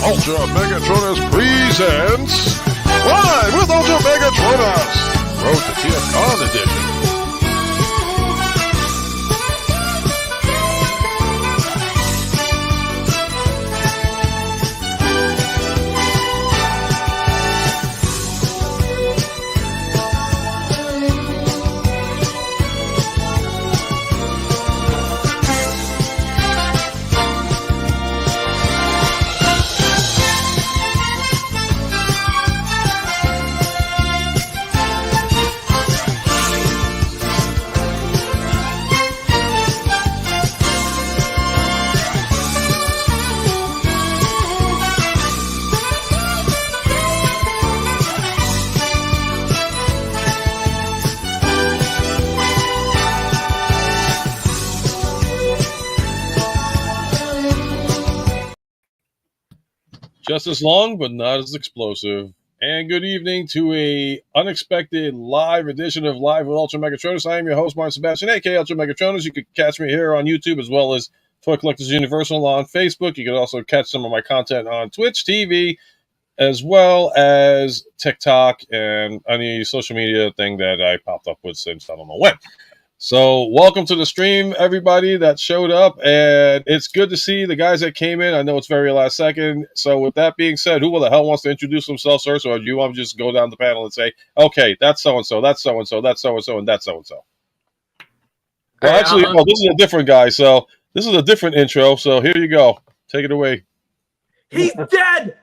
Ultra Megatronus presents Live with Ultra Megatronus, Road to TFCon edition. Just as long, but not as explosive. And good evening to a unexpected live edition of Live with Ultra Megatronus. I am your host, Martin Sebastian, aka Ultra Megatronus. You can catch me here on YouTube as well as Toy Collectors Universal on Facebook. You can also catch some of my content on Twitch TV, as well as TikTok and any social media thing that I popped up with since I don't know when. So welcome to the stream, everybody that showed up, and it's good to see the guys that came in. I know it's very last second. So with that being said, who the hell wants to introduce themselves first, or do you want to just go down the panel and say, okay, that's so-and-so, that's so-and-so, that's so-and-so, and that's so-and-so? Well, actually, this is a different guy, so this is a different intro, so here you go. Take it away. He's dead!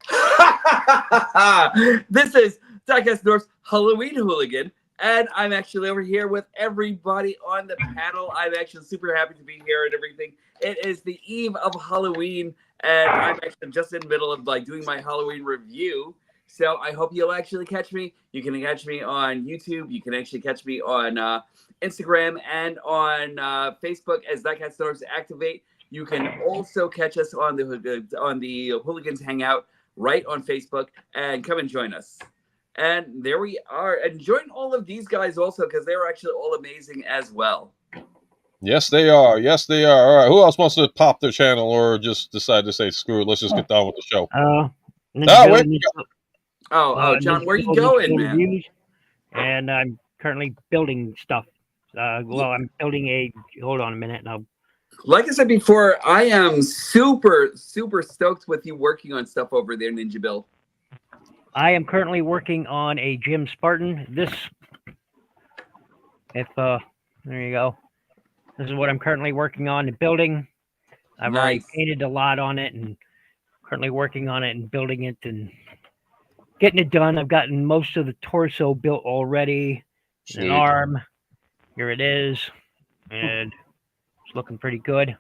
This is Diecast North's Halloween Hooligan. And I'm actually over here with everybody on the panel. I'm actually super happy to be here and everything. It is the eve of Halloween, and I'm actually just in the middle of doing my Halloween review. So I hope you'll actually catch me. You can catch me on YouTube. You can actually catch me on Instagram and on Facebook as Diecast North Activate. You can also catch us on the Hooligans Hangout right on Facebook, and come and join us. And there we are. And join all of these guys also, because they're actually all amazing as well. Yes, they are. Yes, they are. All right. Who else wants to pop their channel or just decide to say, screw it, let's just get down with the show? John, where are you going, man? Reviews, and I'm currently building stuff. I'm building hold on a minute now. Like I said before, I am super, super stoked with you working on stuff over there, Ninja Bill. I am currently working on a Jim Spartan. There you go. This is what I'm currently working on and building. I've already painted a lot on it and currently working on it and building it and getting it done. I've gotten most of the torso built already. An arm. Here it is. And it's looking pretty good.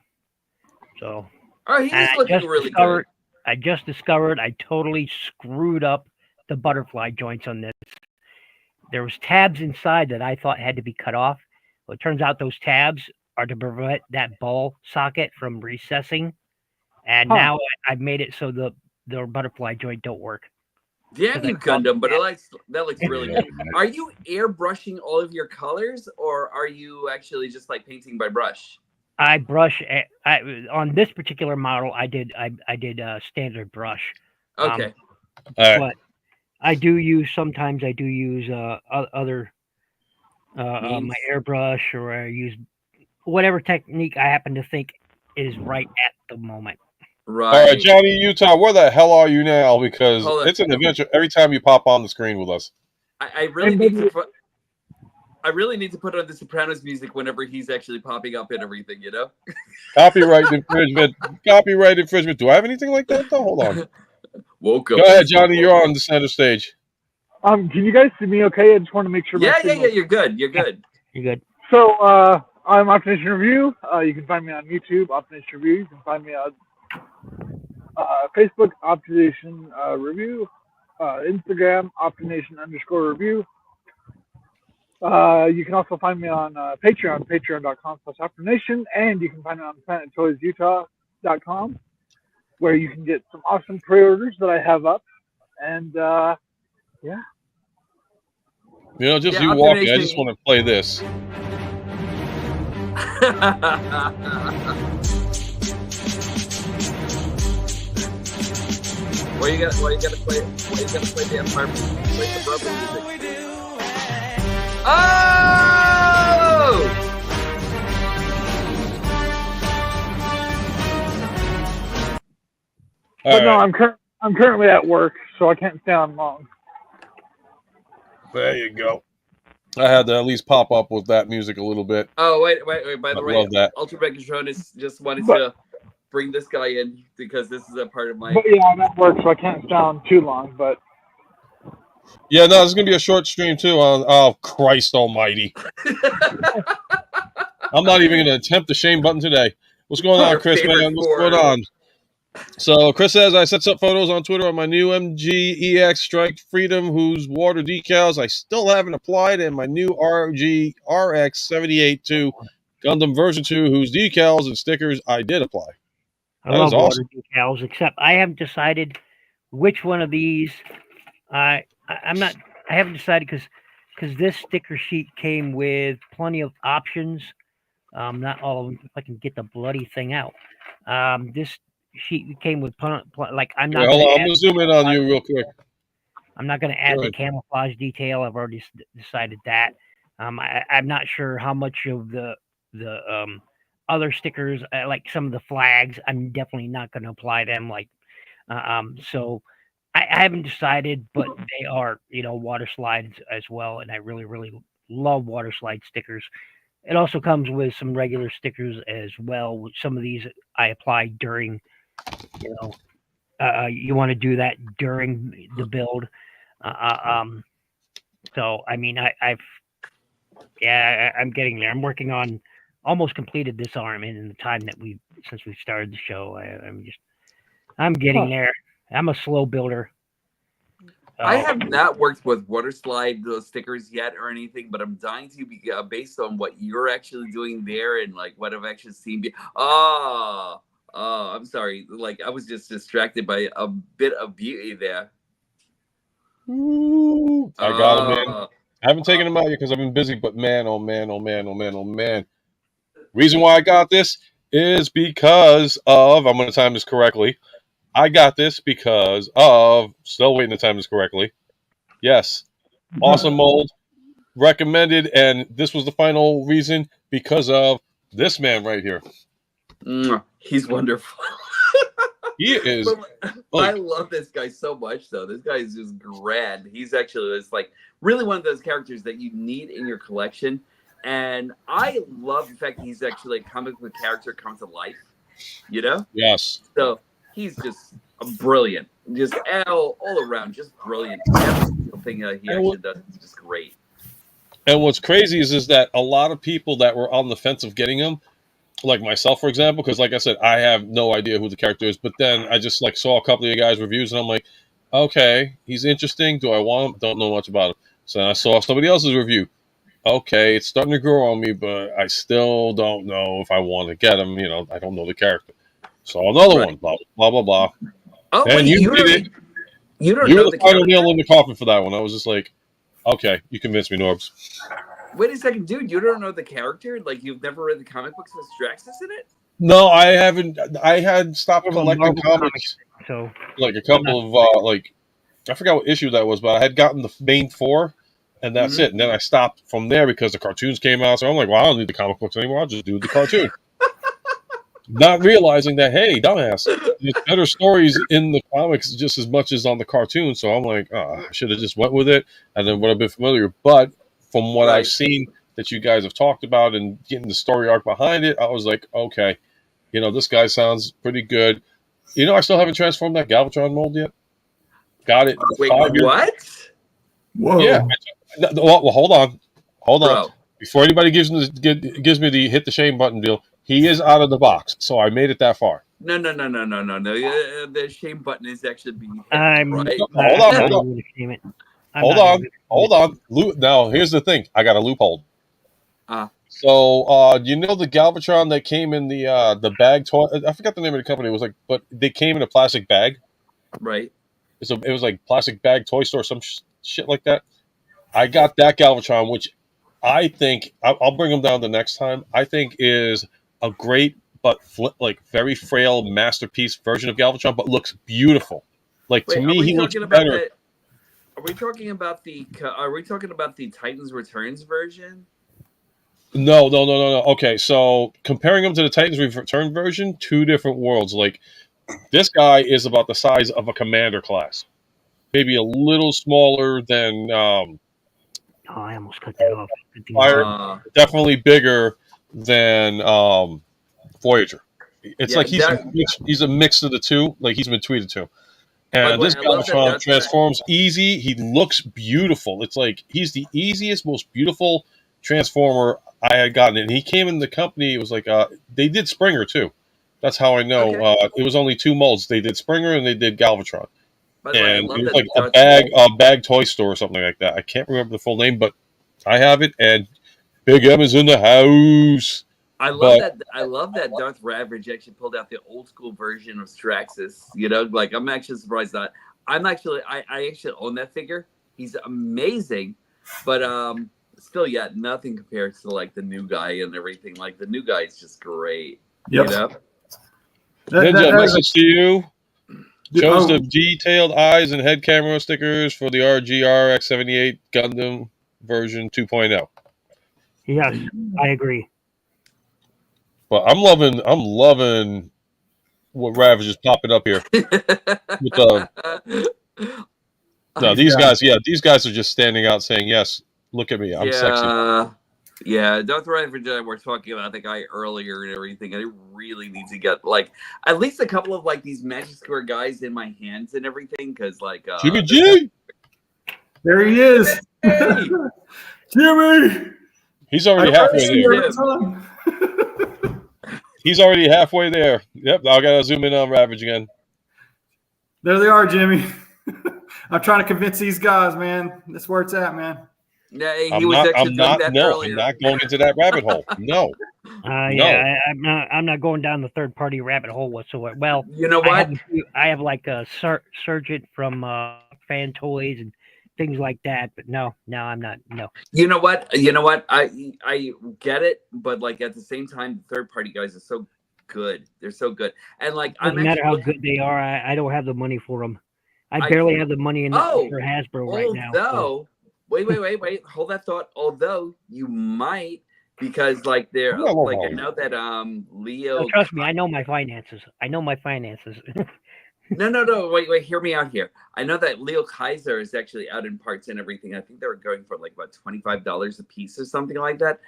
So. Oh, he's looking really good. I just discovered I totally screwed up the butterfly joints on this. There was tabs inside that I thought had to be cut off. Well, it turns out those tabs are to prevent that ball socket from recessing. And now I've made it so the butterfly joint don't work. Damn you, Gundam, but that looks really good. Are you airbrushing all of your colors, or are you actually just painting by brush? I brush on this particular model. I did standard brush. Okay. But I do use other my airbrush, or I use whatever technique I happen to think is right at the moment. Right. All right, Johnny, Utah, where the hell are you now? Because it's an adventure every time you pop on the screen with us. I really need to put on the Sopranos music whenever he's actually popping up and everything, you know? Copyright infringement. Copyright infringement. Do I have anything like that, though? Hold on. Welcome. Go ahead, Johnny. You're on the center stage. Can you guys see me okay? I just want to make sure. Yeah, you're good. You're good. You're good. So, I'm Optination Review. You can find me on YouTube, Optination Review. You can find me on Facebook, Optination Review. Instagram, Optination_review. You can also find me on Patreon, patreon.com/Optination, and you can find me on PlanetToysUtah.com, where you can get some awesome pre-orders that I have up. And yeah. You know, just you walking, I just want to play this. Why you gotta play the Empire? Play the Brother music. Oh! But no, I'm currently at work, so I can't stay on long. There you go. I had to at least pop up with that music a little bit. Oh, wait. By the way, love that. Ultra Megatronus just wanted to bring this guy in because this is a part of my... But yeah, I'm at work, so I can't stay on too long, but... Yeah, no, this is going to be a short stream, too. Oh, Christ almighty. I'm not even going to attempt the shame button today. What's going on, Chris, man? What's going on? So Chris says, I set up photos on Twitter on my new MGEX Strike Freedom, whose water decals I still haven't applied, and my new RG RX 78-2 Gundam version 2, whose decals and stickers I did apply. I love water decals, except I haven't decided which one of these. I haven't decided because this sticker sheet came with plenty of options. Not all of them. If I can get the bloody thing out. This sheet came with like I'm not. Hold on, I'm gonna zoom in on you real quick. I'm not going to add the camouflage detail. I've already decided that. I'm not sure how much of the other stickers, like some of the flags, I'm definitely not going to apply them. Like, so I haven't decided, but they are, water slides as well, and I really, really love water slide stickers. It also comes with some regular stickers as well. Which some of these I apply during, you want to do that during the build. So I mean, I'm getting there. I'm working on almost completed this arm in the time that since we started the show. I'm getting there. I'm a slow builder. I have not worked with water slide stickers yet or anything, but I'm dying to be based on what you're actually doing there and like what I've actually seen. Oh, I'm sorry. Like I was just distracted by a bit of beauty there. Ooh, I got him, man. I haven't taken him out yet because I've been busy, but man, oh man, oh man, oh man, oh man. Reason why I got this is because of, I'm going to time this correctly. I got this because of, still waiting to time this correctly. Yes. Awesome mold. Recommended, and this was the final reason because of this man right here. He's wonderful. He is. I love this guy so much, though. This guy is just grand. He's actually just like really one of those characters that you need in your collection. And I love the fact that he's actually a comic book character come to life. Yes. So he's just brilliant. Just all around, just brilliant. Every single thing he actually does is just great. And what's crazy is that a lot of people that were on the fence of getting him, like myself, for example, because like I said, I have no idea who the character is, but then I just like saw a couple of you guys' reviews and I'm like, okay, he's interesting. Do I want him? Don't know much about him. So then I saw somebody else's review. Okay, it's starting to grow on me, but I still don't know if I want to get him. I don't know the character. So another one, blah, blah, blah, blah. Oh, and wait, you did it. You don't You know were the the final character. nail in the coffin for that one. I was just like, okay, you convinced me, Norbs. Wait a second, dude. You don't know the character? Like, you've never read the comic books with Straxus in it? No, I haven't. I had stopped collecting comics. So, like a couple of, I forgot what issue that was, but I had gotten the main 4, and that's it. And then I stopped from there because the cartoons came out. So I'm like, well, I don't need the comic books anymore. I'll just do the cartoon. Not realizing that, hey, dumbass, there's better stories in the comics just as much as on the cartoon. So I'm like, I should have just went with it, and then would have been familiar. But from what I've seen that you guys have talked about and getting the story arc behind it, I was like, okay, this guy sounds pretty good. I still haven't transformed that Galvatron mold yet. Got it. Wait, what? Whoa. Yeah. Well, hold on. Bro. Before anybody gives me the hit the shame button deal, he is out of the box. So I made it that far. No. The shame button is actually being hit, right? Hold on. Now, here's the thing. I got a loophole. So, the Galvatron that came in the bag toy? I forgot the name of the company. It was but they came in a plastic bag. Right. So it was like plastic bag toy store, some shit like that. I got that Galvatron, which I think I'll bring them down the next time. I think is a great but very frail masterpiece version of Galvatron, but looks beautiful. Like Wait, to me, are we he looks talking about better. the? Are we talking about the? Are we talking about the Titans Returns version? No. Okay, so comparing him to the Titans Return version, two different worlds. Like this guy is about the size of a commander class, maybe a little smaller than Oh, I almost cut that off. Fire. Definitely bigger than Voyager. It's Yeah, like he's a mix of the two. Like he's between the two. And way, this I love that Galvatron that's transforms easy. He looks beautiful. It's like he's the easiest, most beautiful transformer I had gotten. And he came in the company. It was like they did Springer too. That's how I know. Okay. It was only two molds. They did Springer and they did Galvatron. By the way, I And love it was that like Darth a bag toy store or something like that. I can't remember the full name, but I have it. And Big M is in the house. I love that Darth Ravage actually pulled out the old school version of Straxus. You know, like I'm actually surprised that I actually own that figure. He's amazing, but still, yeah, nothing compares to like the new guy and everything. Like the new guy is just great. Yep. You know? Ninja, message to you. Shows the detailed eyes and head camera stickers for the RGRX78 Gundam version 2.0. Yes, I agree. But I'm loving what Ravage is popping up here. These guys are just standing out saying, yes, look at me, I'm sexy. Yeah, Darth Ravage and I were talking about the guy earlier and everything. I really need to get like at least a couple of like these Magic Square guys in my hands and everything because like Jimmy G! There he is. Hey! Jimmy! He's already halfway there. He's already halfway there. Yep, I gotta zoom in on Ravage again. There they are, Jimmy. I'm trying to convince these guys, man. That's where it's at, man. Yeah, I'm not going into that rabbit hole. No. Yeah, I'm not going down the third party rabbit hole whatsoever. Well, you know what? I have like a Sergeant from Fan Toys and things like that, but no, I'm not. No. You know what? I get it, but like at the same time, the third party guys are so good. They're so good, and like no matter how good they are, I don't have the money for them. I barely have the money for Hasbro right now. So. Wait. Hold that thought. Although you might, because like they're like I know that Leo. No, trust me, I know my finances. No. Wait. Hear me out here. I know that Leo Kaiser is actually out in parts and everything. I think they were going for like about $25 a piece or something like that.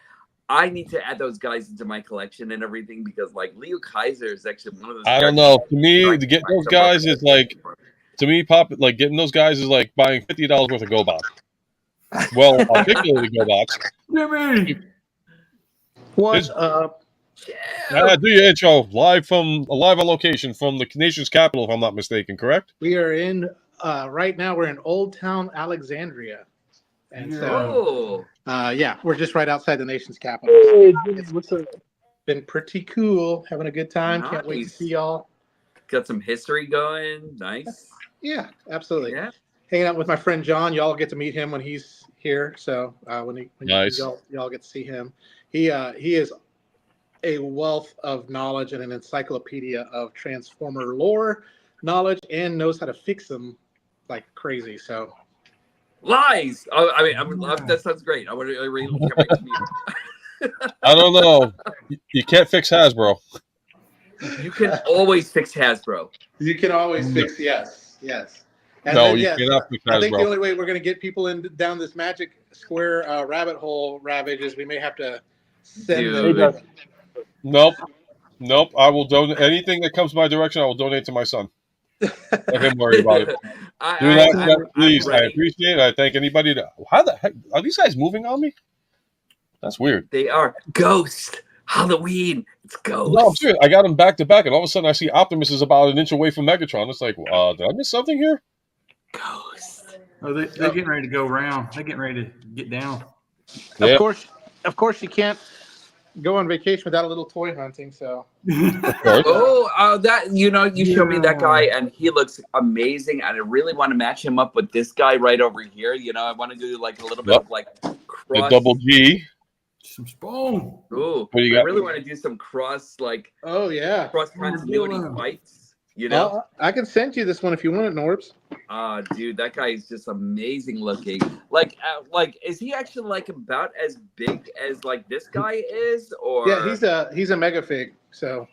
I need to add those guys into my collection and everything because like Leo Kaiser is actually one of those. I don't know. To me, to get those guys is like. To me, getting those guys is like buying $50 worth of GoBots. Well, particularly GoBots. Jimmy! What's up? Do your intro live on location from the nation's capital, if I'm not mistaken. Correct? We are in right now. We're in Old Town Alexandria, and so we're just right outside the nation's capital. Hey, Jimmy, what's up? Been pretty cool, having a good time. Can't wait to see y'all. Got some history going. Nice. Yeah, absolutely. Yeah. Hanging out with my friend John. Y'all get to meet him when he's here. So when nice. y'all get to see him. He is a wealth of knowledge and an encyclopedia of Transformer lore knowledge and knows how to fix them like crazy. So lies. Oh, I mean, that sounds great. I really can't wait to meet him. I don't know. You can't fix Hasbro. You can always fix Hasbro. You can always fix yes. And no, then, you cannot fix Hasbro. I think the only way we're going to get people down this Magic Square rabbit hole ravage is we may have to send them. Nope. I will donate anything that comes my direction. I will donate to my son. Let him worry about it. Please. I appreciate it. I thank anybody. How the heck are these guys moving on me? That's weird. They are Ghost Halloween. It's Ghost. No, I'm serious. I got them back to back, and all of a sudden I see Optimus is about an inch away from Megatron. It's like, did I miss something here? Ghost. Oh, they're getting ready to go round. They're getting ready to get down. Yeah. Of course, you can't go on vacation without a little toy hunting. So. That you showed me that guy, and he looks amazing. And I really want to match him up with this guy right over here. I want to do like a little bit of like cross. The double G. Some spawn. Ooh, what do you got? I really want to do some cross cross continuity fights. You know? I can send you this one if you want it, Norbs. Dude, that guy is just amazing looking. Like, is he actually like about as big as like this guy is, or? Yeah, he's a mega fig. So.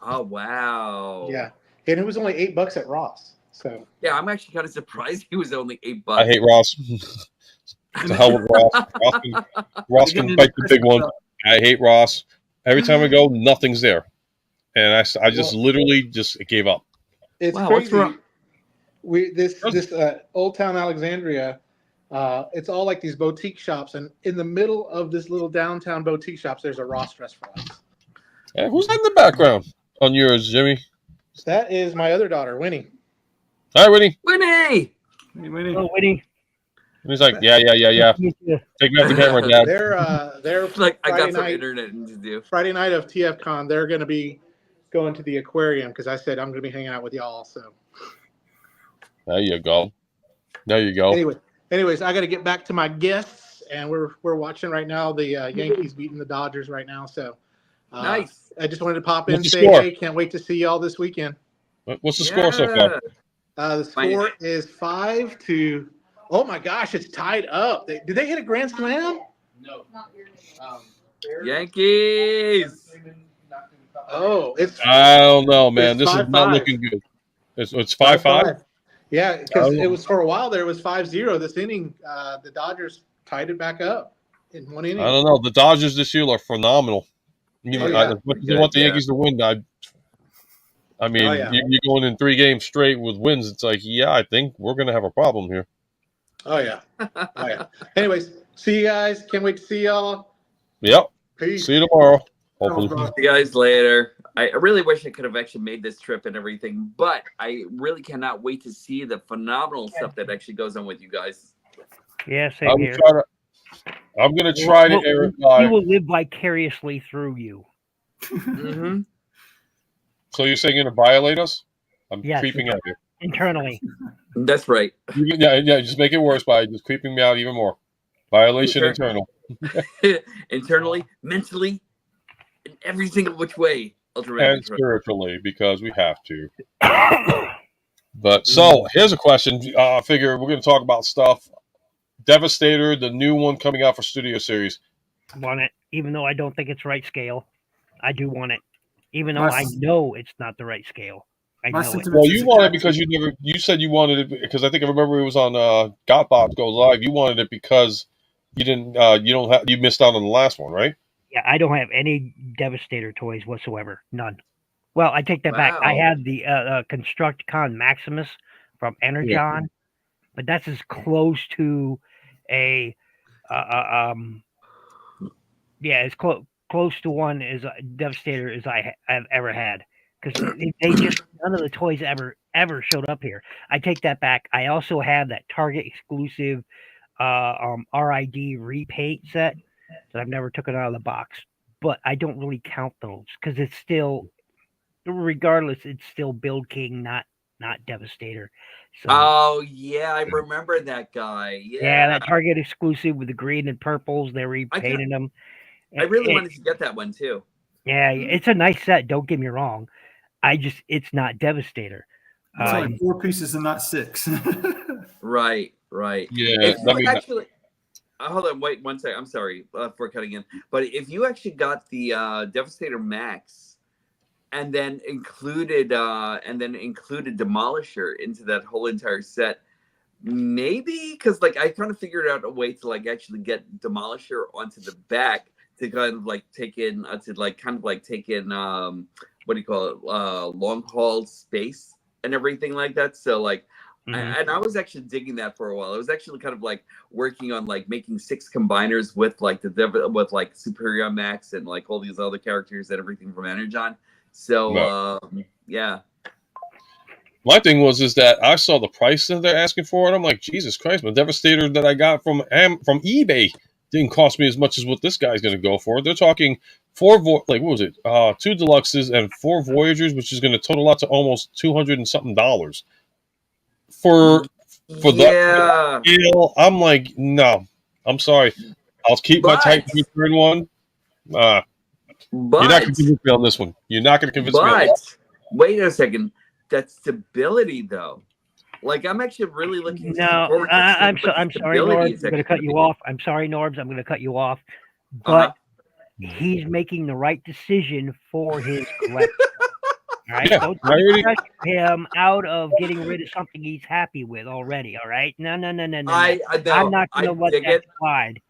Oh wow. Yeah, and it was only $8 at Ross. So. Yeah, I'm actually kind of surprised he was only $8. I hate Ross. To hell with Ross. Ross can bite the big one. I hate Ross. Every time I go, nothing's there, and I just literally just gave up. It's Wow, crazy. what's wrong? This Old Town Alexandria, it's all like these boutique shops, and in the middle of this little downtown boutique shops, there's a Ross Dress for Less. Hey, who's that in the background on yours, Jimmy? That is my other daughter, Winnie. Hi, Winnie. Winnie. Oh, Winnie. And he's like, yeah. Take me off the camera, Dad. They're Like, I got some night, internet to do. Friday night of TFCon, they're going to be going to the aquarium because I said I'm going to be hanging out with y'all. So There you go. Anyways, I got to get back to my guests, and we're watching right now the Yankees beating the Dodgers right now. So Nice. I just wanted to pop in and What's the say, score? hey, can't wait to see y'all this weekend. What's the score so far? The score is 5-2. Oh my gosh, it's tied up. Did they hit a grand slam? No. Not Yankees. Oh, it's. I don't know, man. It's This is 5-5. not looking good. It's 5-5. Yeah, because it was for a while there. It was 5-0 this inning. The Dodgers tied it back up in one inning. I don't know. The Dodgers this year are phenomenal. You know, yeah. as much as I want the Yankees to win, I mean, yeah. you're going in 3 games straight with wins. It's like, yeah, I think we're going to have a problem here. Oh yeah. Anyways, see you guys. Can't wait to see y'all. Yep. Peace. See you tomorrow. Hopefully. See you guys later. I really wish I could have actually made this trip and everything, but I really cannot wait to see the phenomenal stuff that actually goes on with you guys. Yeah, same here. I'm going to try to air it live. We will live vicariously through you. Mm-hmm. So you're saying you're going to violate us? I'm Yes. creeping out here. Internally. That's right. Yeah, just make it worse by just creeping me out even more. Violation internal. Internally, mentally, in every single which way. And spiritually, because we have to. But so here's a question. I figure we're going to talk about stuff. Devastator, the new one coming out for Studio Series. Want it, even though I don't think it's right scale. I do want it, even though I know it's not the right scale. I know it. Well, you want it because you said you wanted it because I think I remember it was on Gotbot Goes Live. You wanted it because you missed out on the last one, right? Yeah, I don't have any Devastator toys whatsoever. None. Well, I take that back. I had the Constructicon Maximus from Energon, but that's as close to a as close to one as a Devastator as I have ever had. Because they just none of the toys ever showed up here. I take that back. I also have that Target exclusive RID repaint set that I've never taken out of the box. But I don't really count those because it's still, regardless, it's still Build King, not Devastator. So, oh yeah, I remember that guy. Yeah, that Target exclusive with the green and purples. They repainted them. I really wanted to get that one too. Yeah, it's a nice set. Don't get me wrong. It's not Devastator. It's like 4 pieces and not 6. Right. Yeah. Actually, hold on, wait 1 second. I'm sorry for cutting in, but if you actually got the Devastator Max, and then included Demolisher into that whole entire set, maybe because I kind of figured out a way to actually get Demolisher onto the back to kind of take in what do you call it, long haul space and everything like that. So and I was actually digging that for a while. I was actually kind of working on making 6 combiners with Superior Max and all these other characters and everything from Energon. So yeah. My thing is that I saw the price that they're asking for, and I'm like, Jesus Christ, my Devastator that I got from eBay didn't cost me as much as what this guy's going to go for. They're talking 4 what was it? 2 Deluxes and 4 Voyagers, which is going to total out to almost $200 and something for that deal. I'm like, no, I'm sorry. I'll keep my Titan Return one. You're not going to convince me on this one. You're not going to convince me on this. Wait a second. that stability, though. Like, I'm actually really looking No, forward to I'm seeing what I'm the sorry, stability Norbs. is I'm going to actually cut you gonna off. I'm sorry, Norbs. I'm going to cut you off. be. But he's making the right decision for his collection. All right, Yeah, don't I already. pressure him out of getting rid of something he's happy with already. All right, no. I I'm know, not going to I let dig that it. slide.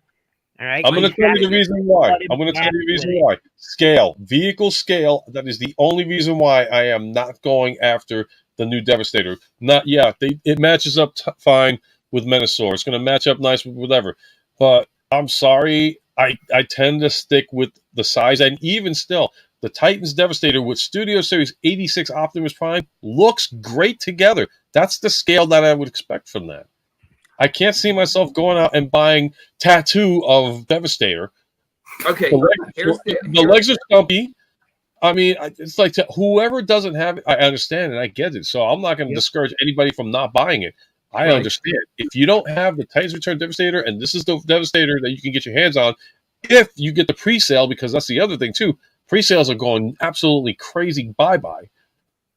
All right, I'm going to he's tell you the happy. reason why. Let him I'm going to be tell you the happy with reason it. why. Scale, vehicle scale. That is the only reason why I am not going after the new Devastator. Not yet. It matches up fine with Menasor. It's going to match up nice with whatever. But I'm sorry. I tend to stick with the size, and even still, the Titans Devastator with Studio Series 86 Optimus Prime looks great together. That's the scale that I would expect from that. I can't see myself going out and buying tattoo of Devastator. Okay, The legs are stumpy. I mean, it's like whoever doesn't have it, I understand and I get it. So I'm not going to discourage anybody from not buying it. I understand. If you don't have the Titans Return Devastator, and this is the Devastator that you can get your hands on, if you get the pre-sale, because that's the other thing too. Pre-sales are going absolutely crazy bye-bye.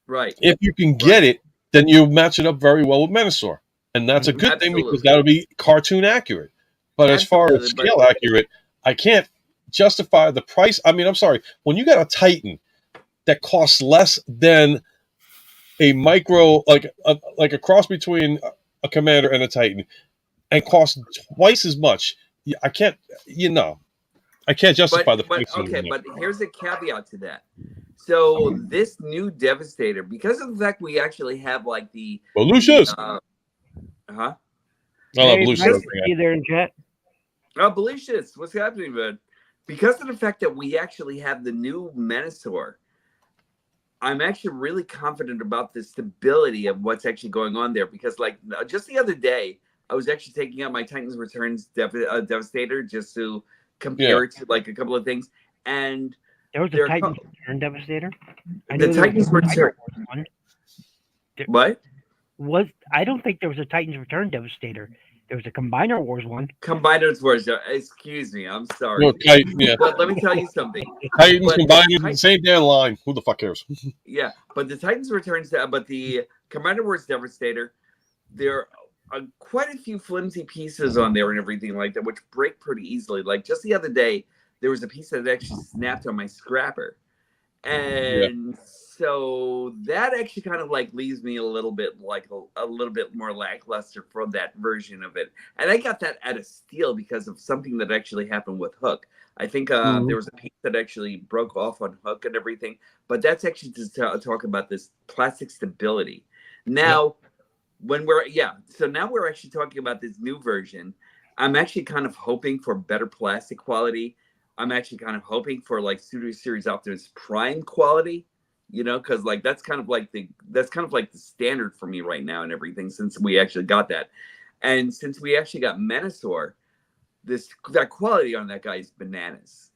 Right. If you can get it, then you match it up very well with Menasor. And that's a good thing because that'll be cartoon accurate. But as far as scale accurate, I can't justify the price. I mean, I'm sorry. When you got a Titan that costs less than a micro, like a cross between a Commander and a Titan, and costs twice as much, I can't, I can't justify the price. Okay, but here's a caveat to that. So this new Devastator, because of the fact we actually have like the Lucius. Hey, Lucius, you there in chat? Oh, Belicious, what's happening, man? Because of the fact that we actually have the new Menasor, I'm actually really confident about the stability of what's actually going on there. Because, like, just the other day, I was actually taking out my Titans Returns Devastator just to compare it to, like, a couple of things. And there was a Titans Return Devastator? The Titans Return one. What? I don't think there was a Titans Return Devastator. There was a Combiner Wars one. Combiner Wars. Excuse me. I'm sorry. No, But let me tell you something. Titans combined in the same damn line. Who the fuck cares? Yeah, but the Titans Returns, but the Combiner Wars Devastator, there are quite a few flimsy pieces on there and everything like that, which break pretty easily. Like just the other day, there was a piece that actually snapped on my scrapper. And so that actually kind of like leaves me a little bit like a little bit more lackluster for that version of it. And I got that at a steal because of something that actually happened with Hook. I think there was a piece that actually broke off on Hook and everything. But that's actually to talk about this plastic stability. Now, so now we're actually talking about this new version. I'm actually kind of hoping for better plastic quality. I'm actually kind of hoping for like Studio Series Optimus Prime quality, because like that's kind of like the standard for me right now and everything since we actually got that, and since we actually got Menasor, that quality on that guy is bananas,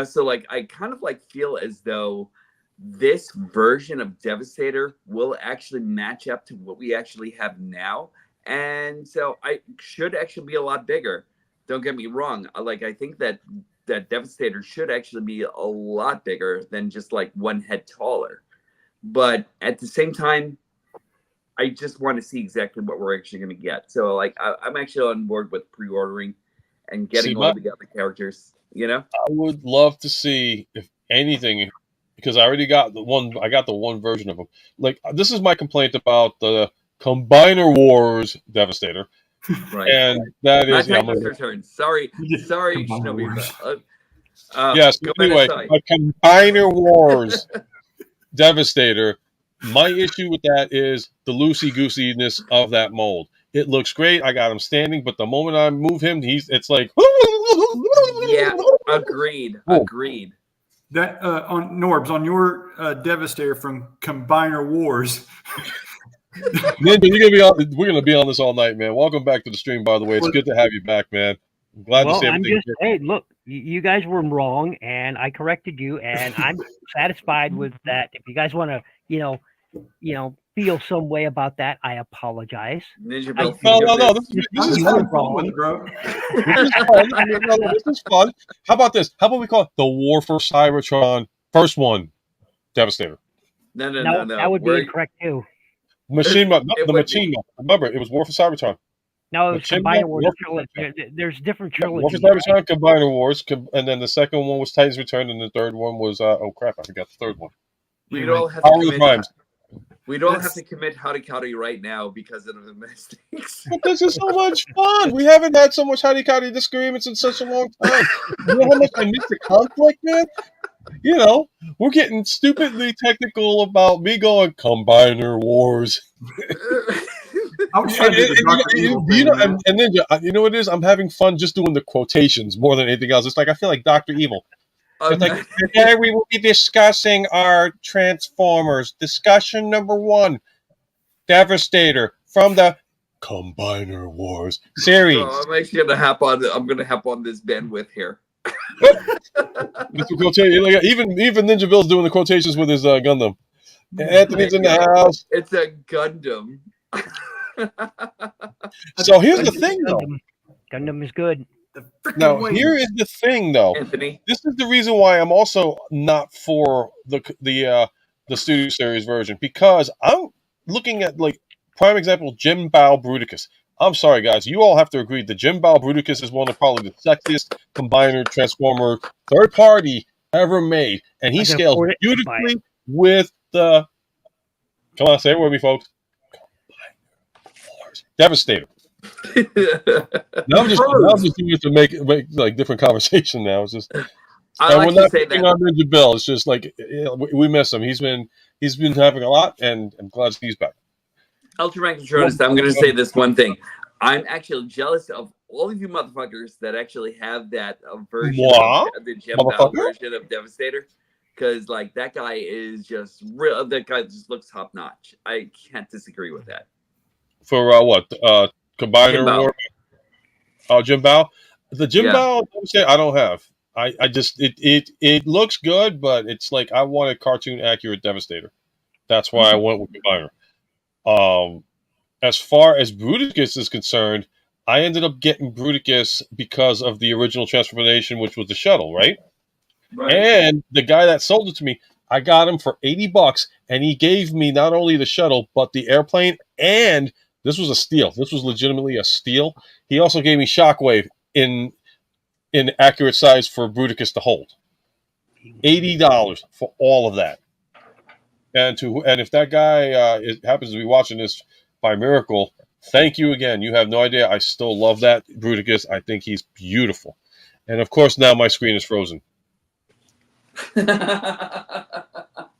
So like I kind of like feel as though this version of Devastator will actually match up to what we actually have now, and so I should actually be a lot bigger. Don't get me wrong. Like I think that Devastator should actually be a lot bigger than just like one head taller. But at the same time, I just want to see exactly what we're actually going to get. So like I'm actually on board with pre-ordering and getting all the other characters, I would love to see if anything, because I already got the one. I got the one version of them. Like this is my complaint about the Combiner Wars Devastator. Right. And that is Titans Return. Sorry, Shinobi. Yes. Anyway, a Combiner Wars Devastator. My issue with that is the loosey-goosiness of that mold. It looks great. I got him standing, but the moment I move him, it's like. Yeah. Agreed. That on Norbs on your Devastator from Combiner Wars. Ninja, we're gonna be on this all night, man. Welcome back to the stream, by the way. It's good to have you back, man. I'm glad to see everything. Hey, look, you guys were wrong, and I corrected you, and I'm satisfied with that. If you guys want to, feel some way about that, I apologize. Ninja No. This is fun, bro. This is fun. How about this? How about we call it the War for Cybertron? First one, Devastator. No. That would be incorrect too. Machinima, It the would be. Machinima. Remember, it was War for Cybertron. No, it was Machinima, Combiner Wars War for trilogy. Cybertron. There's different War for trilogies. Right? Cybertron, Combiner Wars, and then the second one was Titans Return, and the third one was oh crap, I forgot the third one. We'd all have to Power of the commit. Primes. We don't have to commit Howdy Cowdy right now because of the mistakes. But this is so much fun. We haven't had so much howdy disagreements in such a long time. You know how much I miss the conflict, man? You know, we're getting stupidly technical about me going Combiner Wars. I was trying to do the Dr. Evil thing, man. And then you know what it is? I'm having fun just doing the quotations more than anything else. It's like I feel like Dr. Evil. It's like, today we will be discussing our Transformers. Discussion number 1, Devastator from the Combiner Wars series. So I'm actually gonna hop on. I'm gonna hop on this bandwidth here. Even Ninja Bill's doing the quotations with his Gundam. Anthony's in the house. It's a Gundam. So here's the thing, though. Gundam is good. Now, here is the thing, though. Anthony. This is the reason why I'm also not for the Studio Series version, because I'm looking at, like, prime example, Jim Bao Bruticus. I'm sorry, guys. You all have to agree that Jim Bao Bruticus is one of probably the sexiest combiner transformer third party ever made, and he scales beautifully with the. Come on, say it with me, folks. Devastator. Now I'm just doing it to make like different conversation. Now it's just. I like to say that. On Ninja Bill. It's just like we miss him. He's been having a lot, and I'm glad he's back. Ultra Megatronus, I'm going to say this one thing. I'm actually jealous of all of you motherfuckers that actually have that version, the Jim Bao version of Devastator, because like that guy is just real. That guy just looks top notch. I can't disagree with that. For what? Combiner War? Oh, Jim Bao. The Jim Bao, I don't have. I just it looks good, but it's like I want a cartoon accurate Devastator. That's why I went with Combiner. As far as Bruticus is concerned, I ended up getting Bruticus because of the original transformation, which was the shuttle, right? And the guy that sold it to me, I got him for $80, and he gave me not only the shuttle but the airplane, and this was a steal. This was legitimately a steal. He also gave me Shockwave in accurate size for Bruticus to hold. $80 for all of that. And if that guy happens to be watching this by miracle, thank you again. You have no idea. I still love that Bruticus. I think he's beautiful. And of course, now my screen is frozen.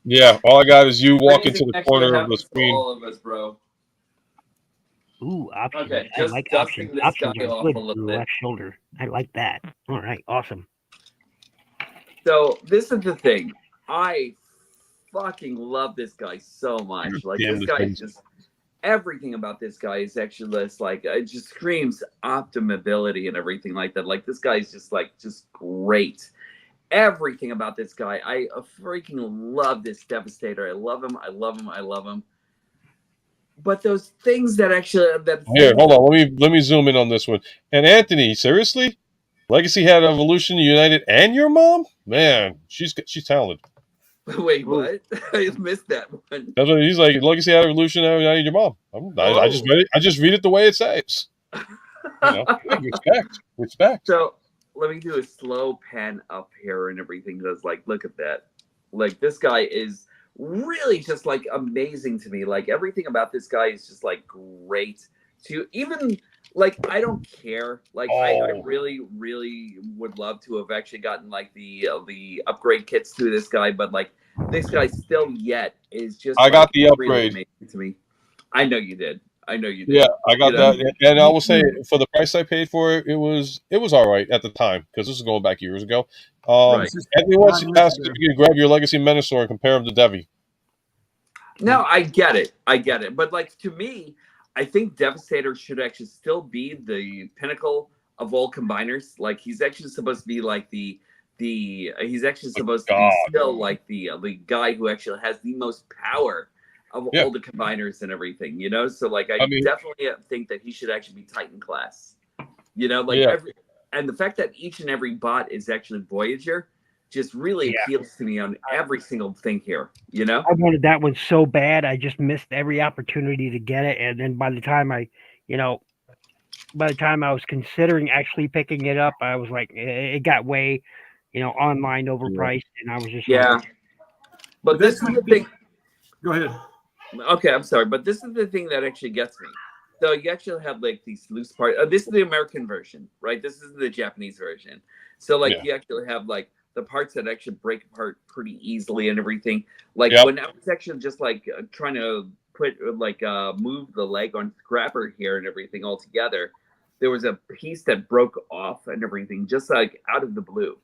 Yeah, all I got is you walk into the corner of the screen. All of us, bro. Ooh, options. Okay, I like options. this Options guy are off good a for little the bit. left shoulder. I like that. All right, awesome. So this is the thing. I fucking love this guy so much. Like this guy is just everything about this guy is actually just like it just screams optimability and everything like that. Like this guy is just great. Everything about this guy, I freaking love this Devastator. I love him. I love him. I love him. But those things that actually here, hold on. Let me zoom in on this one. And Anthony, seriously, Legacy had Evolution United and your mom? Man, she's talented. Wait, what? I missed that one. That's what he's like. Legacy had Evolution and your mom. I just read it. I just read it the way it says. Respect. So let me do a slow pan up here and everything. Because look at that. Like this guy is really just amazing to me. Like everything about this guy is just great. To even I don't care. I really, really would love to have actually gotten the upgrade kits to this guy, but this guy still yet is just. I got the upgrade really amazing to me. I know you did. Yeah, I got that, and I will say for the price I paid for it, it was all right at the time because this is going back years ago. Right. Everyone asked if you can grab your Legacy Menasor and compare him to Devi. No, I get it, but to me, I think Devastator should actually still be the pinnacle of all combiners. He's actually supposed to be he's actually supposed to be still the guy who actually has the most power of all the combiners and everything, So I definitely think that he should actually be Titan class, and the fact that each and every bot is actually Voyager, just really Yeah. appeals to me on every single thing here, you know? I wanted that one so bad. I just missed every opportunity to get it. And then by the time I was considering actually picking it up, I was like, it got way, online overpriced. And I was just Yeah. like, But this is the thing. Go ahead. Okay, I'm sorry, but this is the thing that actually gets me. So you actually have like these loose parts. This is the American version, right? This is the Japanese version. So like you actually have like the parts that actually break apart pretty easily and everything. Like when I was actually just like trying to put like move the leg on Scrapper here and everything all together, there was a piece that broke off and everything just like out of the blue.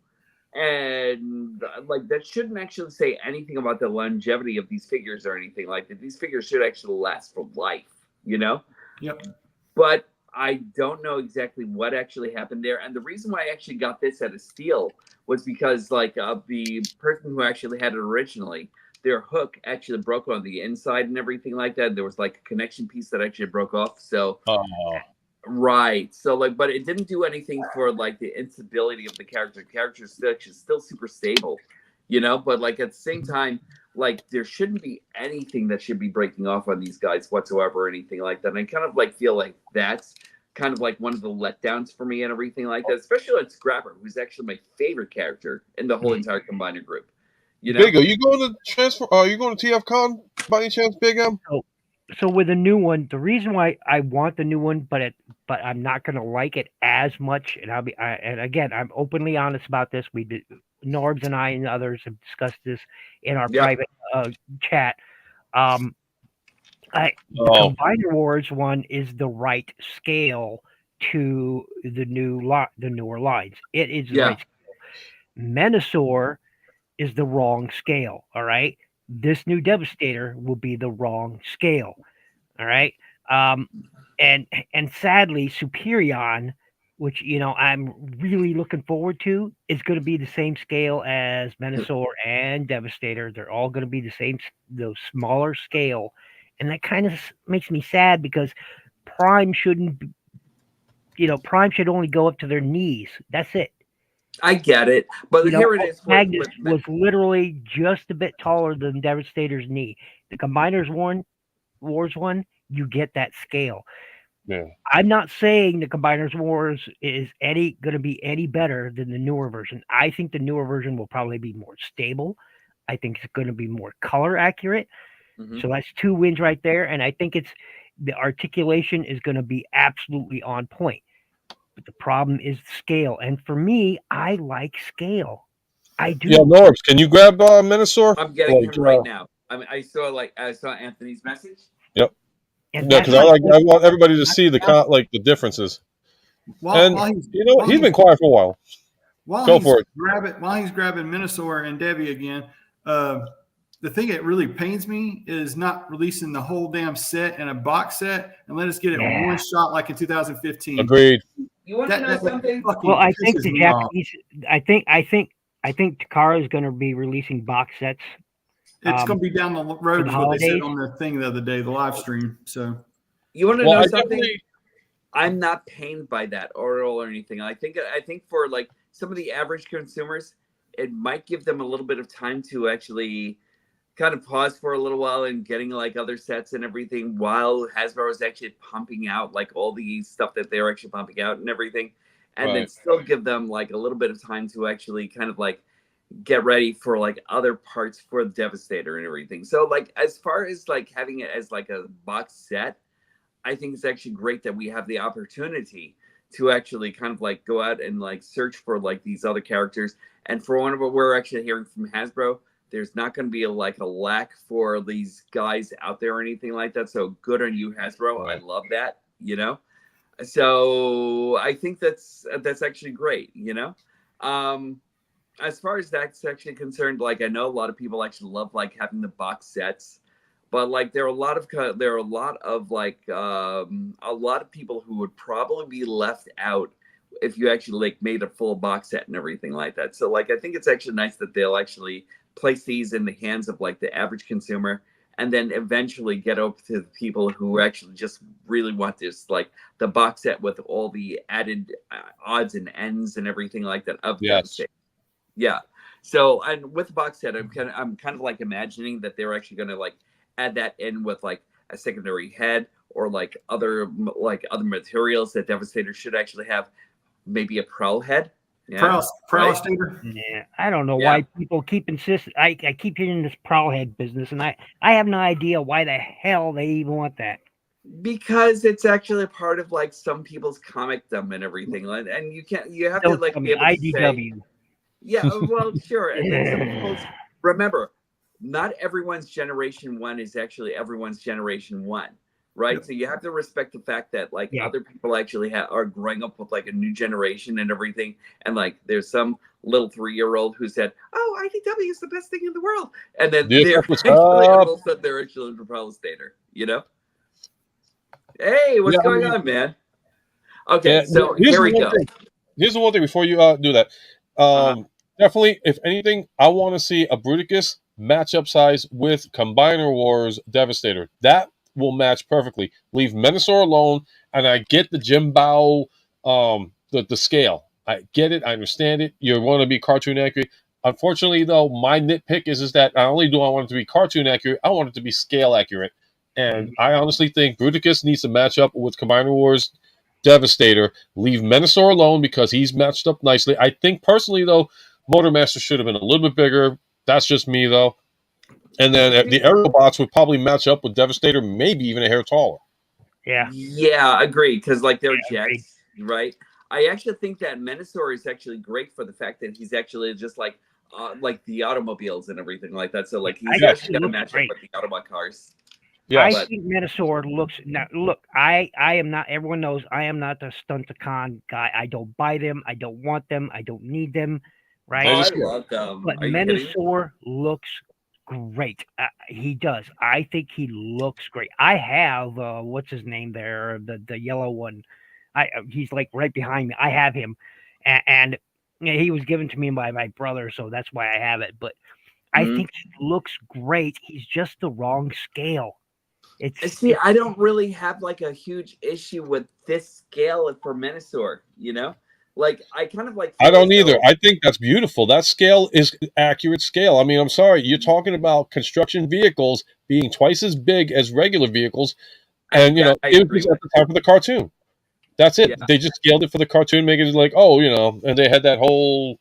And like that shouldn't actually say anything about the longevity of these figures or anything like that. These figures should actually last for life, you know? Yep. But I don't know exactly what actually happened there. And the reason why I actually got this at a steal was because like the person who actually had it originally, their hook actually broke on the inside and everything like that. There was like a connection piece that actually broke off. So right. So like, but it didn't do anything for like the instability of the character. The character is still super stable, you know, but like at the same time, like there shouldn't be anything that should be breaking off on these guys whatsoever or anything like that. And I kind of like feel like that's kind of like one of the letdowns for me and everything like that, especially on Scrapper, who's actually my favorite character in the whole entire Combiner group. You know? Big, are you going to transfer? Are you going to TF Con by any chance, Big M? So with a new one, the reason why I want the new one, but I'm not gonna like it as much, and and again, I'm openly honest about this. We did, Norbs and I and others have discussed this in our private chat. The Combiner Wars one is the right scale to the newer lines. It is the right scale. Menasor is the wrong scale. All right. This new Devastator will be the wrong scale. All right. And sadly, Superion, which I'm really looking forward to, is going to be the same scale as Menasor and Devastator. They're all going to be those smaller scale, and that kind of makes me sad because Prime shouldn't. Prime should only go up to their knees. That's it. I get it, but here it is. Magnus was literally just a bit taller than Devastator's knee. The Combiners Wars one, you get that scale. Yeah. I'm not saying the Combiners Wars is going to be any better than the newer version. I think the newer version will probably be more stable. I think it's going to be more color accurate. Mm-hmm. So that's 2 wins right there, and I think the articulation is going to be absolutely on point. But the problem is scale. And for me, I like scale. I do. Yeah, Norbs, can you grab Menasor? I'm getting him right now. I saw Anthony's message. Yep. Yeah, because I want everybody to see the differences. He's been quiet for a while. While he's grabbing Menasor and Debbie again, the thing that really pains me is not releasing the whole damn set in a box set and let us get it one shot like in 2015. Agreed. You want to know something? Well, I think the Japanese. I think Takara is going to be releasing box sets. It's going to be down the road, is what they said on the thing the other day, the live stream. So, you want to know something? I'm not pained by that or anything. I think for like some of the average consumers, it might give them a little bit of time to actually kind of pause for a little while and getting like other sets and everything while Hasbro is actually pumping out like all the stuff that they're actually pumping out and everything, and then still give them like a little bit of time to actually kind of like get ready for like other parts for the Devastator and everything. So like as far as like having it as like a box set, I think it's actually great that we have the opportunity to actually kind of like go out and like search for like these other characters. And for one of what we're actually hearing from Hasbro, there's not going to be a lack for these guys out there or anything like that. So good on you, Hasbro. I love that, So I think that's actually great, As far as that's actually concerned, like I know a lot of people actually love like having the box sets, but like there are a lot of people who would probably be left out if you actually like made a full box set and everything like that. So like I think it's actually nice that they'll actually place these in the hands of like the average consumer and then eventually get over to the people who actually just really want this, like the box set with all the added odds and ends and everything like that of yes. Yeah. So, and with the box set, I'm kind of like imagining that they're actually going to like add that in with like a secondary head or like other materials that Devastator should actually have, maybe a Prowl head. Yeah, Prowl Stinger. Yeah, I don't know why people keep insisting. I keep hearing this Prowl head business, and I have no idea why the hell they even want that. Because it's actually a part of like some people's comicdom and everything, and you have to like be able to IDW. Say, yeah, well, sure. And then some people's, remember, not everyone's generation 1 is actually everyone's generation 1, right? Yep. So you have to respect the fact that like other people actually are growing up with like a new generation and everything, and like there's some little 3-year-old who said, "Oh, IDW is the best thing in the world," and then they're actually almost said they're actually in Devastator, you know. Hey, what's going on, man? Okay, so here we go. Here's the one thing before you do that. Definitely, if anything, I want to see a Bruticus matchup size with Combiner Wars Devastator. That will match perfectly. Leave Menasor alone, and I get the Jimbao, the scale. I get it. I understand it. You want to be cartoon accurate. Unfortunately, though, my nitpick is that not only do I want it to be cartoon accurate, I want it to be scale accurate. And I honestly think Bruticus needs to match up with Combiner Wars Devastator. Leave Menasor alone because he's matched up nicely. I think personally, though, Motormaster should have been a little bit bigger. That's just me, though. And then the Aerobots would probably match up with Devastator, maybe even a hair taller. Yeah, agreed. Because like they're jets, right? I actually think that Menasor is actually great for the fact that he's actually just like the automobiles and everything like that. So like he's actually going to match up with the Autobot cars. Yeah, I think Menasor looks now. Look, I am not. Everyone knows I am not the Stunticon guy. I don't buy them. I don't want them. I don't need them. Right? I love them. But Menasor looks great. He does. I think he looks great. I have what's his name there? The yellow one. He's like right behind me. I have him, and he was given to me by my brother, so that's why I have it. But I think he looks great. He's just the wrong scale. See, I don't really have like a huge issue with this scale for Menasor, you know? Like I kind of like I don't either. I think that's beautiful. That scale is accurate scale. I mean, I'm sorry, you're talking about construction vehicles being twice as big as regular vehicles, and it was at the time of the cartoon. That's it. Yeah. They just scaled it for the cartoon, making it like, and they had that whole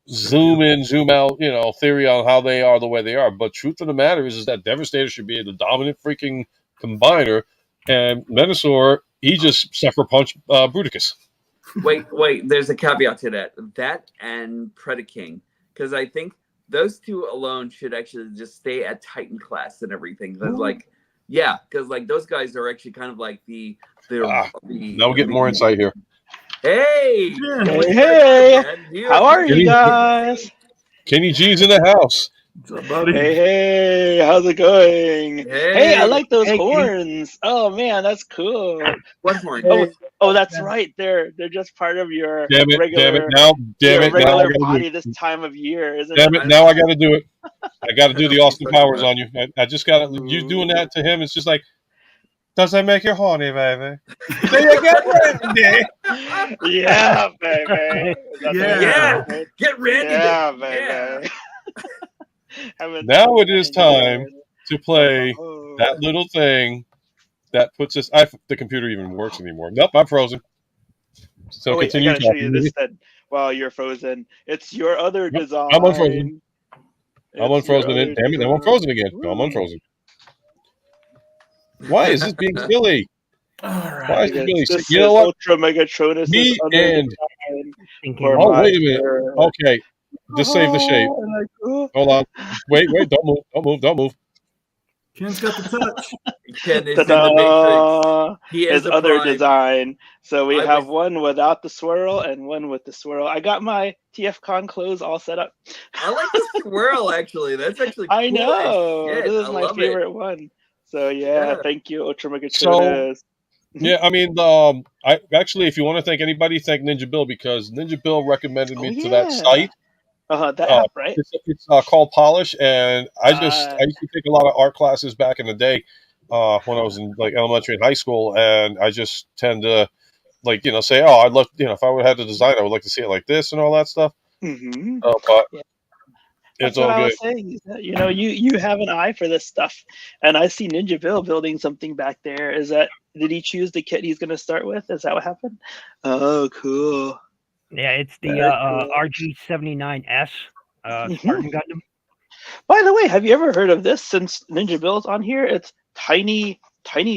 zoom in, zoom out, theory on how they are the way they are. But truth of the matter is that Devastator should be the dominant freaking combiner, and Menasor, he just sucker punched Bruticus. Wait, there's a caveat to that. That and Predaking, because I think those two alone should actually just stay at Titan class and everything. Because like those guys are actually kind of like the now we're getting more insight here. Hey, how are you guys? Kenny G's in the house. What's up, buddy? Hey, how's it going? Hey, I like those horns. Oh man, that's cool. What horn? Oh, that's right. They're just part of your regular body this time of year, isn't it? Now I got to do it. I got to do the Austin Powers on you. I just got to. You doing that to him? It's just like. Does that make you horny, baby? Do you get ready? Yeah, baby. Yeah. Get ready. Yeah, baby. Now it is time to play that little thing that puts us. The computer even works anymore. Nope, I'm frozen. So continue. I gotta show you this while you're frozen. It's your other design. I'm unfrozen. I'm unfrozen. Damn it, I'm unfrozen again. No, I'm unfrozen. Why is this being silly? All right. Why is this being silly? You know what? Ultra Megatronus. Me and. Oh, wait a minute. Okay. Just save the shape. Hold on. Wait. Don't move. Ken's got the touch. Ken is in the Matrix. He is his other design. So we have one without the swirl and one with the swirl. I got my TFCon clothes all set up. I like the swirl, actually. That's actually cool. I know. This is my favorite one. So thank you, Ultra Megatronus. So, yeah, I mean, I actually, if you want to thank anybody, thank Ninja Bill, because Ninja Bill recommended me to that site. That app, right? It's called Polish, and I used to take a lot of art classes back in the day when I was in like elementary and high school, and I just tend to say, I'd love, if I would have had the design, I would like to see it like this and all that stuff. Mm-hmm. That's It's what all I good. was saying. Is that, you have an eye for this stuff, and I see Ninja Bill building something back there. Did he choose the kit he's going to start with? Is that what happened? Oh, cool. Yeah, it's the Very cool. RG-79S Spartan Gundam. By the way, have you ever heard of this? Since Ninja Bill's on here, it's tiny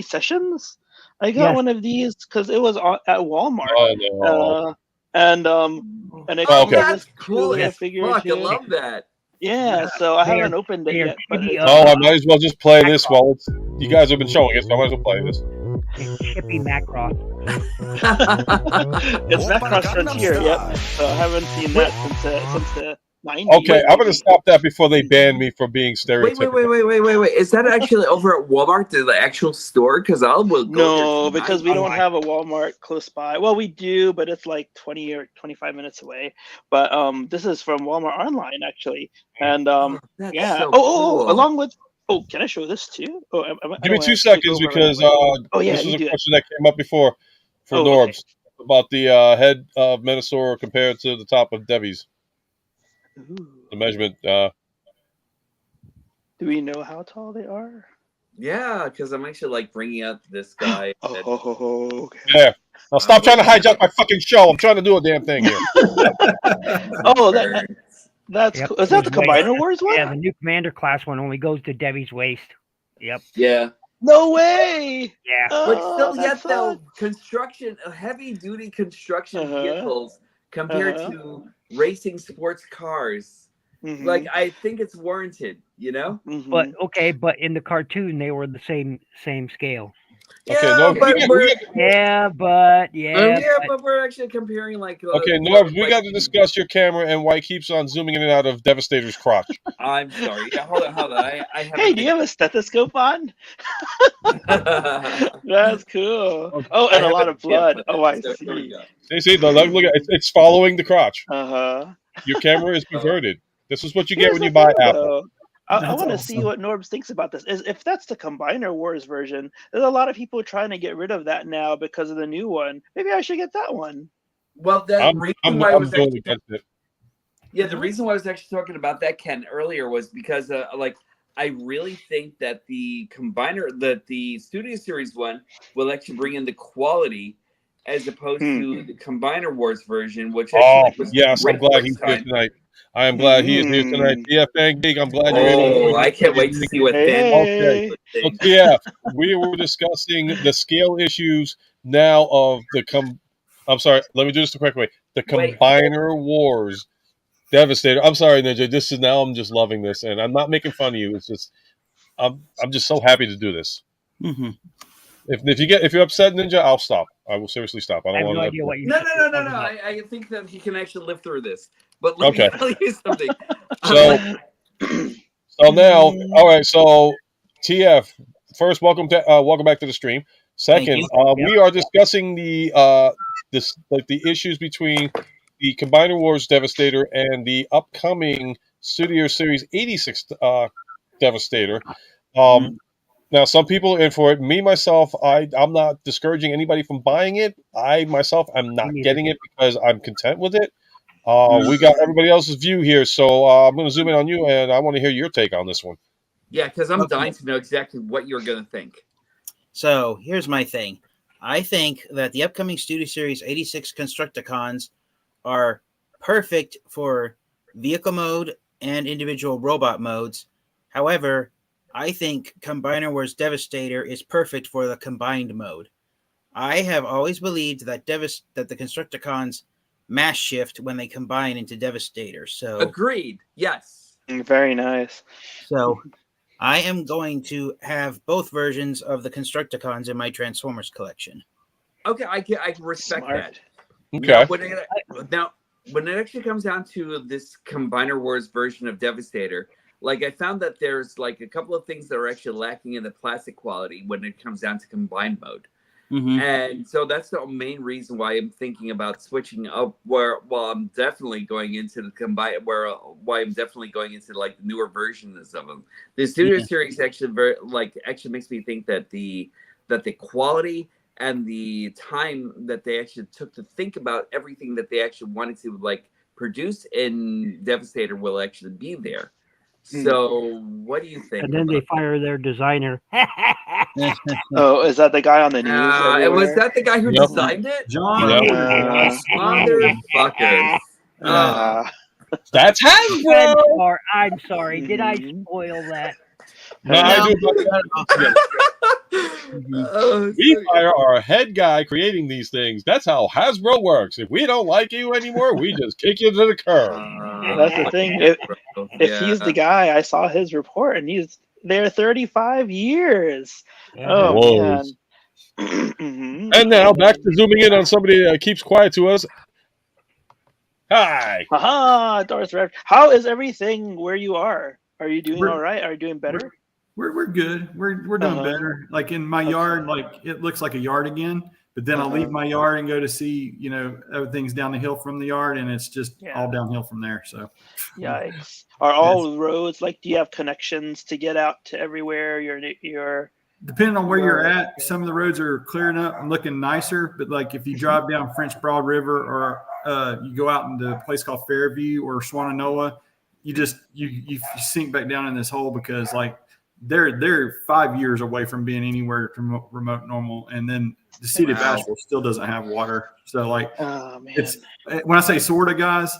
sessions. I got one of these because it was at Walmart. Oh, no. And it Oh, comes with that's this cool little as figure fuck. I too. love that. Yeah, so I They are- haven't opened it they are yet. But chibi, Oh, I might as well just play this while you guys have been showing it, so I might as well play this. It's Chippy Macross. it's Macross Frontier, yep. So I haven't seen that since the 90s. Okay, I'm going to stop that before they ban me for being stereotypical. Wait. Is that actually over at Walmart, the actual store? Because I will go No, there because we don't have a Walmart close by. Well, we do, but it's like 20 or 25 minutes away. But this is from Walmart Online, actually. And That's yeah. so Oh, cool. along with. Oh, can I show this too? Oh, Give me 2 seconds because this was a question that came up before for Norbs about the head of Menosaur compared to the top of Devi's. The measurement. Do we know how tall they are? Yeah, because I'm actually like bringing up this guy. Okay. Yeah. Now stop trying to hijack my fucking show. I'm trying to do a damn thing here. That's cool. Is that the Combiner Wars one? Yeah, the new Commander class one only goes to Devi's waist. Yep. Yeah. No way. Yeah. But still, yet though, construction, heavy duty construction vehicles compared to racing sports cars, like I think it's warranted, But okay, but in the cartoon they were the same scale. Yeah, but we're actually comparing like. Okay, Norbs, we got to discuss your camera and why it keeps on zooming in and out of Devastator's crotch. I'm sorry. Yeah, hold on. I have. Hey, do you have a stethoscope on? That's cool. Oh, and a lot of blood. Oh, I see. See, look at it. It's following the crotch. Uh-huh. Your camera is converted. This is what you get when you buy Apple. I want to see what Norbs thinks about this. If that's the Combiner Wars version, there's a lot of people trying to get rid of that now because of the new one. Maybe I should get that one. Well, I'm going against it. Yeah, the reason why I was actually talking about that, Ken, earlier was because, I really think that the Studio Series one will actually bring in the quality as opposed to the Combiner Wars version, which was yes, I'm glad he's here tonight. I am glad he is here tonight. TF Bang Geek, I'm glad you're able to. I can't wait to see what Okay. So TF, we were discussing the scale issues now of I'm sorry, let me do this the correct way. The Combiner Wars Devastator. I'm sorry, Ninja. I'm just loving this, and I'm not making fun of you. It's just I'm just so happy to do this. Mm-hmm. If you're upset, Ninja, I'll stop. I will seriously stop. I don't want to. idea what you. No. I think that he can actually live through this. But let me tell you something. So now, all right. So TF, first, welcome back to the stream. Second, we are discussing the issues between the Combiner Wars Devastator and the upcoming Studio Series 86 Devastator. Now, some people are in for it. Me, myself, I'm not discouraging anybody from buying it. I, myself, I'm not getting it because I'm content with it. We got everybody else's view here, so I'm going to zoom in on you, and I want to hear your take on this one. Yeah, because I'm dying to know exactly what you're going to think. So, here's my thing. I think that the upcoming Studio Series 86 Constructicons are perfect for vehicle mode and individual robot modes. However, I think Combiner Wars Devastator is perfect for the combined mode. I have always believed that the Constructicons mass shift when they combine into Devastator. So agreed. Yes. Very nice. So I am going to have both versions of the Constructicons in my Transformers collection. Okay, I can respect that. Okay. Now, when it actually comes down to this Combiner Wars version of Devastator, like I found that there's like a couple of things that are actually lacking in the plastic quality when it comes down to combined mode. And so that's the main reason why I'm thinking about switching up. I'm definitely going into the why I'm definitely going into like the newer versions of them. The Studio Series actually makes me think that the quality and the time that they actually took to think about everything that they actually wanted to like produced in Devastator will actually be there. So, what do you think? And then they fire their designer. Oh, is that the guy on the news? Was that the guy who Yep. designed it? John. Motherfuckers. That's Hasbro. I'm sorry. Did I spoil that? No, I do. We fire our head guy creating these things. That's how Hasbro works. If we don't like you anymore, we just kick you to the curb. That's the thing. If he's the guy, I saw his report, and he's there 35 years. Oh, Whoa. man. And now back to zooming in on somebody that keeps quiet to us. Hi. Aha, Darth Rev. How is everything where you are? Are you doing all right? Are you doing better? We're good. We're doing better. Like in my yard, like it looks like a yard again. But then I'll leave my yard and go to see, everything's down the hill from the yard, and it's just all downhill from there. So, yikes! Are all roads do you have connections to get out to everywhere? You're depending on where you're at, some of the roads are clearing up and looking nicer. But like if you drive down French Broad River or you go out into a place called Fairview or Swannanoa, you sink back down in this hole because like they're 5 years away from being anywhere remote normal, and then the city of Asheville still doesn't have water. So like it's when I say sorta, guys,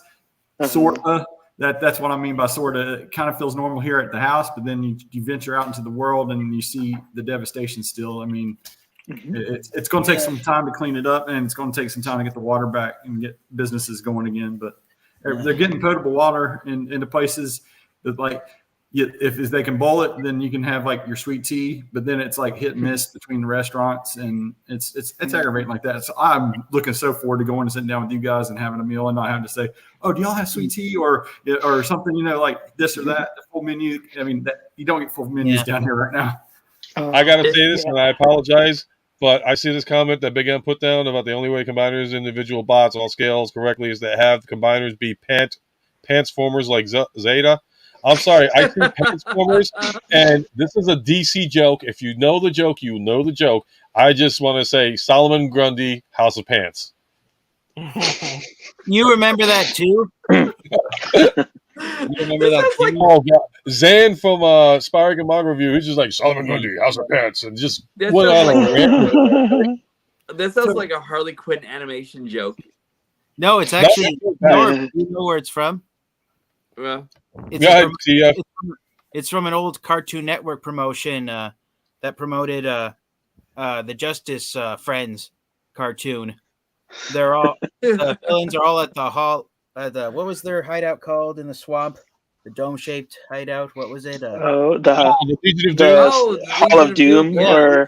sorta. That's what I mean by sorta. It kind of feels normal here at the house, but then you venture out into the world and you see the devastation still. I mean, it's going to take some time to clean it up, and it's going to take some time to get the water back and get businesses going again. But they're getting potable water into places that like. If they can boil it, then you can have like your sweet tea, but then it's like hit and miss between the restaurants, and it's aggravating like that. So I'm looking so forward to going and sitting down with you guys and having a meal and not having to say, "Oh, do y'all have sweet tea or something?" Like this or that. The full menu. I mean, you don't get full menus down here right now. I gotta say this, and I apologize, but I see this comment that Big M put down about the only way combiners individual bots all scales correctly is to have the combiners be pants formers like Zeta. I'm sorry, I see Transformers, and this is a DC joke. If you know the joke, you know the joke. I just want to say Solomon Grundy, House of Pants. You remember that too? You remember that? Like, oh God, Zan from Spyrick and Manga Review. He's just like Solomon Grundy, House of Pants, and just went on. This sounds like a Harley Quinn animation joke. No, it's actually Norm. You know where it's from? Well, it's from an old Cartoon Network promotion that promoted the Justice Friends cartoon. They're all the villains are all at the hall. What was their hideout called in the swamp? The dome-shaped hideout. What was it? the Legion of Doom. Hall of Doom, or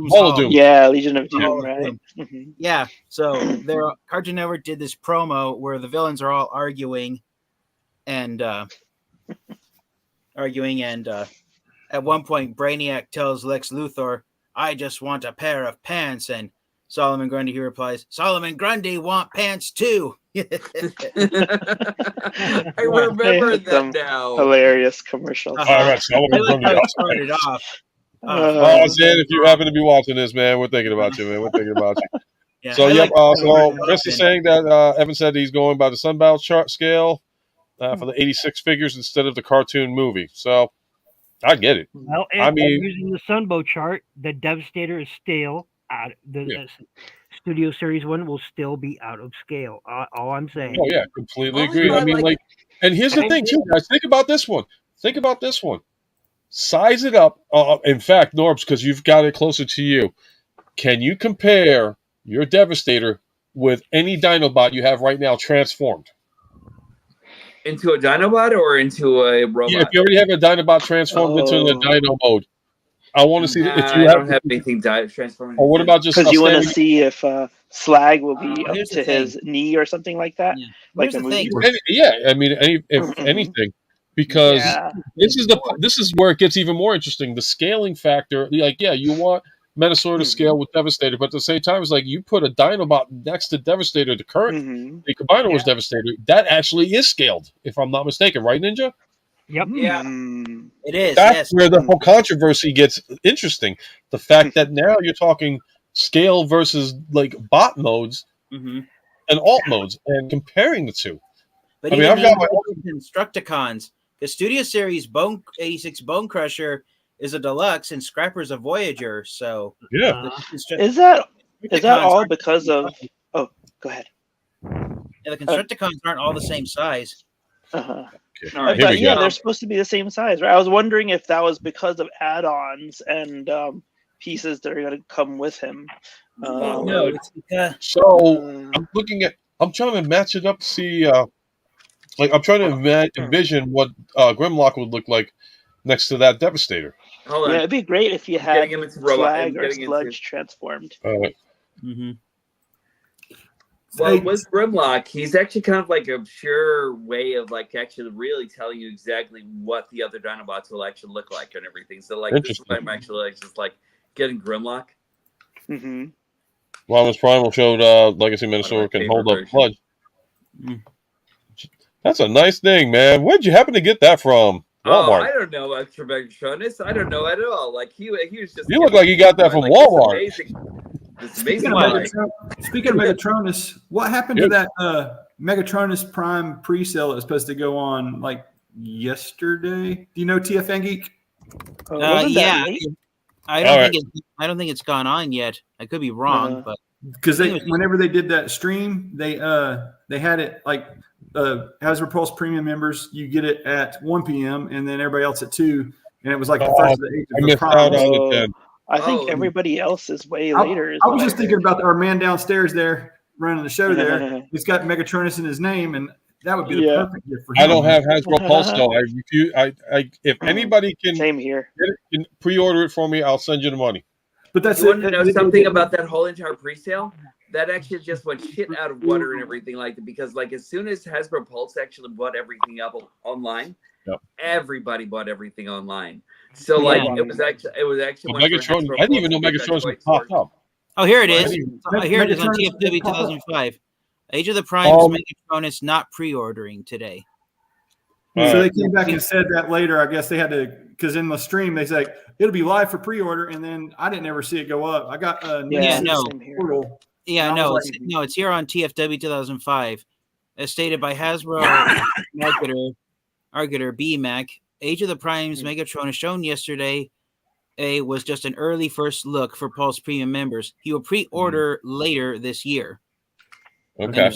Hall of Doom. Yeah, Legion of Doom, right? Mm-hmm. Yeah. So their Cartoon Network did this promo where the villains are all arguing. And at one point Brainiac tells Lex Luthor, "I just want a pair of pants," and Solomon Grundy replies, "Solomon Grundy want pants too." I remember that now. Hilarious commercial. Solomon Grundy started off. Zan, if you happen to be watching this, man, we're thinking about you, man. We're thinking about you. Yeah, so so Chris is saying that Evan said he's going by the Sunbound chart scale. For the 86 figures instead of the cartoon movie. So, I get it. Well, using the Sunbow chart, the Devastator is still out. The Studio Series 1 will still be out of scale. All I'm saying. Oh, yeah. Completely agree. I mean, and here's the thing, too, guys. Think about this one. Size it up. In fact, Norbs, because you've got it closer to you. Can you compare your Devastator with any Dinobot you have right now transformed? Into a Dinobot or into a robot? Yeah, if you already have a Dinobot transformed into the Dino mode, I want to see if you don't have anything transformed. Or what about just because you want to see if Slag will be up to his knee or something like that? Yeah. Like a movie. I mean, if anything, because this is where it gets even more interesting. The scaling factor, you want Menosaur to scale with Devastator, but at the same time, it's like you put a Dinobot next to Devastator, the current the Combiner was Devastator, that actually is scaled, if I'm not mistaken, right, Ninja? Yep. Yeah. It is. That's where the whole controversy gets interesting. The fact that now you're talking scale versus like bot modes and alt modes and comparing the two. But I mean, even I've got my Constructicons, the Studio Series 86 Bone Crusher is a deluxe, and Scrapper's a Voyager. So yeah. Is that Constructicons all aren't because the of? same size. Oh, go ahead. Yeah, the Constructicons aren't all the same size. Uh-huh. Okay. I Here thought, we yeah, go. they're supposed to be the same size, right? I was wondering if that was because of add-ons and pieces that are going to come with him. No, it's because So I'm trying to match it up to see, like I'm trying to envision what Grimlock would look like next to that Devastator. Hold yeah, on. it'd be great if you had Getting him into robot. Slag I'm or getting into. Sludge transformed. Well, with Grimlock, he's actually kind of like a pure way of like actually really telling you exactly what the other Dinobots will actually look like and everything. So like this is why I'm actually like, just like getting Grimlock. Mm-hmm. Ramos Primal showed Legacy Minosaur can hold up blood. That's a nice thing, man. Where'd you happen to get that from? Walmart. Oh, I don't know about Ultra Megatronus. I don't know at all. Like he was just. You look like you got that from Walmart. This amazing. Speaking of Megatronus, what happened to that Megatronus Prime pre-sale that was supposed to go on like yesterday? Do you know TFN Geek? Yeah, I don't think it's gone on yet. I could be wrong, but because whenever they did that stream, they had it like Hasbro Pulse Premium members, you get it at 1 p.m. and then everybody else at 2, and it was like the first of the age of the Prime. I think everybody else is way later. I was just thinking about our man downstairs there running the show there. He's got Megatronus in his name, and that would be the perfect gift for him. I don't have Hasbro Pulse, though. I refuse. If anybody can, same here. Can pre-order it for me, I'll send you the money. But that's you want to know something about that whole entire pre-sale? That actually just went shit out of water and everything like that, because like as soon as Hasbro Pulse actually bought everything up online, everybody bought everything online. So like it was actually Megatron. I didn't even know Megatronus would pop up. Oh, here it is. Here it is on TFW 2005. Age of the Primes Megatronus not pre-ordering today. So they came back and said that later. I guess they had to, because in the stream they say it'll be live for pre-order, and then I didn't ever see it go up. I got portal. It's here on TFW 2005, as stated by Hasbro marketer BMAC. Age of the Primes Megatronus shown yesterday was just an early first look for Pulse Premium members. He will pre-order later this year. Okay.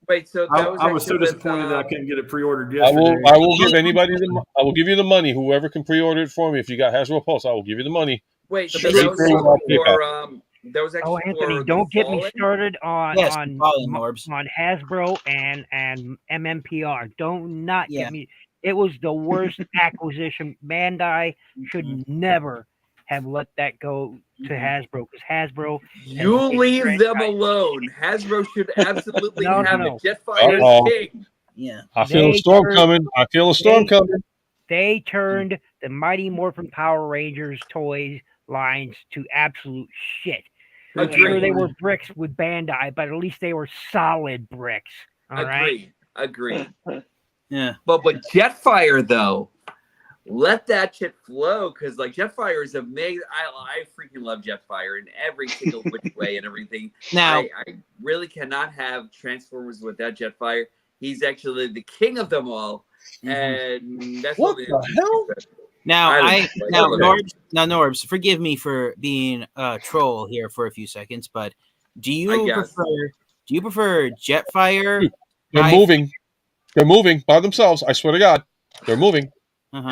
Wait, so I was so disappointed that I couldn't get it pre-ordered yesterday. I will give anybody I will give you the money. Whoever can pre-order it for me, if you got Hasbro Pulse, I will give you the money. Wait, so that was actually Anthony, don't get me started on Hasbro and MMPR. Don't get me. It was the worst acquisition. Bandai should never have let that go to Hasbro, because Hasbro. You leave them alone. Hasbro should absolutely have the Jetfire king. Yeah, I feel a storm coming. They turned the Mighty Morphin Power Rangers toys lines to absolute shit. Sure, they were bricks with Bandai, but at least they were solid bricks. Agreed. Yeah. But Jetfire, though, let that shit flow, because like Jetfire is amazing. I freaking love Jetfire in every single which way and everything. Now I really cannot have Transformers without Jetfire. He's actually the king of them all, and that's what the hell. Now, Norbs, forgive me for being a troll here for a few seconds, but do you prefer Jetfire? They're moving by themselves. I swear to God, they're moving. You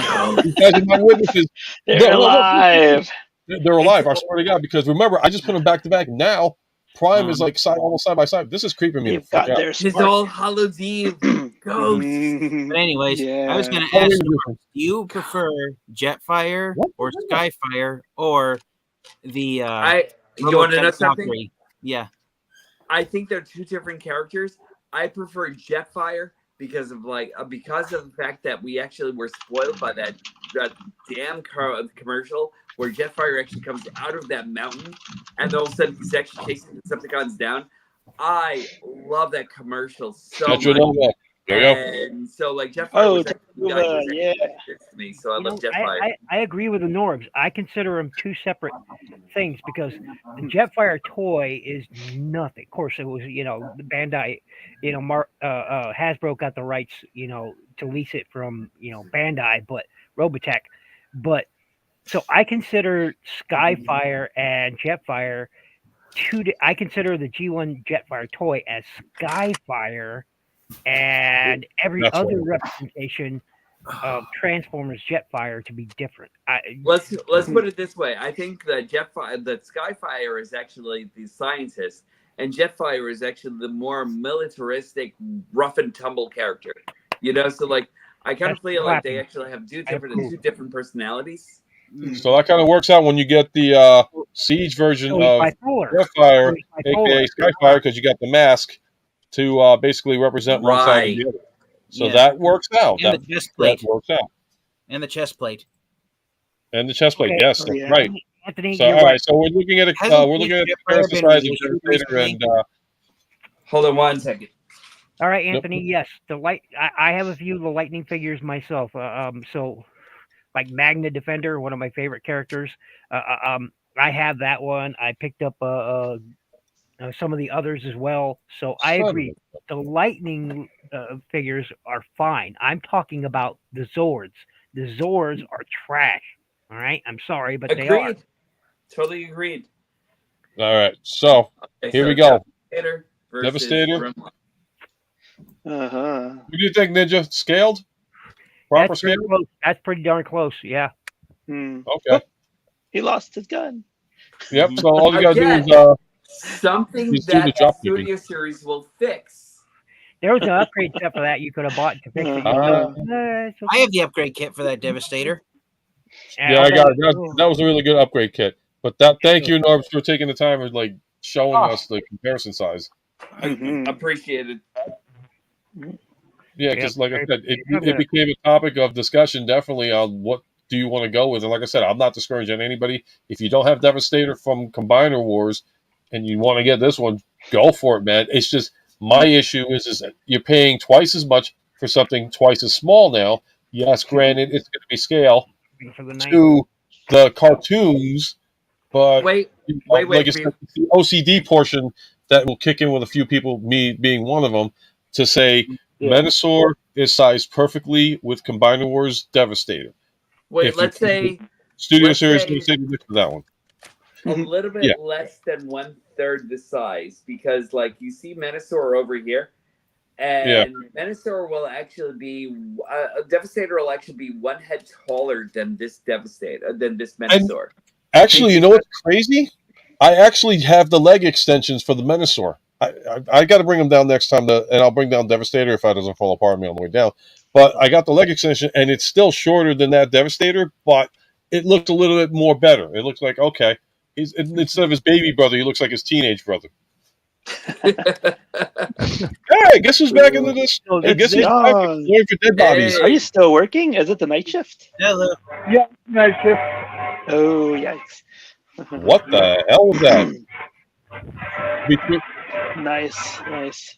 guys are my witnesses. They're alive. They're alive. I swear to God, because remember, I just put them back to back. Now, Prime is like almost side by side. This is creeping me. It's all Hallows Eve ghosts. But anyways, I was going to ask you, do you prefer Jetfire or Skyfire or the? You want to know something? Yeah, I think they're two different characters. I prefer Jetfire because of the fact that we actually were spoiled by that damn commercial where Jetfire actually comes out of that mountain and all of a sudden he's actually chasing the Decepticons down. I love that commercial so much. And so Jetfire to me, so I love Jetfire. I agree with the Norbs. I consider them two separate things because the Jetfire toy is nothing. Of course, it was the Bandai, Hasbro got the rights to lease it from Bandai, but Robotech, but so I consider Skyfire and Jetfire I consider the G1 Jetfire toy as Skyfire, and every That's other right. representation of Transformers Jetfire to be different. Let's put it this way. I think that Skyfire is actually the scientist, and Jetfire is actually the more militaristic, rough and tumble character. So like I kind of feel like they actually have two different personalities. So that kind of works out when you get the Siege version of Jetfire, aka Skyfire, because you got the mask to basically represent one side or the other. So that works out. And the chest plate. That works out. And the chest plate. And the chest plate. Okay. Yes, that's right. Anthony, so all right. So we're looking at the comparison size of Devastator and. Hold on 1 second. All right, Anthony. Yes, I have a few of the Lightning figures myself. So. Like Magna Defender, one of my favorite characters. I have that one. I picked up some of the others as well. So I agree. The Lightning figures are fine. I'm talking about the Zords. The Zords are trash. All right. I'm sorry, but they are. Totally agreed. All right. So here we go. Devastator. What do you think, Ninja? Scaled? Proper scale? That's pretty darn close, yeah. Okay. He lost his gun. Yep. So all you gotta do is something that the Studio Series will fix. There was an upgrade set for that you could have bought to fix it. I have the upgrade kit for that Devastator. Yeah, I got it. That was a really good upgrade kit. But thank you, Norbs, for taking the time of like showing us the comparison size. Appreciated. Yeah, because like I said, it became a topic of discussion definitely on what do you want to go with. And like I said, I'm not discouraging anybody. If you don't have Devastator from Combiner Wars and you want to get this one, go for it, man. It's just my issue is that you're paying twice as much for something twice as small now. Yes, granted, it's going to be scale to the cartoons, but wait. Like it's the OCD portion that will kick in with a few people, me being one of them, to say Menasor is sized perfectly with Combiner Wars Devastator. Wait, let's say Studio Series can say the for that one. A little bit less than 1/3 the size, because like you see Menasor over here, and Menasor will actually be Devastator will actually be one head taller than this Menasor. Actually, you know what's crazy? I actually have the leg extensions for the Menasor. I got to bring them down next time, and I'll bring down Devastator if that doesn't fall apart on me on the way down. But I got the leg extension, and it's still shorter than that Devastator, but it looked a little bit more better. It looks like, okay, instead of his baby brother, he looks like his teenage brother. Hey, guess who's back into this? I guess he's back going for dead bodies. Are you still working? Is it the night shift? Hello. Yeah, night shift. Oh, yikes. What the hell was that? Nice.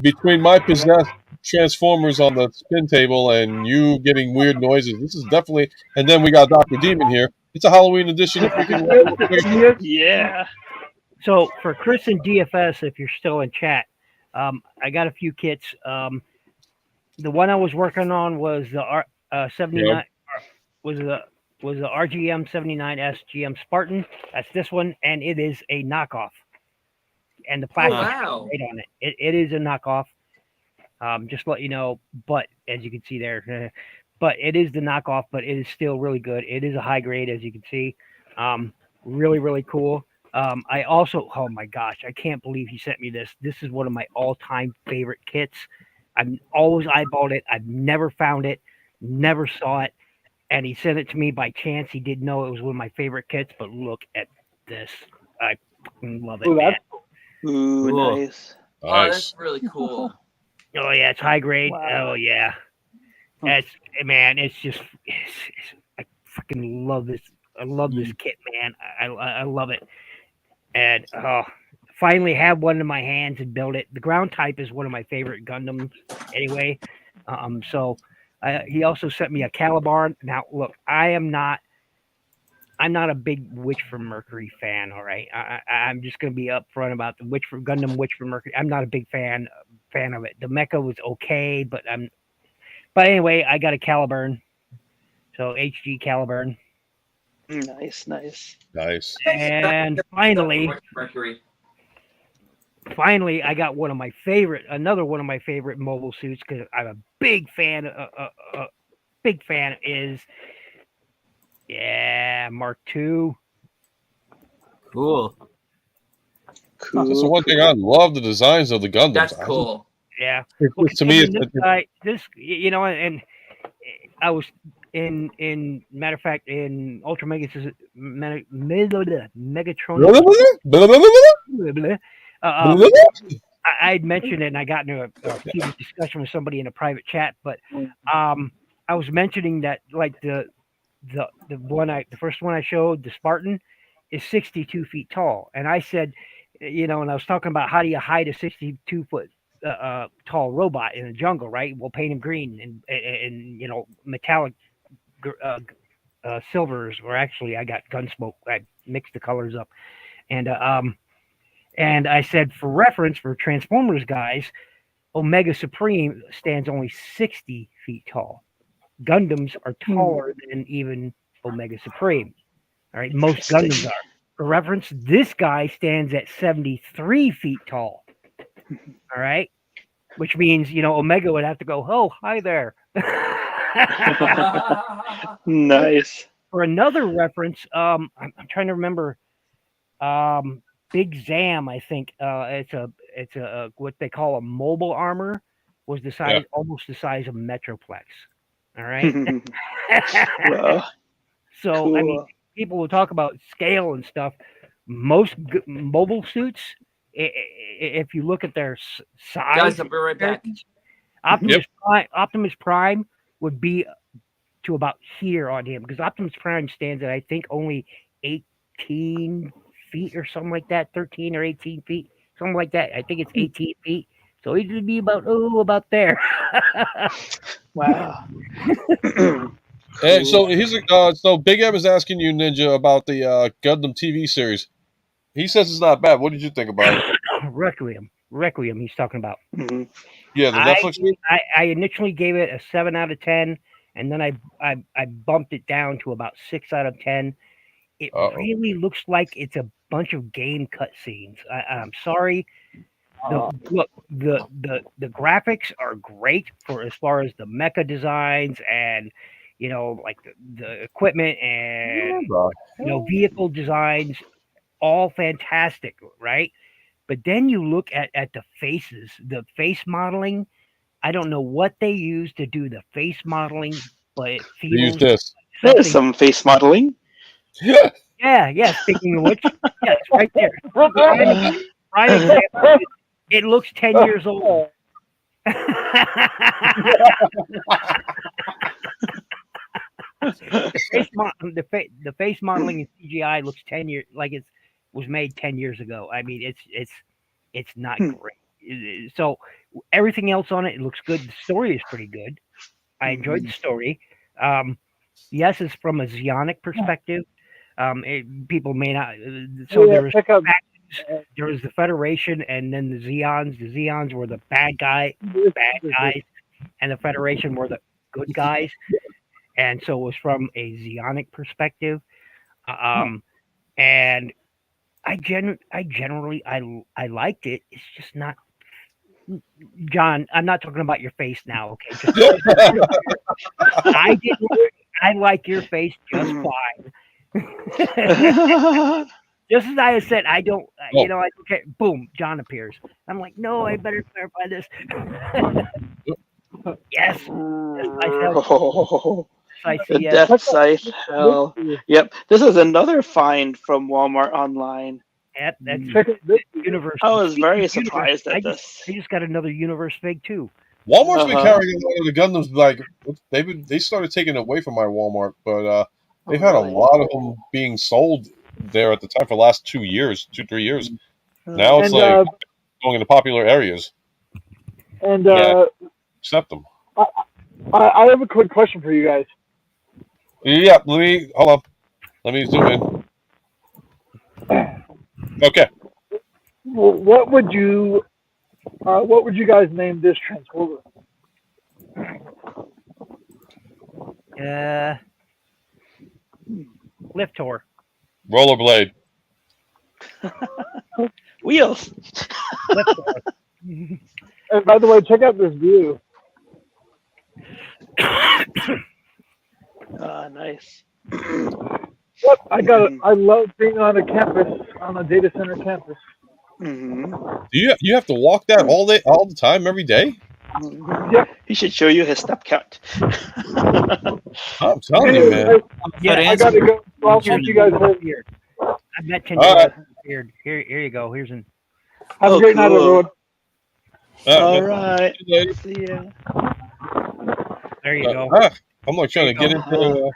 Between my possessed Transformers on the spin table and you getting weird noises, this is definitely. And then we got Dr. Demon here. It's a Halloween edition of freaking. Yeah. So for Chris and DFS, if you're still in chat, I got a few kits. The one I was working on was the 79 was the RGM 79S GM Spartan. That's this one, and it is a knockoff. And the plastic right on it. It is a knockoff. Just to let you know, but as you can see there, but it is the knockoff, but it is still really good. It is a high grade, as you can see. Really, really cool. I also, oh my gosh, I can't believe he sent me this. This is one of my all-time favorite kits. I've always eyeballed it. I've never found it, never saw it. And he sent it to me by chance. He didn't know it was one of my favorite kits, but look at this. I love it, man. Ooh, nice. Oh, that's really cool. Oh yeah, it's high grade. Wow. Oh yeah, it's just I fucking love this. I love this kit, man. I love it, and finally have one in my hands and build it. The ground type is one of my favorite Gundams, anyway. So he also sent me a Caliban. Now look, I am not I'm not a big Witch from Mercury fan. All right, I'm just gonna be upfront about the Witch for Gundam Witch from Mercury. I'm not a big fan of it. The mecha was okay, but anyway, I got a Caliburn, so HG Caliburn, Nice. Nice. and finally, Mercury. I got another one of my favorite mobile suits because I'm a big fan. Big fan is Mark II. Cool. That's the one thing I love, the designs of the Gundams. That's cool. Yeah. To me, this you know, and I was in matter of fact in Ultra Megatronus. I'd mentioned it, and I got into a heated discussion with somebody in a private chat. But I was mentioning that like the first one I showed, the Spartan, is 62 feet tall, and I said, and I was talking about how do you hide a 62-foot tall robot in the jungle, right? We'll paint him green and metallic silvers, or actually I got Gunsmoke. I mixed the colors up, and I said for reference for Transformers guys, Omega Supreme stands only 60 feet tall. Gundams are taller than even Omega Supreme. All right, most Gundams are. For reference, this guy stands at 73 feet tall. All right, which means Omega would have to go, oh, hi there. Nice. For another reference, I'm trying to remember. Big Zam, I think it's a what they call a mobile armor, was the size almost the size of Metroplex. All right. Wow. So Cool. I mean, people will talk about scale and stuff. Most mobile suits, if you look at their size, Guys, I'll be right back. Optimus Prime would be to about here on him, because Optimus Prime stands at I think only 18 feet or something like that, 13 or 18 feet, something like that. I think it's 18 feet. So it would be about there. Wow. And so so Big M is asking you, Ninja, about the Gundam TV series. He says it's not bad. What did you think about it? Requiem. He's talking about. Mm-hmm. Yeah, the Netflix series? I initially gave it a 7 out of 10, and then I bumped it down to about 6 out of 10. It really looks like it's a bunch of game cutscenes. I'm sorry. Look, the graphics are great for as far as the mecha designs and like the equipment and vehicle designs, all fantastic, right? But then you look at the faces, the face modeling. I don't know what they use to do the face modeling, but it feels They use this. There's some face modeling. Yeah. Speaking of which, yes, right there. Prime example. It looks 10 years old. The face modeling in CGI looks 10 years like it was made 10 years ago. I mean, it's not great. So everything else on it looks good. The story is pretty good. I enjoyed the story. Yes, it's from a Zionic perspective. People may not. So there was there was the Federation, and then the Zeons. The Zeons were the bad guys, and the Federation were the good guys. And so it was from a Zeonic perspective. And I generally liked it. It's just not. John, I'm not talking about your face now, okay? I like your face just fine. Just as I said, I don't, I don't care. Boom, John appears. I'm like, no, I better clarify this. Yes. The Death Scythe. Hell. Yep. This is another find from Walmart online. That's Universe. I was very surprised at this. I just got another Universe fig too. Walmart's been carrying a lot of the Gundams. Like they started taking it away from my Walmart, but they've had a lot of them being sold there at the time for the last 2 years, 3 years. Now it's like going into popular areas. And accept them. I have a quick question for you guys. Yeah, let me hold on. Let me zoom in. Okay. Well, what would you guys name this Transformer? Lift tour. Rollerblade. Wheels. Lift tour. And by the way, check out this view. Nice. Yep, I love being on a campus, on a data center campus. Mm-hmm. Do you have to walk that all the time, every day? Yep. He should show you his step count. I'm telling you, man. I gotta go. I'll talk to you guys later. I met 10 All right. Here you go. Here's an. Have a great night, everyone. All right. See ya. There you go. I'm like trying to get into.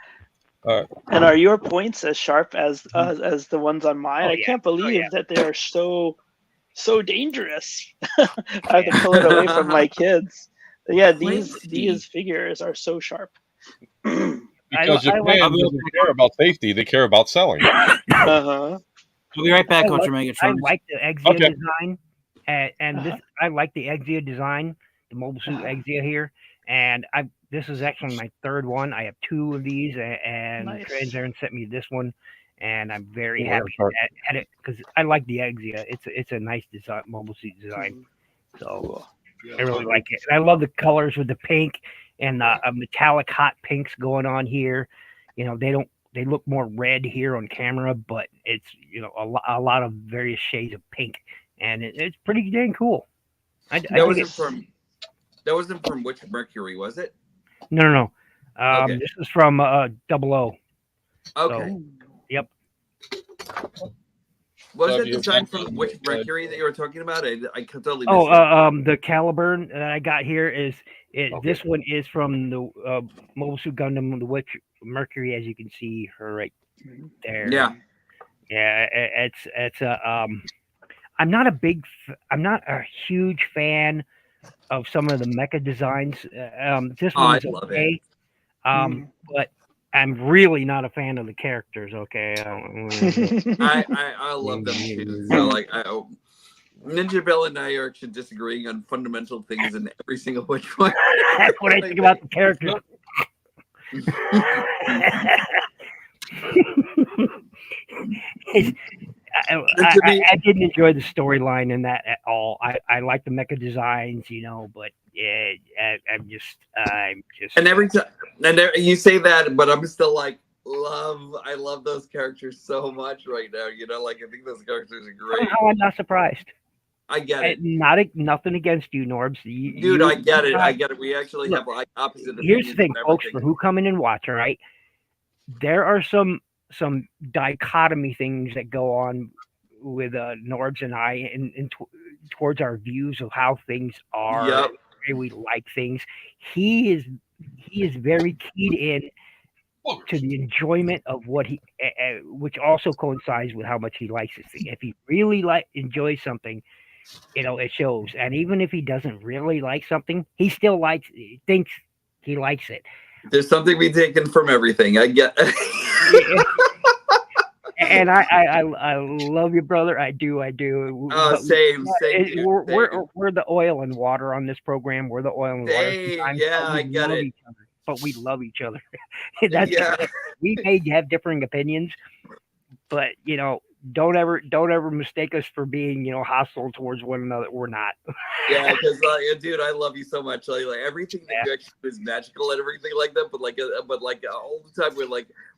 And are your points as sharp as the ones on mine? I can't believe that they are so dangerous. I have to pull it away from my kids. But yeah, these figures are so sharp. Because Japan doesn't care about safety; they care about selling. We'll be right back, Ultra I Megatronus. like the Exia design, and this I like the Exia design, the mobile suit Exia here, and this is actually my third one. I have 2 of these, and Trans sent me this one, and I'm very happy at it because I like the Exia. It's a nice design, mobile suit design. So I really like it. And I love the colors with the pink and the metallic hot pinks going on here. You know, they look more red here on camera, but it's, you know, a lot of various shades of pink, and it's pretty dang cool. That wasn't from which Mercury, was it? No. Okay. This is from 00. Okay. So, yep. Was that design from which Mercury that you were talking about? I totally missed it. The Caliburn that I got here is it. Okay. This one is from the Mobile Suit Gundam, the Witch Mercury, as you can see her right there. Yeah. It's a. I'm not a huge fan of some of the mecha designs. This one is okay. But I'm really not a fan of the characters. Okay, I love them too. So like, Ninja Bill and I are actually disagreeing on fundamental things in every single which one. That's what I think about the characters. I didn't enjoy the storyline in that at all. I like the mecha designs, you know, but yeah, I'm just. And every time, you say that, but I'm still like, I love those characters so much right now. You know, like I think those characters are great. Somehow I'm not surprised. I get it. Nothing against you, Norbs. Dude, I get it. I get it. We actually have like opposite opinions. Here's the thing, folks, for who come in and watch, all right? There are some dichotomy things that go on with Norbs and I in towards our views of how things are, the way we like things. He is very keyed in to the enjoyment of what he, which also coincides with how much he likes this thing. If he really enjoys something, you know, it shows. And even if he doesn't really like something, he still thinks he likes it. There's something we taken from everything. I get. And I love you, brother. I do. Same. We're the oil and water on this program. We're the oil and water. Yeah, I get it. But we love each other. We may have differing opinions, but you know, don't ever mistake us for being, you know, hostile towards one another. We're not. Yeah, because dude, I love you so much. Like everything that you actually do is magical and everything like that. But all the time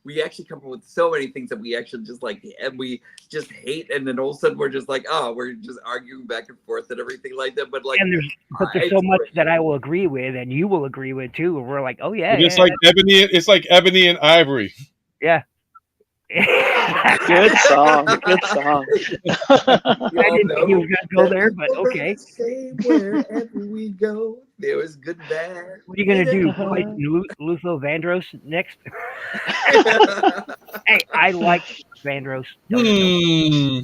we actually come up with so many things that we actually just like, and we just hate, and then all of a sudden we're just like, we're just arguing back and forth and everything like that. But like, there's so much that I will agree with, and you will agree with too. And we're like, oh yeah, it's like ebony and ivory. Yeah. Good song. I didn't think you were gonna go there, but okay. Wherever we go, there was good and bad. What are you gonna do? Play Lutho Vandross next? Hey, I like Vandross. You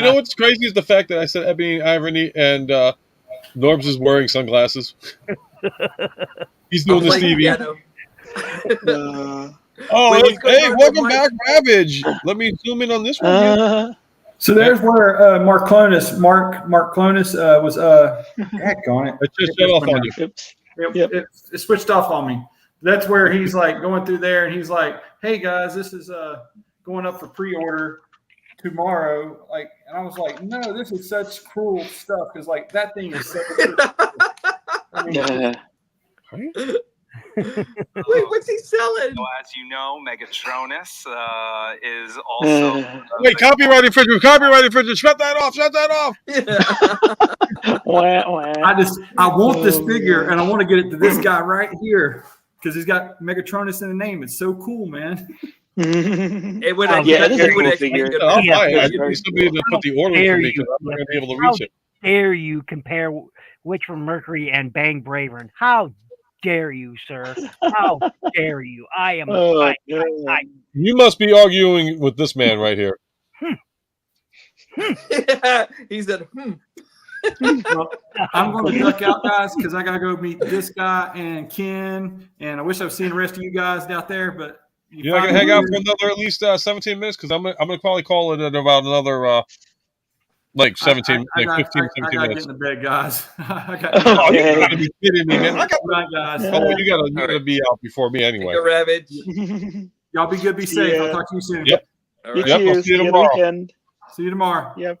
know what's crazy is the fact that I said ebony and ivory, and Norbs is wearing sunglasses. He's doing the Stevie. Oh, Wait, what's going hey, on with welcome my- back, Ravage. Let me zoom in on this one. here. So there's where Mark Clonus was heck on it. It just shut off on you. Oops. It switched off on me. That's where he's like going through there, and he's like, "Hey guys, this is going up for pre-order tomorrow." Like, and I was like, "No, this is such cool stuff because like that thing is so." I mean, Wait, what's he selling? So as you know, Megatronus is also Wait, copyright infringement! Copyright infringement! Shut that off! Shut that off! I want this figure, and I want to get it to this guy right here because he's got Megatronus in the name. It's so cool, man. It would it is a cool actually figure. be good. I'll buy it. I Yeah. just need somebody to put the order in for me because I'm not going to be able to reach it. Dare you compare Witch from Mercury and Bang Bravern? How dare you, sir? How dare you? I am. You must be arguing with this man right here. He said, Well, I'm going to duck out, guys, because I got to go meet this guy and Ken. And I wish I've seen the rest of you guys out there, but You're not going to hang out for another at least 17 minutes because I'm going to probably call it at about another like 17, I like 15, I 17 gotta minutes. get in the bed, guys. Oh, you gotta be kidding me, man! Right, guys. Oh, you gotta be out before me anyway. "Go Ravage." Y'all be good, be safe. Yeah. I'll talk to you soon. Yep. All You right. Yep, I'll too. see you See you tomorrow. weekend. See you tomorrow. Yep.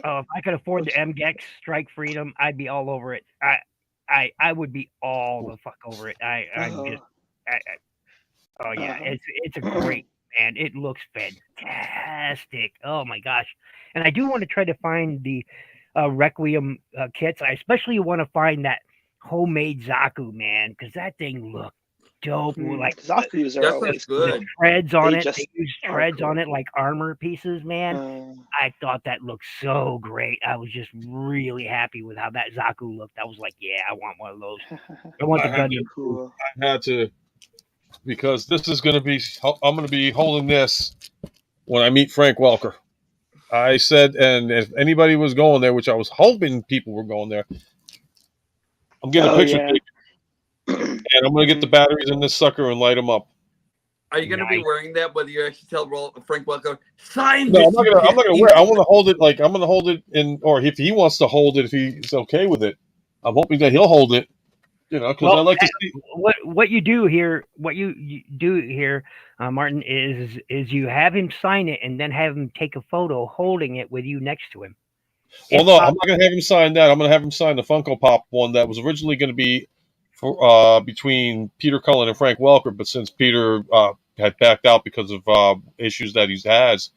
Oh, if I could afford the MGEX Strike Freedom, I'd be all over it. I would be all the fuck over it. Oh yeah, it's a great man. It looks fantastic. Oh my gosh, and I do want to try to find the Requiem kits. I especially want to find that homemade Zaku, man, because that thing looked dope. Like Zaku's are That always sounds good. the treads on They it. just They use are treads cool. on it like armor pieces, man. I thought that looked so great. I was just really happy with how that Zaku looked. I was like, yeah, I want one of those. I want the I had Gundam. Cool. I had to because this is going to be. I'm going to be holding this when I meet Frank Welker. I said, and if anybody was going there, which I was hoping people were going there, I'm getting a picture taken, and I'm going to get the batteries in this sucker and light them up. Are you going to be wearing that? Whether you actually tell Frank Welker, sign No, this? I'm not gonna wear it. I want to hold it like I'm gonna hold it in, or if he wants to hold it, if he's okay with it, I'm hoping that he'll hold it. You know, because I like to see what you do here. What you do here, Martin, is you have him sign it and then have him take a photo holding it with you next to him. Well, no, I'm not gonna have him sign that. I'm gonna have him sign the Funko Pop one that was originally gonna be for between Peter Cullen and Frank Welker, but since Peter had backed out because of issues that he has,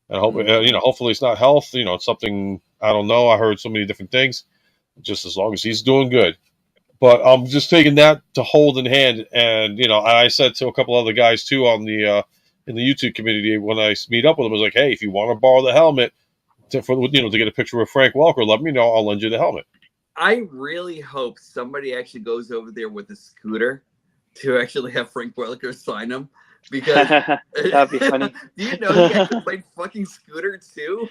and I hope hopefully it's not health. You know, it's something I don't know. I heard so many different things. Just as long as he's doing good. But I'm just taking that to hold in hand, and I said to a couple other guys too on the in the YouTube community when I meet up with them, I was like, hey, if you want to borrow the helmet to get a picture of Frank Welker, let me know. I'll lend you the helmet. I really hope somebody actually goes over there with a scooter to actually have Frank Welker sign them. Because that'd be funny. Do you know he actually played fucking Scooter too?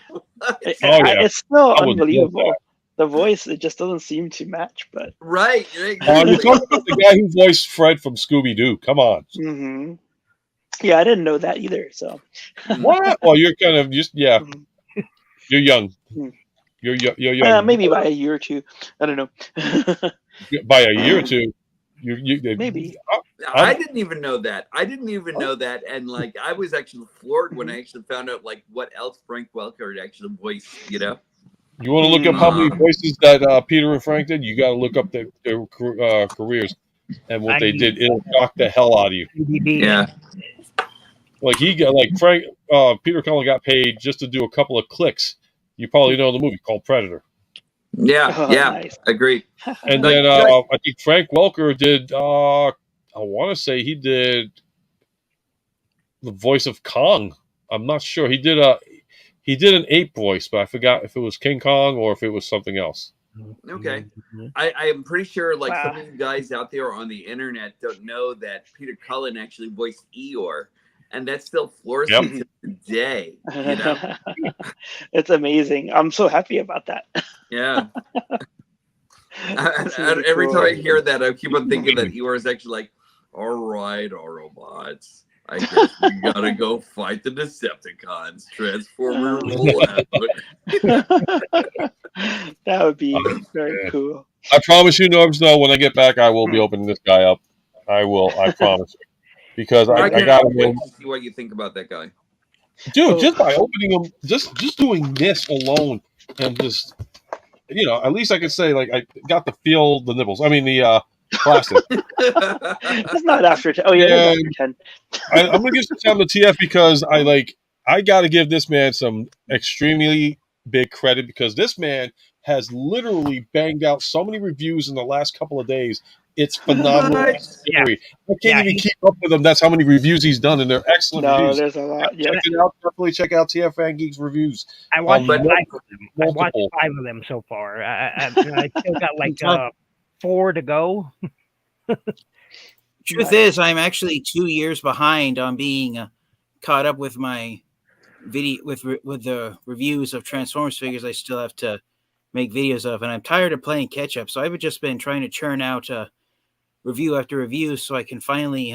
It's still unbelievable. The voice, it just doesn't seem to match, but right. You're talking about the guy who voiced Fred from Scooby Doo. Come on. Mm-hmm. Yeah, I didn't know that either. So what? Well, you're kind of just You're young. You're young. Maybe by a year or two. I don't know. By a year or two. You maybe. I didn't even know that. Know that, and like I was actually floored when I actually found out like what else Frank Welker had actually voiced. You want to look up how many voices that Peter and Frank did? You got to look up their careers and what they did. It'll shock the hell out of you. Yeah. Like Frank, Peter Cullen got paid just to do a couple of clicks. You probably know the movie called Predator. Yeah, nice. Agreed. And then I think Frank Welker did. I want to say he did the voice of Kong. I'm not sure. He did an ape voice, but I forgot if it was King Kong or if it was something else. Okay. I am pretty sure like some of you guys out there on the internet don't know that Peter Cullen actually voiced Eeyore, and that still floors me to today. It's amazing. I'm so happy about that. Yeah. Every time I hear that, I keep on thinking that Eeyore is actually like, all right, all robots. I guess we gotta go fight the Decepticons. Transformer roll out. That would be very cool. I promise you, Norbs, though, when I get back, I will be opening this guy up. I will. I promise you. Because I I got can't wait him. to see what you think about that guy. Dude, just by opening him, just doing this alone, and just, at least I could say, like, I got to feel the nipples. I mean, the plastic. It's not after 10. Oh, yeah, it is after 10. I'm going to give some time to TF because I got to give this man some extremely big credit because this man has literally banged out so many reviews in the last couple of days. It's phenomenal. It's scary. I can't even keep up with him. That's how many reviews he's done, and they're excellent reviews. There's a lot. Yeah. Check it out. Definitely check out TF Fan Geek's reviews. I watched 5 of them. I watched 5 of them so far. I still got like 4 to go. Truth is, I'm actually 2 years behind on being caught up with my video with the reviews of Transformers figures. I still have to make videos of, and I'm tired of playing catch up. So I've just been trying to churn out review after review so I can finally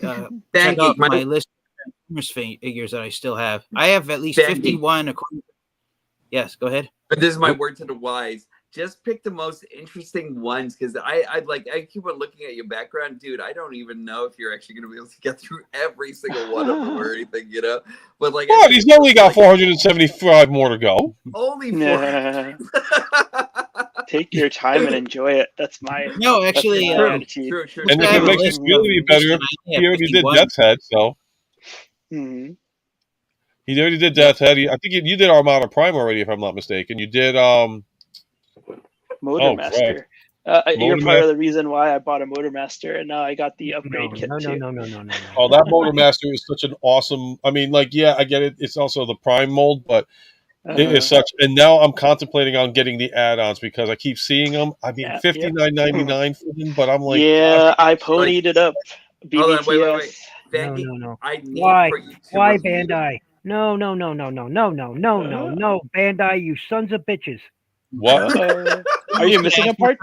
check out my list of Transformers figures that I still have. I have at least 51. Yes, go ahead. But this is my word to the wise. Just pick the most interesting ones because I keep on looking at your background, dude. I don't even know if you're actually going to be able to get through every single one of them or anything, But like, he's only got 475 more to go. Only 4. Take your time and enjoy it. That's my actually. True. And if it makes you feel any better, he already did Death's Head, so. Mm-hmm. He already did Death's Head. I think you did Armada Prime already, if I'm not mistaken. You did Motormaster. You're part of the reason why I bought a Motormaster, and now I got the upgrade kit too. No. Oh, that Motormaster is such an awesome. I mean, I get it. It's also the Prime mold, but it is such. And now I'm contemplating on getting the add-ons because I keep seeing them. I mean, $59.99 for them, but I'm like, I ponied it up. Hold on, wait. No. I need Why? for you to Why, review. Bandai? No. Bandai, you sons of bitches. What? Are you missing a part?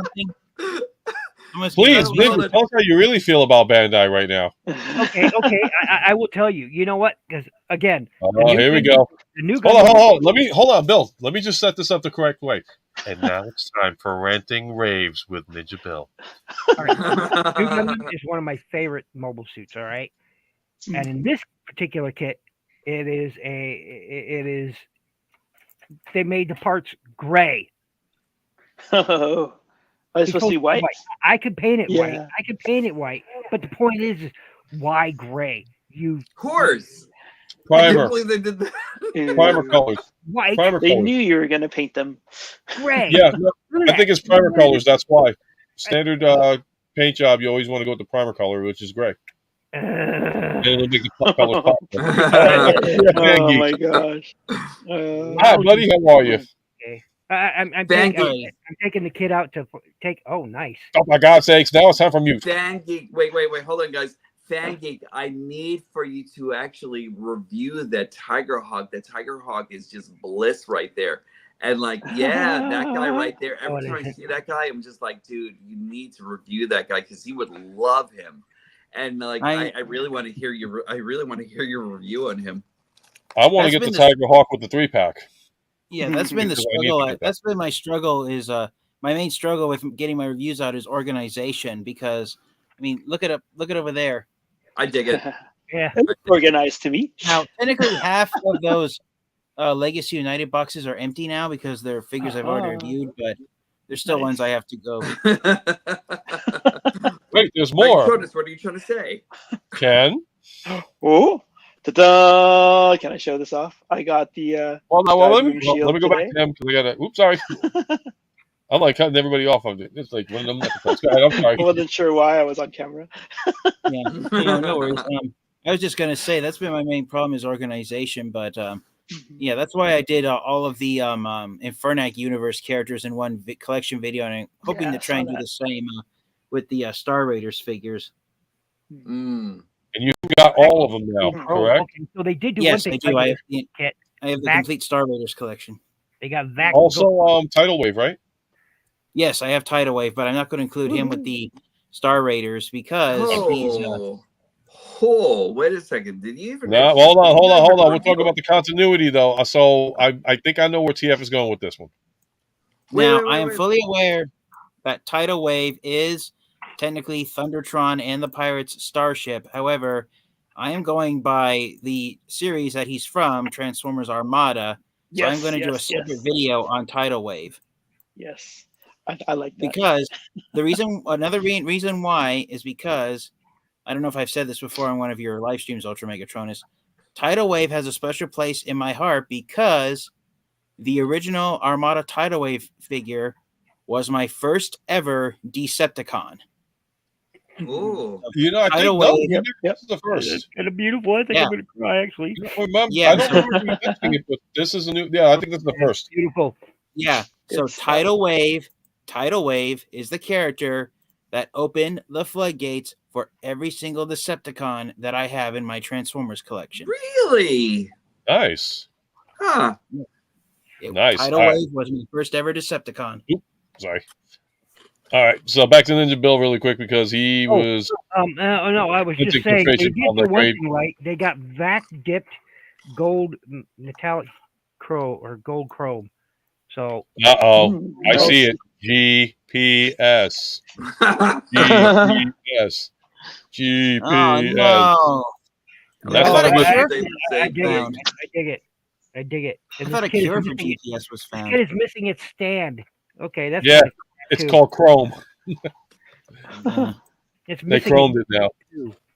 Please, tell us how you really feel about Bandai right now. Okay. I will tell you. You know what? Because again, here we go. Hold on, Bill. Let me just set this up the correct way. And now it's time for ranting raves with Ninja Bill. All right. New Gundam is one of my favorite mobile suits. All right, and in this particular kit, it is they made the parts gray. Oh, it's supposed to be white? I could paint it white. But the point is why gray? Horse. Primer. I can't believe they did that. Primer colors. White. They knew you were going to paint them. Gray. Yeah, I think it's primer colors. That's why. Standard paint job, you always want to go with the primer color, which is gray. And it'll make the color pop. Oh my gosh. Hi, buddy. How are you? Okay. I'm taking the kid out to take. Oh, nice. Oh, my God's sakes. Now it's time for mute. Fan Geek. Wait. Hold on, guys. Fan Geek, I need for you to actually review that Tiger Hawk. That Tiger Hawk is just bliss right there. And that guy right there. Every time I see that guy, I'm just like, dude, you need to review that guy because he would love him. And I really want to hear your review on him. I want to get the Tiger Hawk with the 3-pack. Yeah, that's been the struggle. That's been my struggle. Is my main struggle with getting my reviews out is organization. Because I mean, look it over there. I dig it. Yeah, it's organized to me. Now, technically, half of those Legacy United boxes are empty now because they're figures I've already reviewed, but there's still ones I have to go. Wait, there's more. What are you trying to say? Ken? Oh, ta-da! Can I show this off? I got the. Let me go back to him because I got to. Oops, sorry. I'm like cutting everybody off of it. It's like one of them episodes. Go ahead, I'm sorry. I wasn't sure why I was on camera. No worries. I was just gonna say that's been my main problem is organization, but that's why I did all of the Infernac universe characters in one collection video, and I'm hoping to try and do the same with the Star Raiders figures. Mm. And you got all of them now, correct? Okay. So they did do yes, one thing. I do. I have the complete Star Raiders collection. They got Vac. Also, Tidal Wave, right? Yes, I have Tidal Wave, but I'm not going to include him with the Star Raiders because he's Cool. Wait a second. Did you even? No, hold on. We're talking about the continuity, though. So I think I know where TF is going with this one. Now, I am fully aware that Tidal Wave is technically Thundertron and the Pirates' starship. However, I am going by the series that he's from, Transformers Armada. So I'm going to do a separate video on Tidal Wave. Yes, I like that. Because another reason why is because, I don't know if I've said this before on one of your live streams, Ultra Megatronus, Tidal Wave has a special place in my heart because the original Armada Tidal Wave figure was my first ever Decepticon. Ooh. You know, I Tidal think Wave. this is the first. It's kind of beautiful. I think I'm going to cry, actually. I don't remember you mentioning it, but this is a new. Yeah, I think this is the first. Beautiful. Yeah. So Tidal Wave is the character that opened the floodgates for every single Decepticon that I have in my Transformers collection. Really? Nice. Huh. Nice. Tidal Wave was my first ever Decepticon. Oop, sorry. All right, so back to Ninja Bill really quick because he was. No, I was just saying they did the one thing right. They got vac dipped gold metallic gold chrome. So. I see it. GPS. GPS. GPS. Oh, no. That's not a good. I dig it. I dig it. I thought a cure for GPS was found. This kid is missing its stand. Okay, that's it's called Chrome. It's they chromed it now.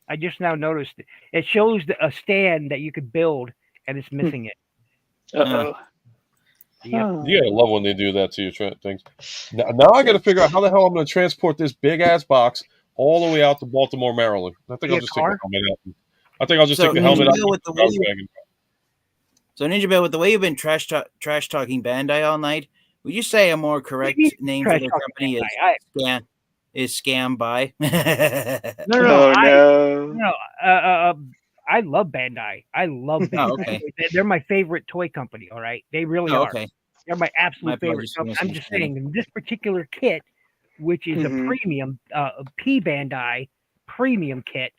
I just now noticed it. It shows a stand that you could build, and it's missing it. Uh-oh. Yep. You gotta love when they do that to you things. Now I gotta figure out how the hell I'm gonna transport this big ass box all the way out to Baltimore, Maryland. I think I'll just take the helmet out. I think I'll just take the helmet out. So Ninja Bill, with the way you've been trash talking Bandai all night, would you say a more correct name for their company is Scam By? No. I love Bandai. I love Bandai. Oh, okay. They're my favorite toy company. All right, they really are. Okay. They're my absolute favorite. I'm just saying, in this particular kit, which is a premium P Bandai premium kit,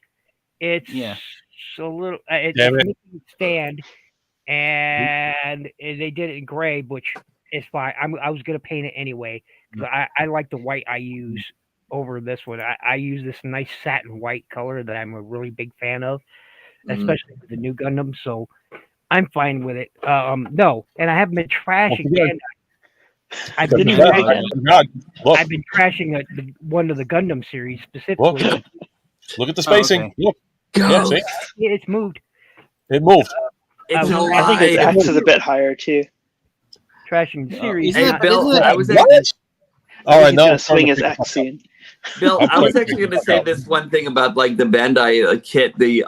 it's a little. It's a missing stand, and they did it in gray, which is fine. I was gonna paint it anyway because I like the white I use over this one. I use this nice satin white color that I'm a really big fan of, especially with the new Gundam. So I'm fine with it. No, and I haven't been trashing Bandai. I've been trashing one of the Gundam series specifically. Look at the spacing. Look. Yeah, it's moved. It moved. I think its X is a bit higher too. Trashing the series. Hey, Bill, I was all right, now swing his X scene. Bill, I was actually going to say this one thing about like the Bandai kit, the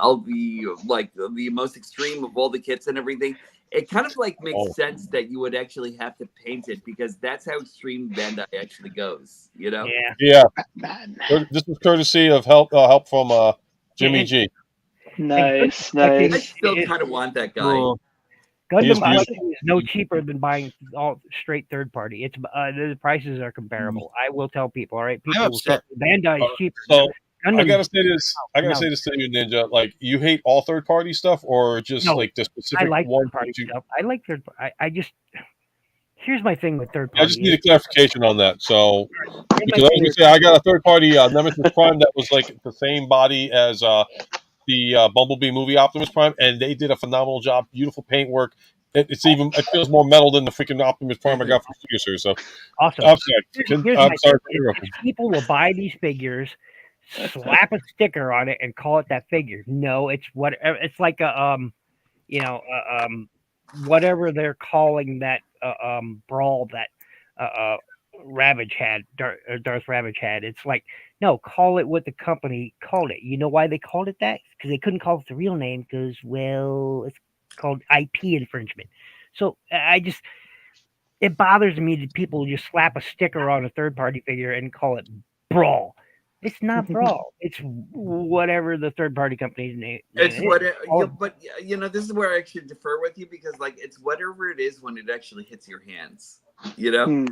most extreme of all the kits and everything. It kind of like makes sense that you would actually have to paint it because that's how extreme Bandai actually goes. You know? Yeah. This is courtesy of help from Jimmy G. Nice. I still kind of want that guy. Cool. Gundam collecting is no cheaper than buying all straight third party. It's the prices are comparable. I will tell people. All right, people will say Bandai is cheaper. So Gundam, I gotta say this. To you, Ninja. Like, you hate all third party stuff, or just like the specific? I like one third party stuff. I like third. I just here's my thing with third party. I just need a clarification on that. So because I was gonna say I got a third party Nemesis Prime that was like the same body as the Bumblebee movie Optimus Prime, and they did a phenomenal job. Beautiful paintwork. It feels more metal than the freaking Optimus Prime I got from Fuser. So awesome. I'm sorry. People will buy these figures, slap a sticker on it, and call it that figure. No, it's like a whatever they're calling that brawl that Ravage had, Darth Ravage had. It's like, no, call it what the company called it. You know why they called it that? Because they couldn't call it the real name because, well, it's called IP infringement. So it bothers me that people just slap a sticker on a third-party figure and call it Brawl. It's not Brawl. It's whatever the third-party company's name. But this is where I actually defer with you because, like, it's whatever it is when it actually hits your hands. You know.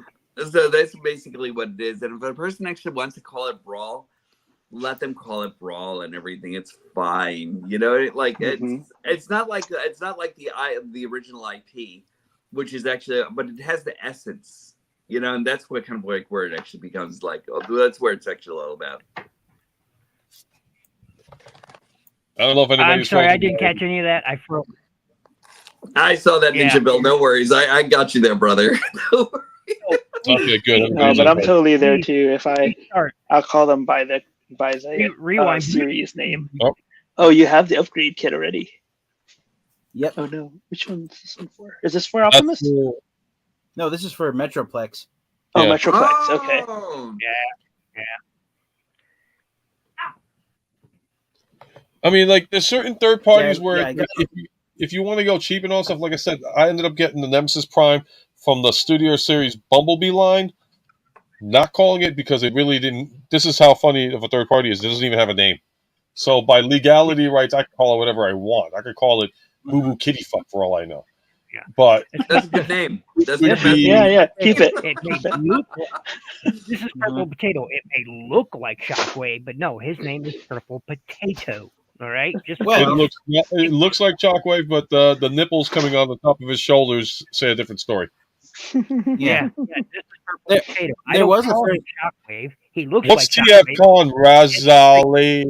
So that's basically what it is. And if a person actually wants to call it Brawl, let them call it Brawl and everything. It's fine, you know. Like it's not like the original IP, which is actually, but it has the essence, you know, and that's what kind of like where it actually becomes like, oh, that's where it's actually all about. I don't know if anybody. I'm sorry, I didn't catch any of that. I froze. I saw that, Ninja Bill. No worries, I got you there, brother. No worries. Okay, good. No, but I'm totally there too. If I'll call them by the rewind series name. Oh. Oh, you have the upgrade kit already. Yep. Oh no, which one's this one for? Is this for Optimus? No, this is for Metroplex. Oh, yeah. Metroplex. Okay. Yeah. I mean, like, there's certain third parties where if you want to go cheap and all stuff, like I said, I ended up getting the Nemesis Prime from the Studio Series Bumblebee line. Not calling it because it really didn't. This is how funny of a third party is. It doesn't even have a name. So by legality rights, I can call it whatever I want. I could call it Boo Boo Kitty Fuck for all I know. Yeah. But that's a good name. That's yeah, keep it. This is Purple Potato. It may look like Shockwave, but no, his name is Purple Potato. All right. It looks like Shockwave, but the nipples coming on the top of his shoulders say a different story. Yeah. This is Purple Potato. There was a third Shockwave. He looks What's like TF Shockwave. Con Razali?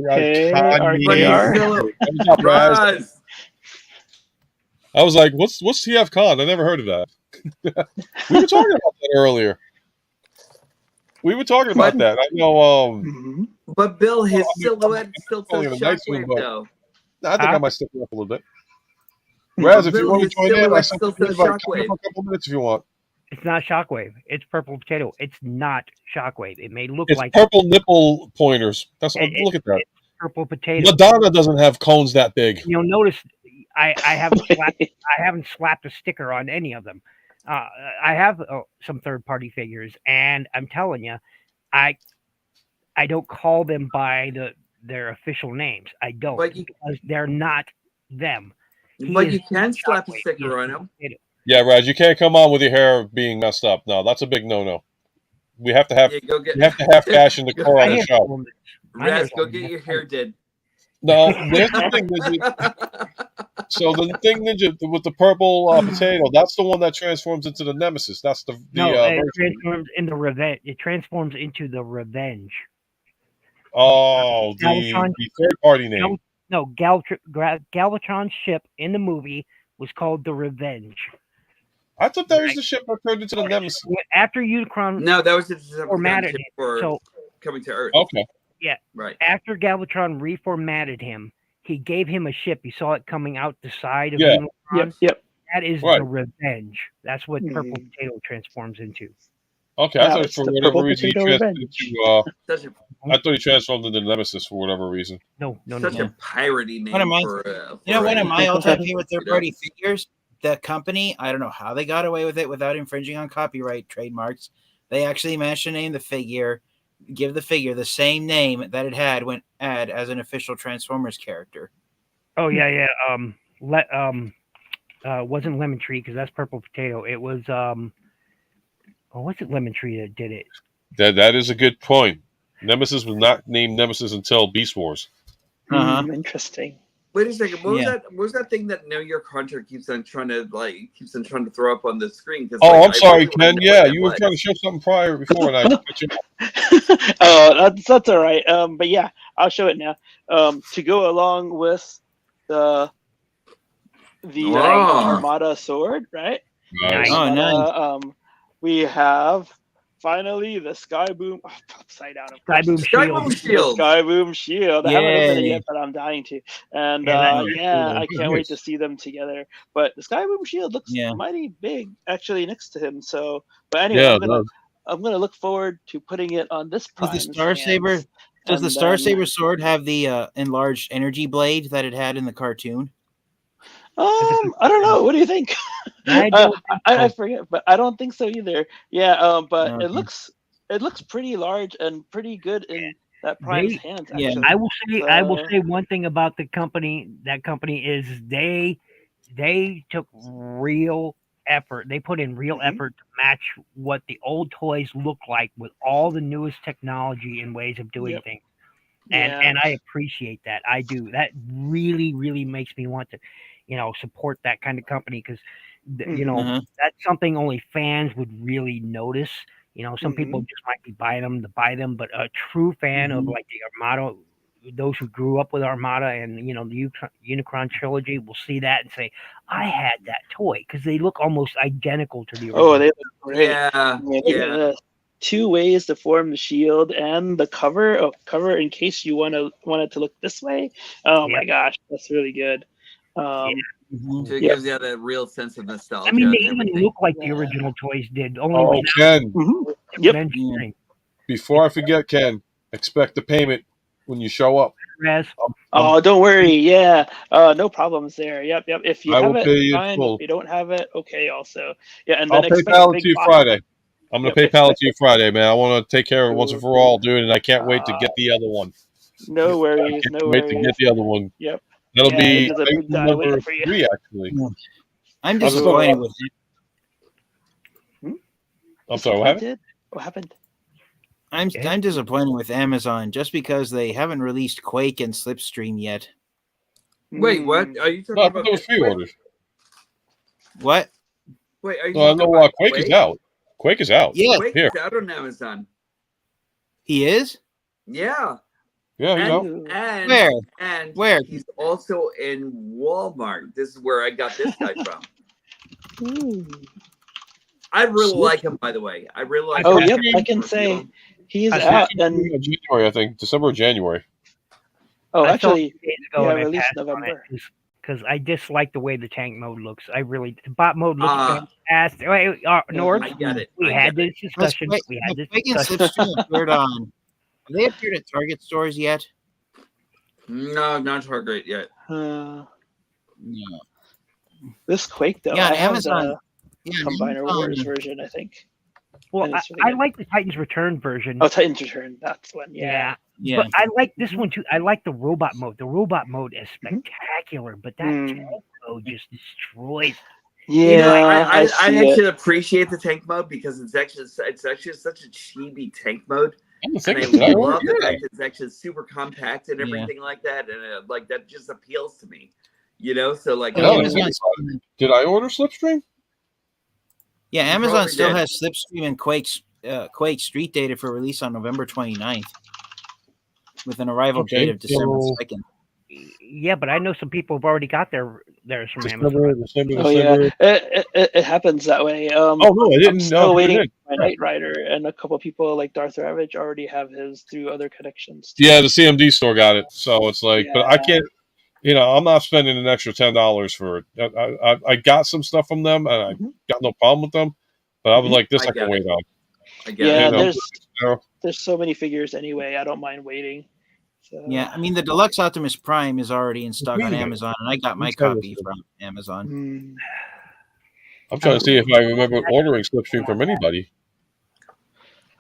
I was like, what's TF Con? I never heard of that. We were talking about that earlier. I know. But Bill, his silhouette still says Shockwave, though. I think I might stick it up a little bit. Raz, if you want to join in, I still says Shockwave. For a couple minutes if you want. It's not Shockwave. It's Purple Potato. It's not Shockwave. It may look like purple nipple pointers. Look at that. It's Purple Potato. Madonna doesn't have cones that big. You'll notice I haven't slapped a sticker on any of them. I have some third-party figures, and I'm telling you, I don't call them by their official names. I don't, because they're not them. But you can slap a sticker on them. Yeah, Raj, you can't come on with your hair being messed up. No, that's a big no-no. We have to have cash in the core on the shop. Raz, go get your hair did. No, there's the thing, Ninja. So the thing, Ninja, with the purple potato, that's the one that transforms into the Nemesis. That's it transforms in the revenge. It transforms into the Revenge. Oh, the third party name. Galvatron's ship in the movie was called the Revenge. I thought that was the ship that turned into the Nemesis. After Unicron, no, that was formatted for coming to Earth. Okay. Yeah. Right. After Galvatron reformatted him, he gave him a ship. You saw it coming out the side of Unicron. Yep. That is the Revenge. That's what Purple Potato transforms into. Okay, I thought for whatever reason he transformed into. I thought he transformed into Nemesis for whatever reason. No. Such a piratey name. One of my all-time favorite third-party figures. The company, I don't know how they got away with it without infringing on copyright trademarks. They actually managed to name the figure, give the figure the same name that it had when as an official Transformers character. Oh yeah. Wasn't Lemon Tree because that's Purple Potato. It was what's it? Lemon Tree that did it. That is a good point. Nemesis was not named Nemesis until Beast Wars. Interesting. Wait a second. What was that thing that Know Your Contract keeps on trying to throw up on the screen? I'm sorry, Ken. Yeah, you were trying to show something before, and I cut you off. Oh, that's all right. But yeah, I'll show it now. To go along with the Armada sword, right? Nice. Nice. We have finally the Sky Boom upside down. Sky Boom Shield. Sky Boom Shield. I haven't opened it yet, but I'm dying to. And I can't wait to see them together. But the Sky Boom Shield looks mighty big actually next to him. So, but anyway, I'm gonna look forward to putting it on this. Does the Star Saber sword have the enlarged energy blade that it had in the cartoon? I don't know. What do you think? I forget, but I don't think so either. Yeah, but it looks pretty large and pretty good in that Prime's hands. Actually. Yeah, I will say one thing about the company. That company is they took real effort. They put in real effort to match what the old toys look like with all the newest technology and ways of doing things. And I appreciate that. I do. That really, really makes me want to, support that kind of company because, that's something only fans would really notice. Some people just might be buying them to buy them, but a true fan of like the Armada, those who grew up with Armada and the Unicron trilogy will see that and say, "I had that toy," because they look almost identical to the original. Oh, they look great. Yeah. Look at this. 2 ways to form the shield and the cover. Oh, cover in case you want it to look this way. Oh my gosh, that's really good. So it gives you that real sense of nostalgia. I mean, they even look like the original toys did. Only Ken. Yep. Before I forget, Ken, expect the payment when you show up. Oh, don't worry. Yeah, no problems there. Yep. If you I have will it, pay you fine. full. If you don't have it, okay. Also, yeah, and then I'll expect PayPal a it big to you box. Friday. I'm going to Yep, PayPal it to you Friday, man. I want to take care of it once and for all, dude, and I can't wait to get the other one. No worries. I can't wait to get the other one. Yep. That'll be there's a big guy number waiting for you. 3, actually. I'm disappointed with I'm sorry, what happened? What happened? I'm disappointed with Amazon just because they haven't released Quake and Slipstream yet. Wait, what? Are you talking No, about those pre-orders. What? Wait, are you No, talking no, about Quake is out. Quake is out. Yeah. Quake Here. is out on Amazon. He is? Yeah. Yeah, he's out. And Where? He's also in Walmart. This is where I got this guy from. I really like him, by the way. I really like him. Oh, yep. I can say he's out. And January, I think. December or January. oh, I saw actually, it days ago and I released passed on it November. because I dislike the way the tank mode looks. The bot mode looks Ah. fantastic. Wait, Nord, I get it. we I had get it. this discussion. We had this Quake and discussion. Slipstream appeared on. Have they appeared at Target stores yet? No, not Target yet. No. This Quake though, Yeah, I have Amazon. the Combiner Wars version, I think. Well, And it's really I good. like the Titans Return version. Oh, Titans Return. That's one. Yeah. Yeah. But I like this one too. I like the robot mode. The robot mode is spectacular, but that tank mode just destroys. Yeah, I see actually it. appreciate the tank mode because it's actually such a chibi tank mode. I'm And thinking I that. love the Yeah. fact that it's actually super compact and everything like that, and like that just appeals to me. So like, No, Amazon- did I order Slipstream? Yeah, You Amazon probably still did. has Slipstream and Quake Street data for release on November 29th with an arrival date of December 2nd. Yeah, but I know some people have already got theirs from Amazon. December. Oh yeah, it happens that way. Oh no, I didn't I'm still know. waiting It for my Knight Rider, and a couple people like Darth Ravage already have his through other connections. Yeah, the CMD store got it. So it's like, but I can't. I'm not spending an extra $10 for it. I got some stuff from them, and I got no problem with them. But I was like, this I can wait on. Yeah, it. there's so many figures anyway. I don't mind waiting. So. Yeah, I mean the Deluxe Optimus Prime is already in stock on Amazon, and I got my copy from Amazon. I'm trying to see if I remember ordering Slipstream from anybody.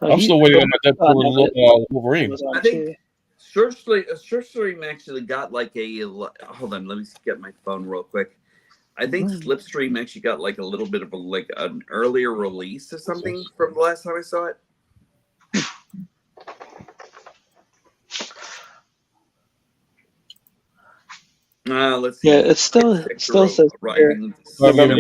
Oh, I'm still waiting on my Deadpool and Wolverine. I think Surgery actually got like a. Hold on, let me get my phone real quick. I think Slipstream actually got like a little bit of an earlier release or something from the last time I saw it. Let's see. Yeah, it still says arriving. November.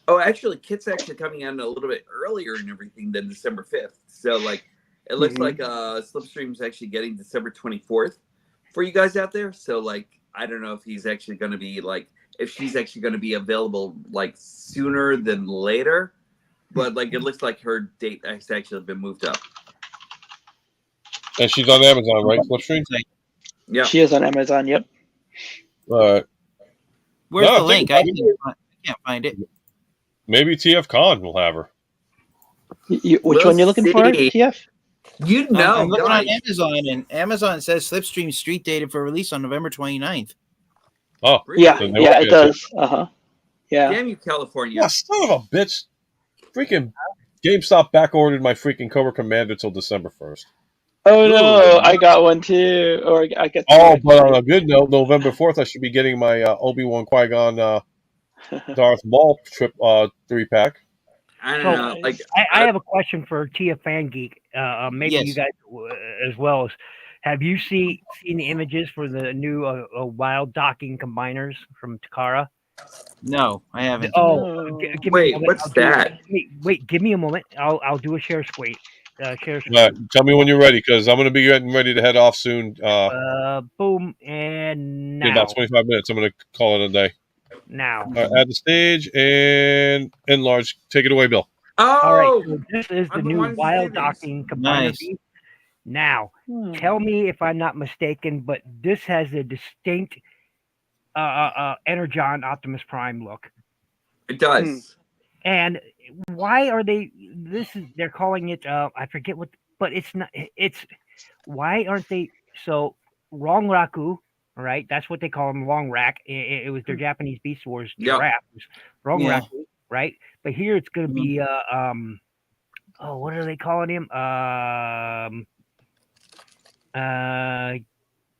Oh, actually, Kit's actually coming out a little bit earlier and everything than December 5th. So, like, it looks like Slipstream's actually getting December 24th for you guys out there. So, like, I don't know if he's actually going to be like, if she's actually going to be available like sooner than later. But like, it looks like her date has actually been moved up. And she's on Amazon, right? Slipstream? Yeah. She is on Amazon. Yep. All right. Where's the link? I can't find it. Maybe TF Con will have her. Which one you looking for, TF? You know, I'm looking on Amazon, and Amazon says Slipstream Street dated for release on November 29th. Oh, yeah, it does. Yeah. Damn you, California! Yeah, son of a bitch! Freaking GameStop back ordered my freaking Cobra Commander till December 1st. Oh no, I got one too, or I get. Oh, but on a good note, November 4th, I should be getting my Obi-Wan Qui-Gon Darth Maul trip 3-pack. I don't know. Like, I have a question for Tia Fan Geek. Maybe Yes. you guys as well. Have you seen the images for the new wild docking combiners from Takara? No, I haven't. Oh, give me a wait, moment. what's that? Wait, give me a moment. I'll do a share screen. Share screen. Tell me when you're ready, because I'm going to be getting ready to head off soon. Boom, and now. In about 25 minutes, I'm going to call it a day. Now. All right, add the stage and enlarge. Take it away, Bill. Oh, all right. So this is the I've been new wanting to see wild these. docking combiner Nice. beast. Now, tell me if I'm not mistaken, but this has a distinct Energon Optimus Prime look. It does. And why are they? They're calling it. I forget what, but it's not. It's why aren't they? So Wrong Raku, right? That's what they call them. Long Rack. It was their Japanese Beast Wars giraffe. Wrong Raku, right? But here it's going to be oh, what are they calling him?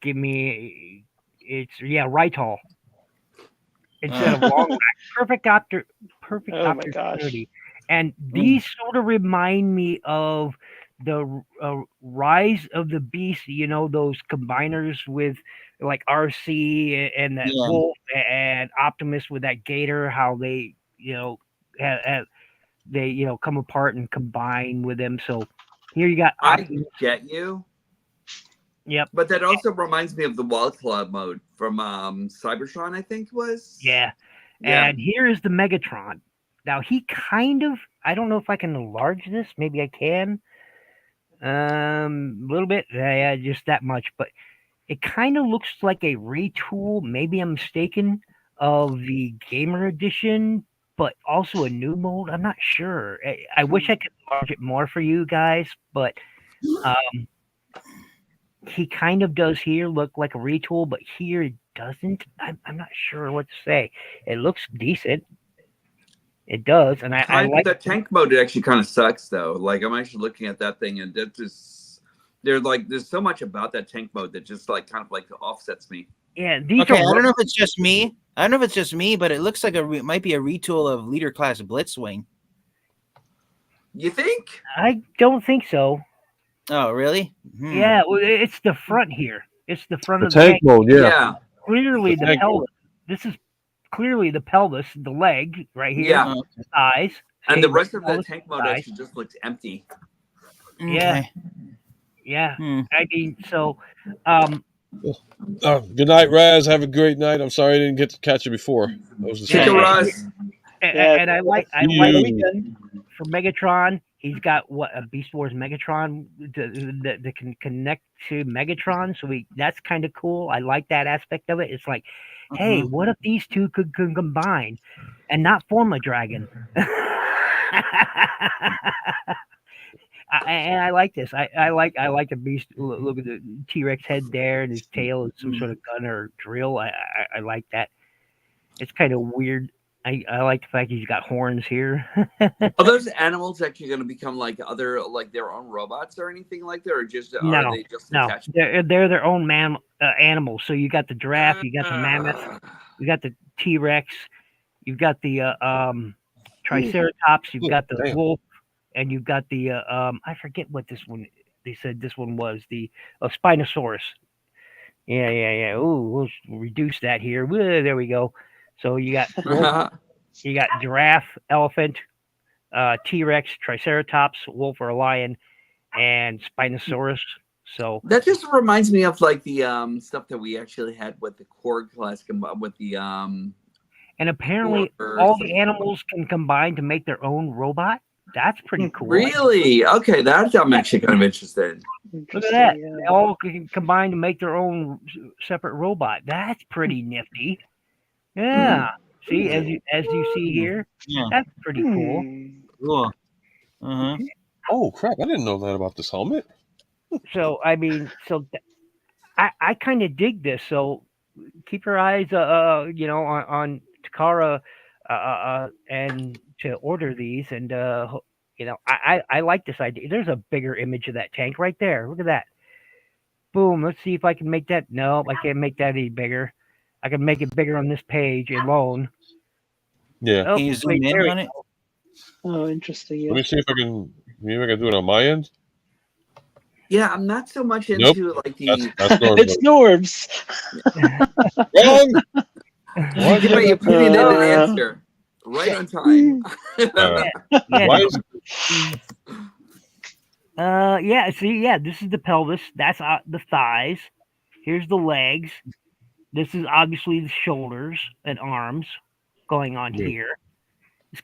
Give me. It's Rytall. Instead of Long Rack, perfect opportunity. And these sort of remind me of the Rise of the Beast. You know, those combiners with like RC and that Wolf and Optimus with that Gator. How they they come apart and combine with them. So here you got Optimus. I get you. Yep. But that also reminds me of the Wild Club mode from Cybertron, I think it was. Yeah. And here is the Megatron. Now he kind of, I don't know if I can enlarge this. Maybe I can. A little bit. Yeah, just that much. But it kind of looks like a retool. Maybe I'm mistaken of the Gamer Edition, but also a new mold. I'm not sure. I wish I could enlarge it more for you guys, but he kind of does here look like a retool, but here it doesn't. I'm not sure what to say. It looks decent. It does, and I like that tank mode. It actually kind of sucks though. Like I'm actually looking at that thing, and there's so much about that tank mode that just like kind of like offsets me. Yeah, I don't know if it's just me. But it looks like it might be a retool of Leader Class Blitzwing. You think? I don't think so. Oh, really? Yeah, well, it's the front here. It's the front The of the tank mode, yeah. Clearly The the pelvis. This is clearly the pelvis, the leg right here. Yeah. The thighs. And See, the rest of the pelvis, tank mode thighs. actually just looks empty. Yeah. Yeah. I mean, so good night, Raz. Have a great night. I'm sorry I didn't get to catch you before. That was Raz. And I like for Megatron, he's got a Beast Wars Megatron that can connect to Megatron. So that's kind of cool. I like that aspect of it. It's like, hey, what if these two could combine and not form a dragon? And I like this. I like the Beast. Look at the T-Rex head there, and his tail is some sort of gun or drill. I like that. It's kind of weird. I like the fact he's got horns here. Are those animals actually going to become like their own robots or anything like that, or just are they just attached? They're their own animals. So you got the giraffe, you got the mammoth, you got the T-Rex, you've got the Triceratops, you've got the wolf, and you've got the I forget what this one. They said this one was the Spinosaurus. Yeah. Ooh, we'll reduce that here. There we go. So you got you got giraffe, elephant, T-Rex, Triceratops, wolf or a lion, and Spinosaurus. So that just reminds me of like the stuff that we actually had with the Korg class with the and apparently all the animals can combine to make their own robot. That's pretty cool. Really? Okay, I'm actually kind of interested. Look at that. They all can combine to make their own separate robot. That's pretty nifty. Yeah. See, as you see here, that's pretty cool. Cool. Oh crap! I didn't know that about this helmet. So I mean, I kind of dig this. So keep your eyes, on Takara, and to order these. And I like this idea. There's a bigger image of that tank right there. Look at that. Boom. Let's see if I can make that. No, I can't make that any bigger. I can make it bigger on this page alone. Yeah. Can you zoom in on it? Oh, interesting. Let me see if I can. Maybe I can do it on my end. Yeah, I'm not so much Nope. into like the. That's It's Norbs. Wrong. You get my opinionated answer right on time. Yeah. Why is Yeah. See, yeah. This is the pelvis. That's the thighs. Here's the legs. This is obviously the shoulders and arms going on Yeah. here. This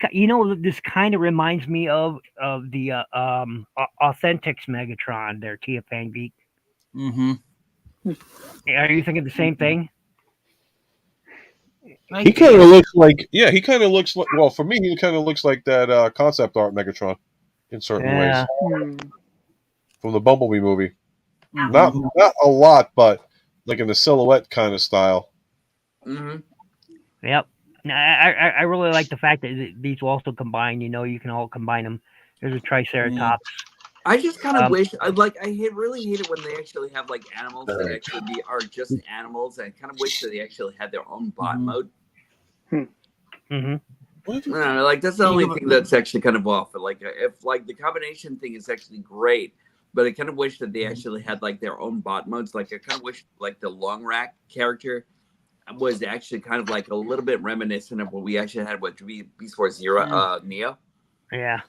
kind of reminds me of the Authentics Megatron there, Tia Pangbeak. Mm-hmm. Are you thinking the same thing? he kind of looks like? Yeah, he kind of looks like. Well, for me, he kind of looks like that concept art Megatron in certain ways from the Bumblebee movie. Mm-hmm. Not a lot, but like in the silhouette kind of style. Mm-hmm. Yep. I really like the fact that these will also combine. You can all combine them. There's a Triceratops. I just kind of wish, really hate it when they actually have like animals that actually are just animals. I kind of wish that they actually had their own bot mode. Mm-hmm. I don't know, like that's the only thing that's actually kind of off. Like if like the combination thing is actually great, but I kind of wish that they actually had like their own bot modes. Like I kind of wish like the long rack character was actually kind of like a little bit reminiscent of what we actually had with Beast Wars Zero, Neo. Yeah.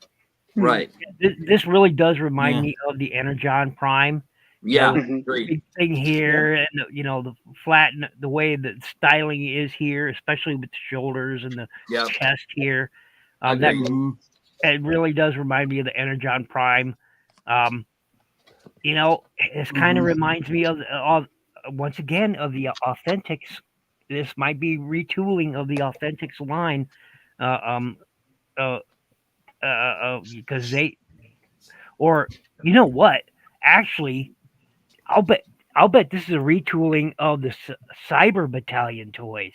Right. This really does remind me of the Energon Prime. Yeah. Big thing here, and the flat, the way the styling is here, especially with the shoulders and the chest here. It really does remind me of the Energon Prime. This kind of reminds me of once again of the Authentics. This might be retooling of the Authentics line, because you know what? Actually, I'll bet this is a retooling of the Cyber Battalion toys.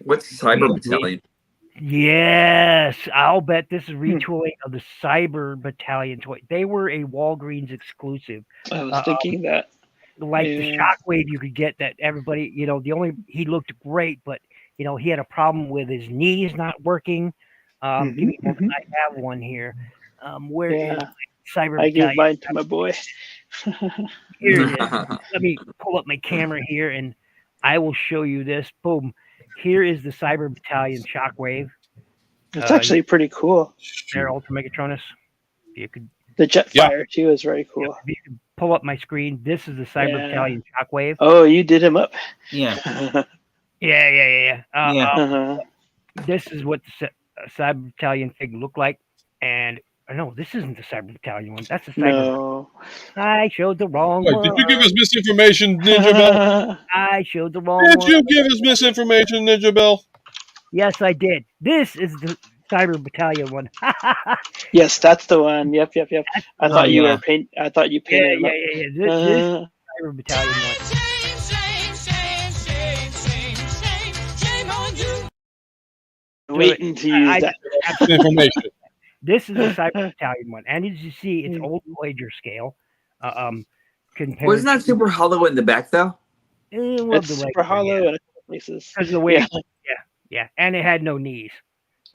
What's Cyber Battalion? Yes, I'll bet this is retooling of the Cyber Battalion toy. They were a Walgreens exclusive. I was thinking that. Like the Shockwave you could get that everybody, he looked great, but he had a problem with his knees not working. I have one here. Where is Cyber Battalion? I gave mine to my boy. Here it is. Let me pull up my camera here and I will show you this. Boom. Here is the Cyber Battalion Shockwave. It's actually pretty cool. There, Ultra Megatronus. You could. The Jetfire too is very cool. If you can pull up my screen, this is the Cyber Battalion Shockwave. Oh, you did him up. Yeah. This is what the Cyber Battalion fig looked like, and no, this isn't the Cyber Battalion one. That's the Cyber. No. I showed the wrong one. Did you give us misinformation, Ninja Bell? I showed the wrong one. Did you give us misinformation, Ninja Bell? Yes, I did. This is the Cyber Battalion one. Yes, that's the one. Yep. I thought you painted. Yeah. This is the Cyber Battalion one. Waiting to use that information. This is the Cyber Battalion one, and as you see, it's old Voyager scale. Wasn't that super hollow in the back though? It's super hollow in a couple places. Because of the way, yeah, and it had no knees.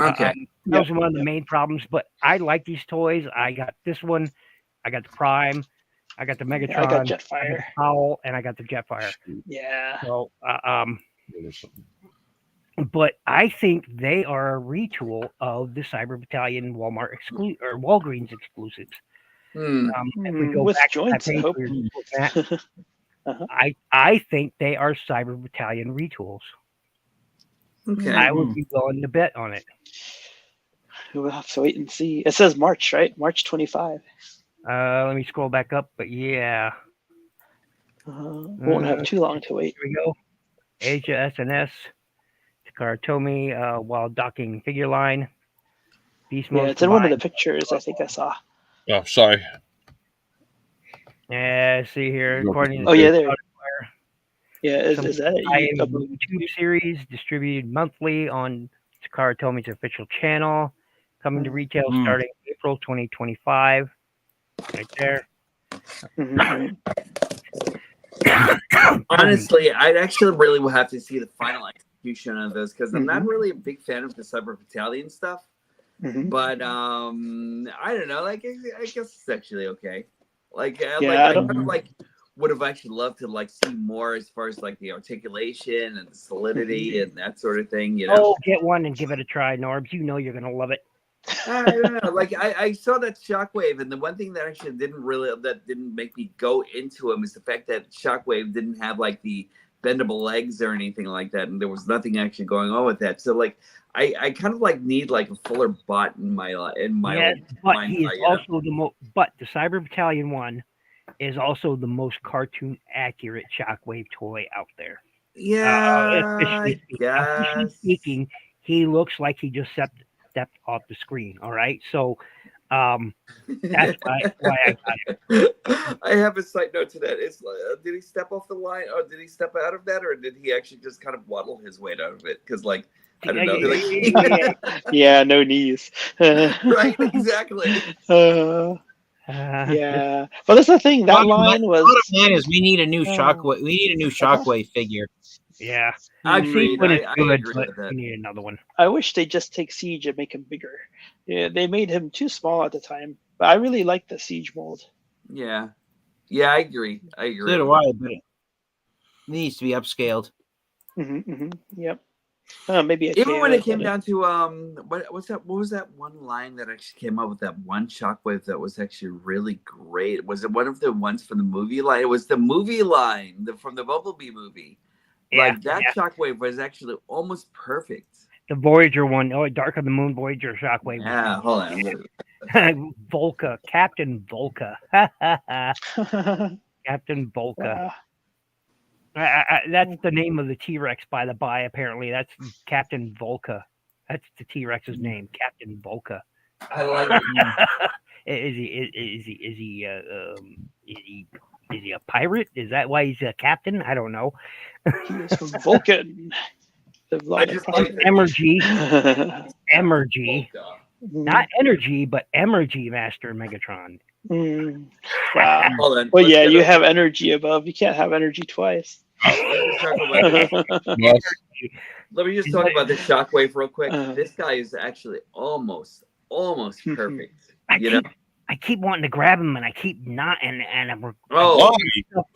Okay, that was one of the main problems. But I like these toys. I got this one. I got the Prime. I got the Megatron. I got Jetfire. I got the Powell, and I got the Jetfire. Yeah. So, but I think they are a retool of the Cyber Battalion Walmart or Walgreens exclusives. If we go with back joints, to that, I think they are Cyber Battalion retools. Okay, I would be willing to bet on it. We'll have to wait and see. It says March, right? March 25. Let me scroll back up, but yeah. Won't have too long to wait. Here we go. Asia SNS. Takara while docking figure line. Beast mode. Yeah, it's in one of the pictures I think I saw. Oh, sorry. Yeah, see here. According to there. Yeah, is that a YouTube series distributed monthly on Takara Tomi's official channel, coming to retail starting April 2025. Right there. Honestly, I'd actually really will have to see the final execution of this because I'm not really a big fan of the Cyber Battalion stuff. But I don't know. Like I guess it's actually okay. Like Yeah, I kind of like would have actually loved to like see more as far as like the articulation and the solidity and that sort of thing. You know. Oh, get one and give it a try, Norbs. You know you're gonna love it. I don't know. Like I saw that Shockwave, and the one thing that actually didn't make me go into him is the fact that Shockwave didn't have like the bendable legs or anything like that, and there was nothing actually going on with that. So like I kind of like need like a fuller butt in my Yeah, but mind. he is also the most. But the Cyber Battalion one is also the most cartoon accurate Shockwave toy out there. Yeah, officially speaking, he looks like he just stepped off the screen. All right, so that's why I got it. I have a side note to that. It's did he step off the line, or did he step out of that, or did he actually just kind of waddle his way out of it? Because like I don't know. Yeah, no knees. Right, exactly. Yeah, but that's the thing. That line was. Bottom line is we need a new Shockwave. We need a new Shockwave figure. Yeah, agreed. One is I good, agree but with that. we need another one. I wish they just take Siege and make him bigger. Yeah, they made him too small at the time, but I really like the Siege mold. Yeah, I agree. I agree. So do I, but it needs to be upscaled. Yep. Maybe even when it came down to what was that one line that actually came up with that one Shockwave that was actually really great? Was it one of the ones from the movie line? It was the movie line from the Bumblebee movie. Like that Shockwave was actually almost perfect. The Voyager one, Dark of the Moon Voyager Shockwave. Yeah, hold on. Volca, Captain Volca. Captain Volca. That's the name of the T-Rex, by the by. Apparently, that's Captain Volca. That's the T-Rex's name, Captain Volca. I like it. Is he a pirate? Is that why he's a captain? I don't know. He is from Vulcan. I just like Emergy. Not energy, but Emergy Master Megatron. Wow. Hold on. Well, yeah, you have energy above. You can't have energy twice. Let me just talk about the Shockwave real quick. This guy is actually almost perfect. I keep wanting to grab him, and I keep not. And I'm.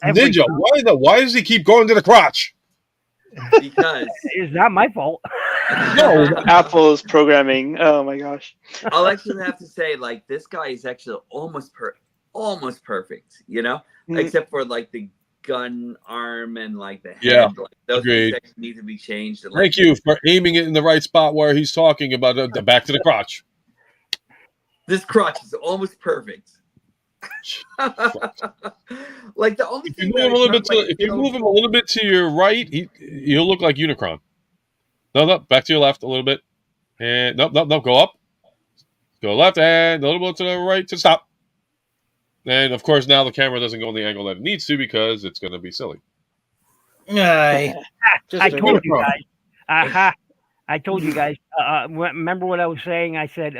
Ninja, why does he keep going to the crotch? Because it's not my fault. No, Apple's programming. Oh my gosh. I'll actually have to say, like, this guy is actually almost perfect. Except for like the gun arm and like the head. Yeah, like, those agreed. things need to be changed. And, Thank you for aiming it in the right spot where he's talking about the back to the crotch. This crotch is almost perfect. Like the only thing if you move him a little bit to your right, he'll look like Unicron. No, back to your left a little bit, and no, go up, go left, and a little bit to the right to stop. And of course, now the camera doesn't go in the angle that it needs to because it's going to be silly. I told you guys. I told you guys. Remember what I was saying? I said,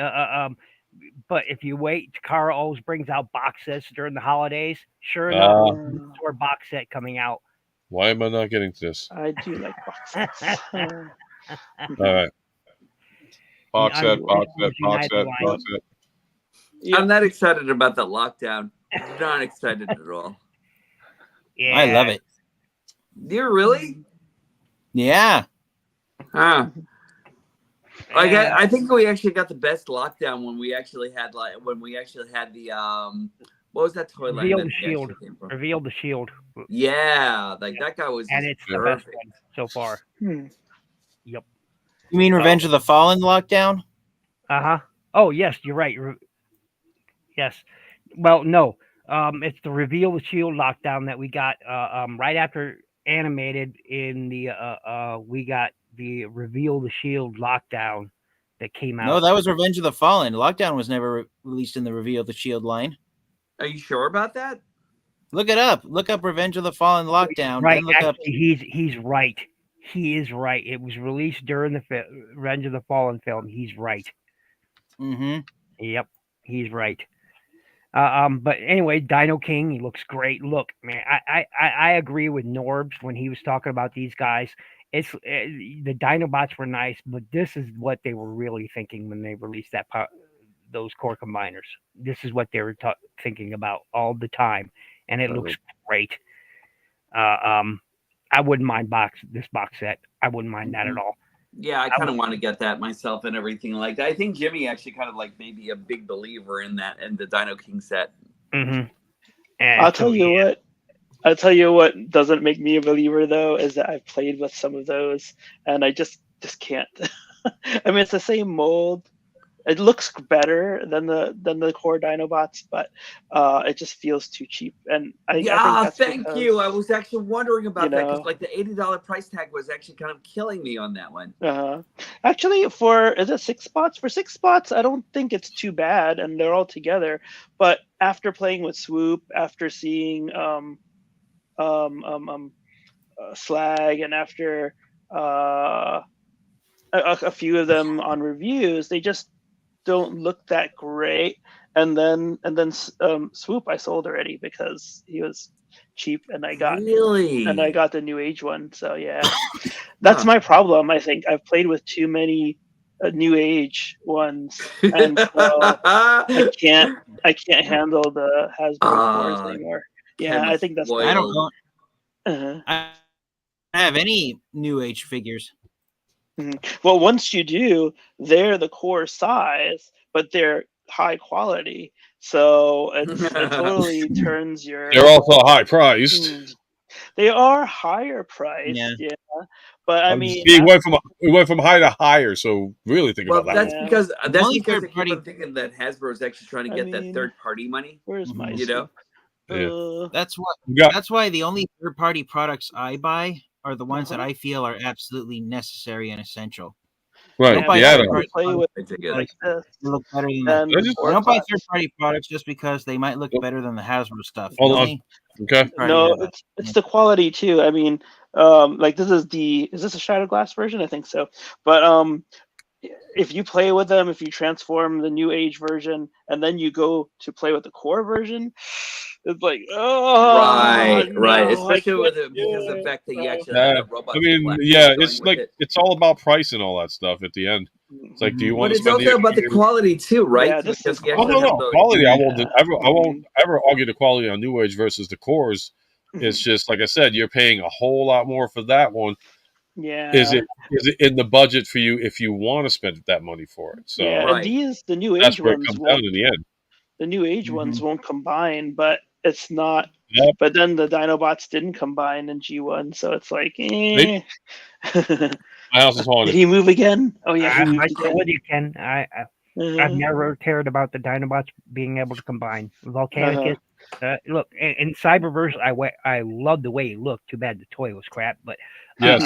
but if you wait, Takara always brings out box sets during the holidays. Sure enough, there's a box set coming out. Why am I not getting to this? I do like box sets. All right. Box set. I'm not excited about the lockdown. Not excited at all. Yeah. I love it. You're really? Yeah. Huh. Like I think we actually got the best lockdown when we actually had the what was that toy line? Reveal the shield. Yeah, like that guy was and it's perfect. The best one so far. Yep. You mean Revenge of the Fallen lockdown? Oh yes, you're right. Yes. Well, no. It's the Reveal the Shield lockdown that we got right after animated in the we got the Reveal the Shield lockdown that came out. No, that was Revenge of the Fallen. Lockdown was never released in the Reveal the Shield line. Are you sure about that? Look it up. Look up Revenge of the Fallen lockdown. Right. Look up. He's right. He is right. It was released during the Revenge of the Fallen film. He's right. Yep. He's right. But anyway, Dino King, he looks great. Look, man, I agree with Norbs when he was talking about these guys. it's the Dinobots were nice, but this is what they were really thinking when they released those core combiners. This is what they were thinking about all the time, and it looks great. I wouldn't mind this box set. I wouldn't mind that at all. Yeah, I kind of want to get that myself and everything like that. I think Jimmy actually kind of like maybe a big believer in that and the Dino King set. Mm-hmm. I'll tell you what doesn't make me a believer though is that I've played with some of those and I just can't. I mean, it's the same mold. It looks better than the core Dinobots, but it just feels too cheap. And I think that's thank you. I was actually wondering about that because like the $80 price tag was actually kind of killing me on that one. Actually, is it 6 spots? For 6 spots, I don't think it's too bad, and they're all together. But after playing with Swoop, after seeing Slag, and after a few of them on reviews, they just don't look that great. And then Swoop I sold already because he was cheap, and I got the New Age one. So yeah, that's my problem. I think I've played with too many New Age ones, and so I can't handle the Hasbro cores anymore. Yeah, I think that's. I don't know. I have any New Age figures. Well, once you do, they're the core size, but they're high quality. So it totally turns your. They're also high priced. They are higher priced, yeah. But I mean, we went from high to higher. So really think about that. That's because I keep on thinking that Hasbro is actually trying to get that third party money. Where's my? That's why the only third party products I buy are the ones that I feel are absolutely necessary and essential. Right. Don't buy third party products just because they might look better than the Hasbro stuff. Hold on. Okay. No, it's the quality too. I mean, like is this a Shattered Glass version? I think so. But if you play with them, if you transform the New Age version and then you go to play with the core version, it's like, right. Especially because of the fact that you actually have the robots. I mean, it's like it's all about price and all that stuff at the end. It's like, do you want to spend? But it's also about the quality too, right? No. Quality. I won't ever argue the quality on New Age versus the cores. It's just like I said, you're paying a whole lot more for that one. Yeah. Is it in the budget for you if you want to spend that money for it? So and the New Age that's where ones it comes down in the end. The New Age ones won't combine, but it's not. But then the Dinobots didn't combine in G1, so it's like, My house is haunted. Did he move again? Oh yeah, I'm with you, Ken. I've never cared about the Dinobots being able to combine. Volcanicus. Look, in Cyberverse, I loved the way he looked. Too bad the toy was crap, but yes,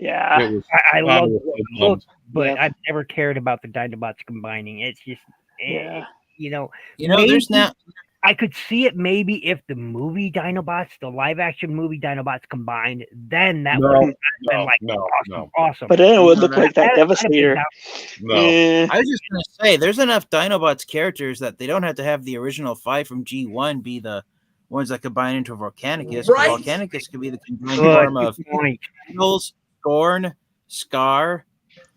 I love the way it looked, but I've never cared about the Dinobots combining. It's just, there's now. I could see it maybe if the movie Dinobots, the live action movie Dinobots combined, then that would have been awesome. But then it would look like that Devastator. I was just going to say, there's enough Dinobots characters that they don't have to have the original 5 from G1 be the ones that combine into Volcanicus. Right. Volcanicus could be the combined form of Eagles, Scorn, Scar,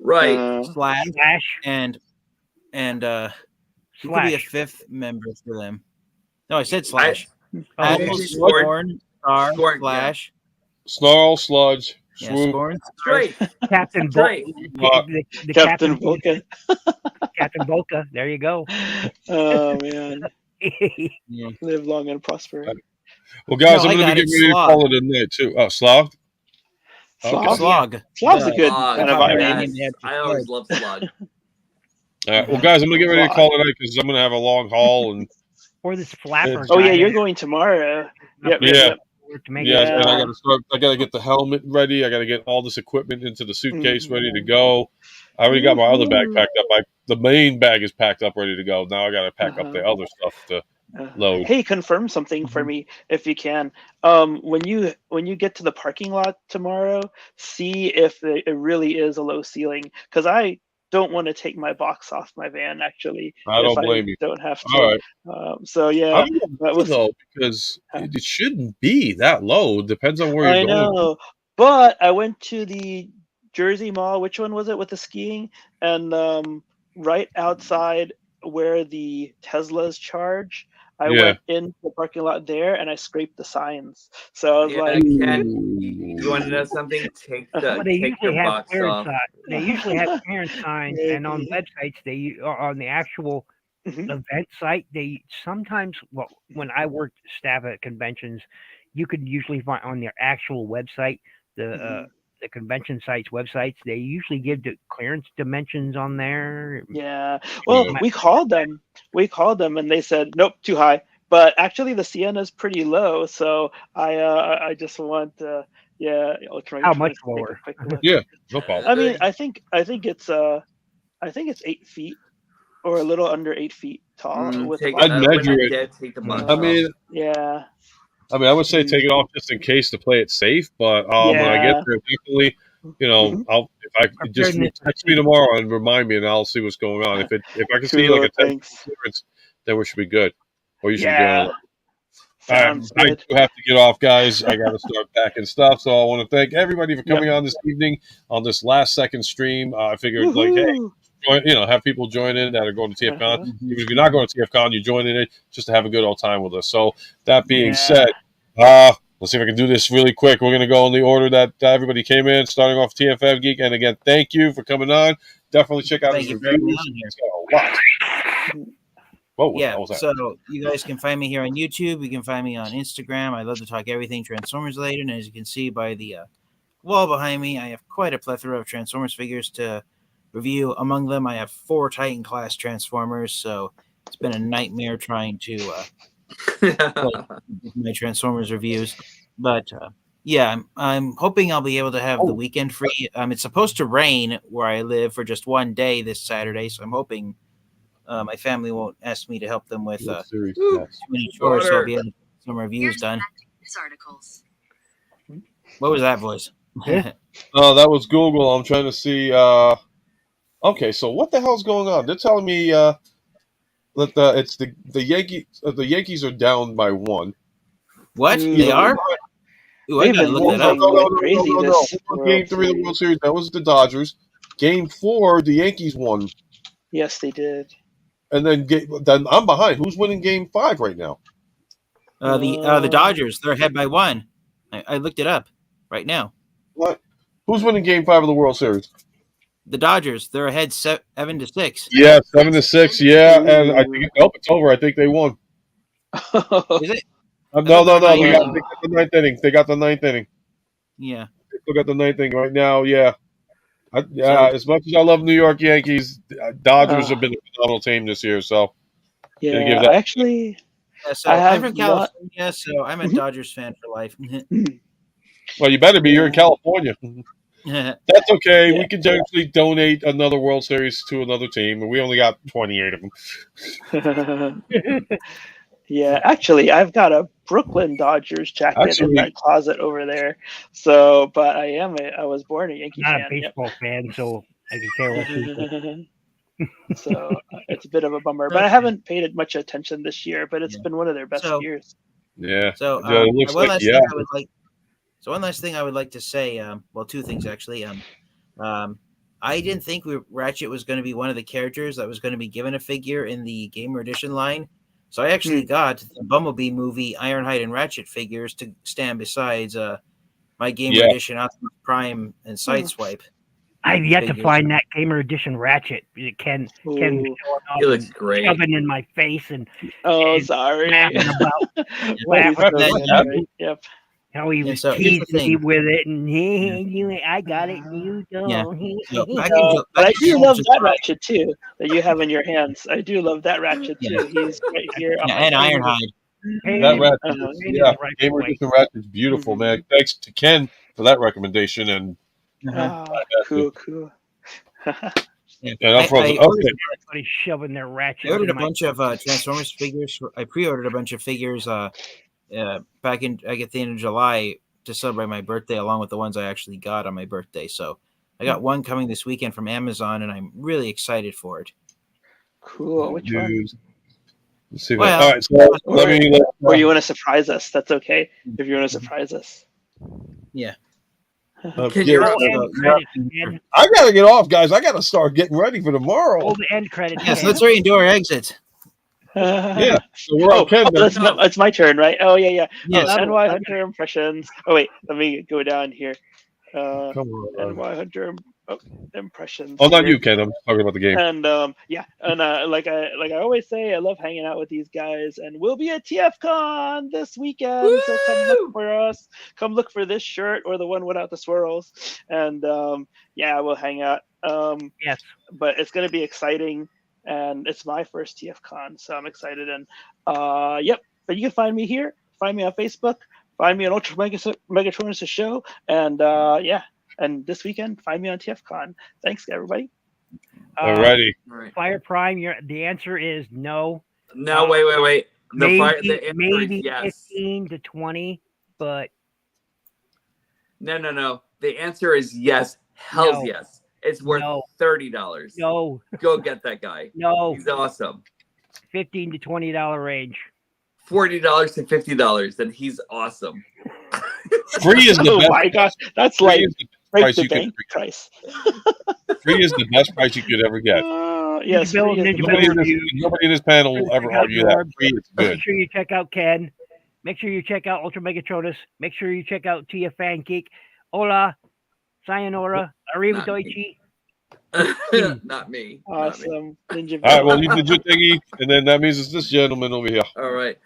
Slash, and who could be a 5th member for them? No, I said Slash. Scorn, Scar, Slash. Snarl, Sludge, Swoop. Scorn, Captain Volca. Captain Volca. Captain Volca. There you go. Oh, man. Live long and prosper. Well, guys, I'm going to get ready to call it a night, too. Oh, Slog? Slog. Slog's a good kind of I always love Slog. All right. Well, guys, I'm going to get ready to call it a night because I'm going to have a long haul and. Or this flapper. Oh yeah, you're going tomorrow. And I got to start. I got to get the helmet ready. I got to get all this equipment into the suitcase ready to go. I already got my other bag packed up. The main bag is packed up, ready to go. Now I got to pack up the other stuff to load. Hey, confirm something for me if you can. When you get to the parking lot tomorrow, see if it really is a low ceiling, because I don't want to take my box off my van. Actually, I don't blame you. Don't have to. All right. So yeah, I don't know, because it shouldn't be that low. It depends on where you're going. I know, But I went to the Jersey Mall. Which one was it with the skiing? And right outside where the Teslas charge, I went into the parking lot there and I scraped the signs. So I was like, Ken, you want to know something? Take Well, the they take usually the have box clearance off. They usually have clearance signs, and on websites or on the actual event site, they sometimes. Well, when I worked staff at conventions, you could usually find on their actual website the convention sites websites. They usually give the clearance dimensions on there. Yeah. Well, we called them. We called them, and they said, "Nope, too high." But actually, the Sienna's pretty low, so I just want Ultra How Megatronus much to take a lower? quick look. Yeah, no problem. I mean, I think it's 8 feet or a little under 8 feet tall with the Take, box. I'd measure it. Take the box I mean, off. Yeah. I would say take it off just in case to play it safe. But when I get there, definitely, I'll if just text me tomorrow and remind me, and I'll see what's going on. If I can see like a 10 clearance, then we should be good, or you should be good. All right, I do have to get off, guys. I got to start packing stuff. So I want to thank everybody for coming on this evening on this last second stream. I figured like, hey, have people join in that are going to TFCon. Even if you're not going to TFCon, you're joining it just to have a good old time with us. So that being said, let's see if I can do this really quick. We're going to go in the order that everybody came in, starting off TFF Geek. And again, thank you for coming on. Definitely check out his reviews. He's got a lot. So you guys can find me here on YouTube. You can find me on Instagram. I love to talk everything Transformers related. And as you can see by the wall behind me, I have quite a plethora of Transformers figures to review. Among them, I have 4 Titan class Transformers. So it's been a nightmare trying to my Transformers reviews. But I'm hoping I'll be able to have the weekend free. It's supposed to rain where I live for just one day this Saturday. So I'm hoping my family won't ask me to help them with too many chores, so I'll be able to get some reviews done. What was that voice? Oh, that was Google. I'm trying to see. Okay, so what the hell's going on? They're telling me that it's the Yankees. The Yankees are down by 1. What? They are? Ooh, I gotta look that up. No. Game 3 of the World Series, that was the Dodgers. Game 4, the Yankees won. Yes, they did. And then I'm behind. Who's winning Game 5 right now? The Dodgers. They're ahead by 1. I looked it up right now. What? Who's winning Game 5 of the World Series? The Dodgers. They're ahead 7-6. Yeah, 7-6. Yeah, and I think it's over. I think they won. Is it? No. They got the 9th inning. They got the 9th inning. Yeah. They still got the 9th inning right now. Yeah. As much as I love New York Yankees, Dodgers have been a phenomenal team this year. So yeah, actually, I'm from California, so I'm a Dodgers fan for life. Well, you better be. You're in California. That's okay. We can actually donate another World Series to another team, and we only got 28 of them. Yeah, actually, I've got a Brooklyn Dodgers jacket in my closet over there. So, but I was born a Yankee fan. Not a baseball fan, so I can care less people. So it's a bit of a bummer, but I haven't paid much attention this year. But it's been one of their best years. Yeah. So one last thing I would like to say. Well, 2 things actually. I didn't think Ratchet was going to be one of the characters that was going to be given a figure in the Gamer Edition line. So I actually got the Bumblebee movie Ironhide and Ratchet figures to stand besides my Gamer Edition Optimus Prime and Sideswipe. I've yet to find that Gamer Edition Ratchet. Ken he looks great. Shoving in my face and sorry. Laughing Yep. How he was teasing me with it, and I got it, you don't. Yeah. But I do love that Ratchet too that you have in your hands. I do love that Ratchet too. He's right here. And Ironhide. That Ratchet, Gamer Edition Ratchet's beautiful, man. Thanks to Ken for that recommendation. And cool. Everybody's shoving their Ratchet. I ordered a bunch of Transformers figures. I pre-ordered a bunch of figures. Back at the end of July to celebrate my birthday, along with the ones I actually got on my birthday. So I got one coming this weekend from Amazon, and I'm really excited for it. Cool. Which one? Let's see. All right, so or you want to surprise us? That's okay if you want to surprise us. Yeah. Can you? I gotta get off, guys. I gotta start getting ready for tomorrow. Hold the end credits. Yes, let's redo our exits. Yeah, so we're okay. It's my turn, right? Oh yeah. Yes. Oh, NY Hunter impressions. Oh wait, let me go down here. Come on. NY Hunter impressions. Oh, not here. you, Ken. I'm talking about the game. And like I always say, I love hanging out with these guys, and we'll be at TFCon this weekend. Woo! So come look for us. Come look for this shirt or the one without the swirls, and we'll hang out. Yes, but it's gonna be exciting, and it's my first TFCon, so I'm excited. And yep. But you can find me here. Find me on Facebook. Find me on Ultra Megatronus' show, and And this weekend, find me on TFCon. Thanks, everybody. Alrighty. Fire Prime, the answer is no. No, wait. The maybe yes. 15 to 20, but no. The answer is yes. Hell's yes. It's worth $30. No. Go get that guy. No. He's awesome. $15 to $20 range. $40 to $50, then he's awesome. Free is the best. Oh my gosh, that's like price the you bank price. Free is the best price you could ever get. Yes, nobody in this panel will ever argue that. Free is good. Make sure you check out Ken. Make sure you check out Ultra Megatronus. Make sure you check out Tia Fan Geek. Hola, sayonara, arrivederci. Not me. Awesome. All right, well, you did your thingy, and then that means it's this gentleman over here. All right.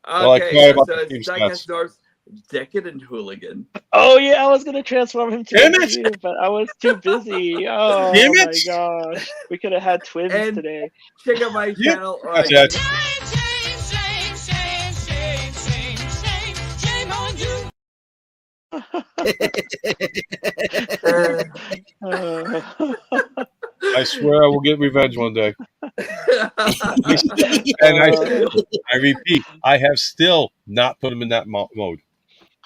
Okay, so it's Diecast North's Decadent Hooligan. Oh, yeah, I was going to transform him to but I was too busy. Oh, my gosh. We could have had twins today. Check out my channel. I swear I will get revenge one day. And I repeat, I have still not put him in that mode.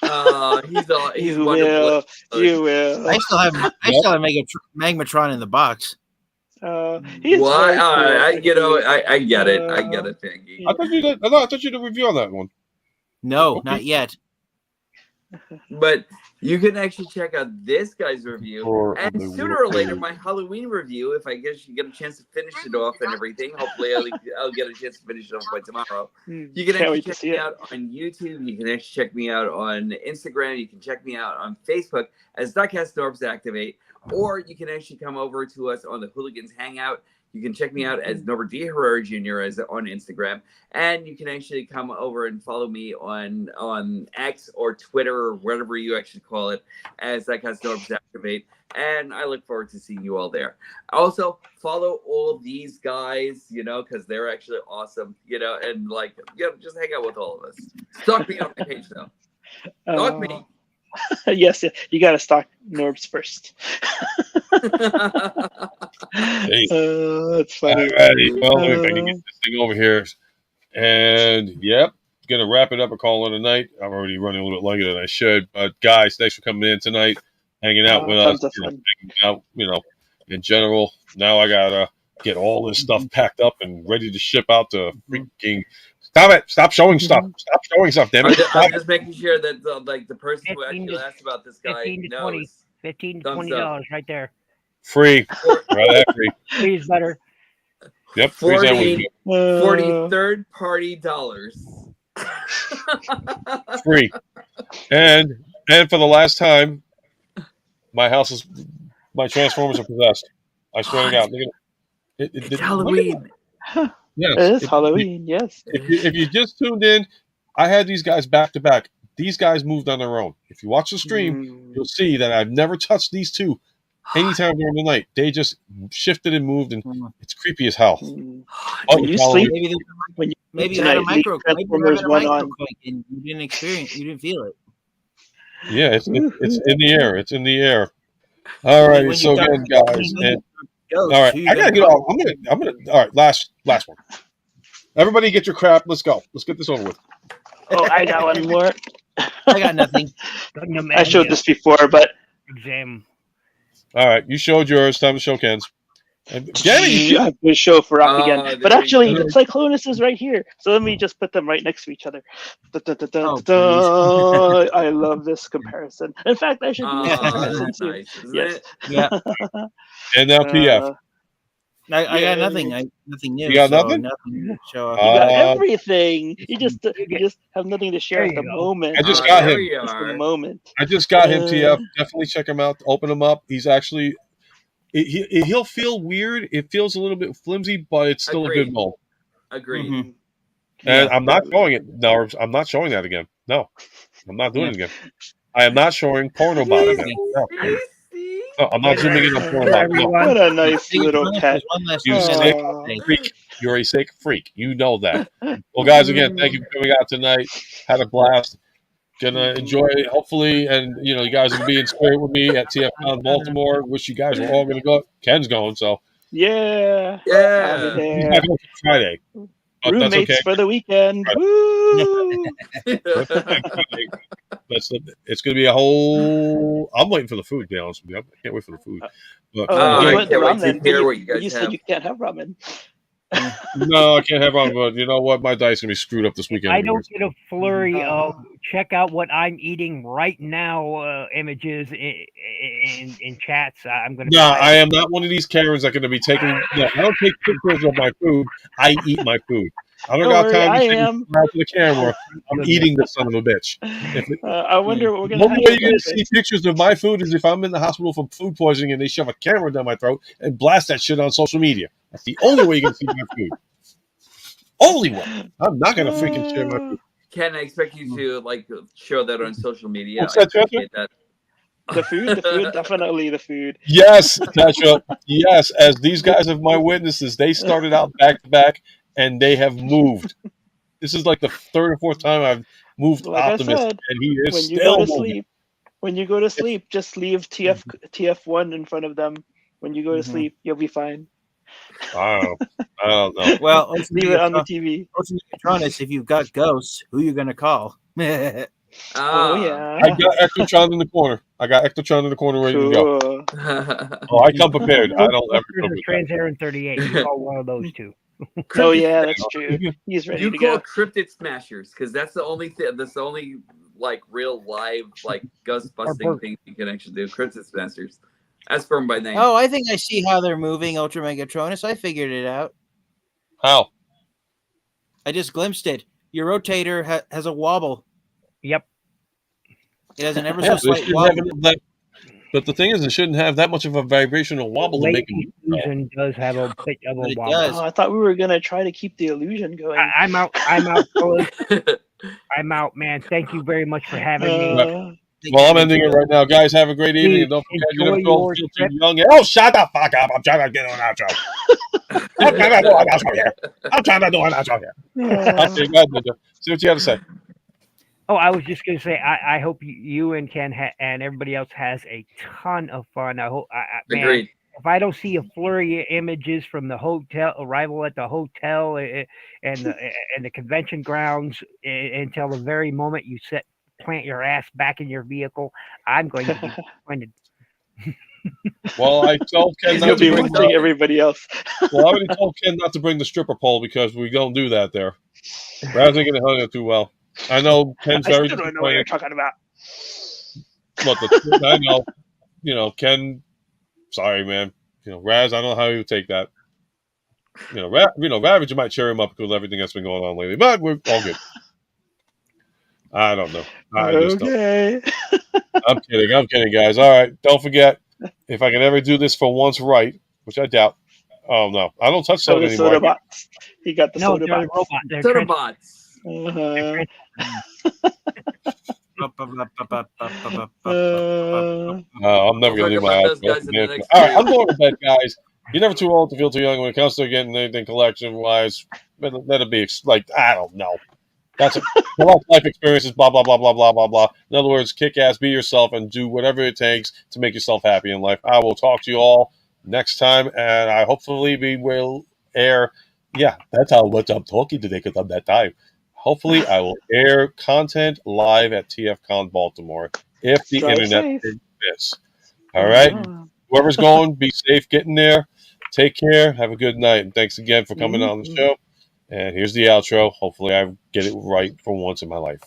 He's wonderful. You will. I still have Magmatron in the box. He's I get it. I get it, Tangy. I thought you did a review on that one. No, not yet. But you can actually check out this guy's review, and sooner or later, my Halloween review. If I guess you get a chance to finish it off and everything, hopefully I'll get a chance to finish it off by tomorrow. You can actually check me out on YouTube. You can actually check me out on Instagram. You can check me out on Facebook as Diecast Norbs Activate, or you can actually come over to us on the Hooligans Hangout. You can check me out as Norbert D. Herrera Jr. on Instagram. And you can actually come over and follow me on X or Twitter or whatever you actually call it as Diecast Norbs Activate. And I look forward to seeing you all there. Also, follow all these guys, because they're actually awesome, and just hang out with all of us. Stalk me on my page, though. Stalk me. Yes, you got to stalk Norbs first. That's funny. Alrighty, well, let me get this thing over here. And, yep, going to wrap it up and call it a night. I'm already running a little bit longer than I should. But, guys, thanks for coming in tonight, hanging out with us, hanging out, in general. Now I got to get all this stuff packed up and ready to ship out to freaking... Stop it! Stop showing stuff! Stop showing stuff! Damn it! I'm just making sure that the person who actually asked about this guy knows. $15 to $20 right there. Free, right? Free. Please, better. Yep. 40 third-party dollars. Free, and for the last time, my Transformers are possessed. I swear to God! It's Halloween. Yes, it is Halloween. Yes. If you just tuned in, I had these guys back to back. These guys moved on their own. If you watch the stream, you'll see that I've never touched these two anytime during the night. They just shifted and moved, and it's creepy as hell. When you sleep, maybe you had a micro and you didn't experience, you didn't feel it. Yeah, it's in the air. It's in the air. All right, so again, guys. All right, I gotta get off. I'm gonna. All right, last one. Everybody, get your crap. Let's go. Let's get this over with. Oh, I got one more. I got nothing. I showed this before, but exam. All right, you showed yours. Time to show Ken's. Danny, I would show for Rock again. there But we actually, go. Cyclonus is right here. So let me just put them right next to each other. Oh, I love this comparison. In fact, I should do this comparison That's too. nice, isn't Yes. it? Yeah. and now TF. I got Yay. nothing. Nothing new. You got so nothing? nothing to show off. You got Uh, everything. You just have nothing to share There at the you go. moment. I just got there him. you Just the are. moment. I just got him, TF. Definitely check him out. Open him up. He's actually he'll feel weird. It feels a little bit flimsy, but it's still a good Agreed. mold. Agreed. Mhm. And Yeah. I'm not showing it. No, I'm not showing that again. No, I'm not doing it again. I am not showing porno bot again. No, See? no, I'm not zooming in on porno bot. No, What a nice Hey, little Jonas, pet. there's one last You thing I'd sick like to say. freak. You're a sick freak. You know that. Well, guys, again, thank you for coming out tonight. Had a blast. Gonna enjoy it, hopefully, and you guys will be in spirit with me at TFCon Baltimore. Wish you guys were all gonna go. Ken's going, so Yeah. Yeah. I'll be he's there. not going to Friday, but that's Roommates okay. for the weekend. Right. Woo! It's gonna be a whole. I'm waiting for the food. To be honest with you, I can't wait for the food. But Oh, I you yeah, went the can't wait to ramen, but hear you, what you but guys you said have. you can't have ramen. no, I can't have on. But you know what? My diet's gonna be screwed up this weekend. I don't anyways. get a flurry of check out what I'm eating right now images in chats. I'm going to. No, I am not one of these Karens that are going to be taking. No, I don't take pictures of my food. I eat my food. I don't Don't got worry, time I to take am. out to the camera. I'm eating this son of a bitch. I wonder what we're The gonna only have way for you're going to see breakfast. pictures of my food is if I'm in the hospital from food poisoning and they shove a camera down my throat and blast that shit on social media. That's the only way you can see my food. Only way. I'm not going to freaking share my food. Ken, I expect you to show that on social media. What's I that, Trevor? appreciate that. The food, definitely the food. Yes, Tetra. Yes, as these guys are my witnesses, they started out back to back and they have moved. This is like the third or fourth time I've moved Like Optimus, I said, and he is when you still go to moving. sleep, just leave TF1 in front of them. When you go to sleep, you'll be fine. I don't know. Well, Leave it on the TV. Ultra Megatronus, if you've got ghosts, who are you going to call? Oh yeah. I got Ectotron in the corner. Ready to go. Cool. Oh, I come prepared. I don't ever come There's prepared. Transheron 38. You call one of those two. Oh yeah, that's true. He's ready You to call go. Cryptid Smashers because that's the only thing. That's the only real live ghost busting thing you can actually do. Cryptid Smashers. That's from by name. Oh, I think I see how they're moving Ultra Megatronus. I figured it out. How? I just glimpsed it. Your rotator has a wobble. Yep. It has an ever Yeah, so slight wobble. but the thing is, it shouldn't have that much of a vibrational wobble to make Lazy it. Illusion does have a bit of a But it wobble. does. Oh, I thought we were gonna try to keep the illusion going. I'm out, fellas. I'm out, man. Thank you very much for having me. Well, I'm ending it right now. Guys, have a great evening. And don't forget, you never feel too young. Oh, shut the fuck up. I'm trying to get on outro. I'm trying to do an outro here. Okay, go ahead, Ninja. See what you have to say. Oh, I was just gonna say, I hope you and Ken and everybody else has a ton of fun. I hope, man, Agreed. if I don't see a flurry of images from the hotel arrival at the hotel and the convention grounds until the very moment you plant your ass back in your vehicle, I'm going to be disappointed. Well, I told Ken He's not gonna to be bring watching everybody else. Well, I already told Ken not to bring the stripper pole because we don't do that there. Raz ain't gonna handle it too well. I know Ken's I very still don't know what you're talking about. I know, Ken. Sorry, man. Raz, I don't know how he would take that. Ravage might cheer him up because of everything that's been going on lately, but we're all good. I don't know. I just don't. I'm kidding, guys. All right, don't forget, if I can ever do this for once right, which I doubt. Oh no, I don't touch soda anymore. Soda bots. He got the soda they're bots. robots. They're Soda bots. I'm never gonna do my those guys in the outro. next All right, two. I'm going to bed, guys. You're never too old to feel too young when it comes to getting anything collection wise. Let it be I don't know. That's a life experiences. Blah blah blah blah blah blah blah. In other words, kick ass, be yourself, and do whatever it takes to make yourself happy in life. I will talk to you all next time, and I hopefully we will air. Yeah, that's how much I'm talking today because I'm that time. Hopefully, I will air content live at TFCon Baltimore if the Drive internet safe. permits. All right, whoever's going, be safe getting there. Take care. Have a good night. And thanks again for coming on the show. And here's the outro. Hopefully I get it right for once in my life.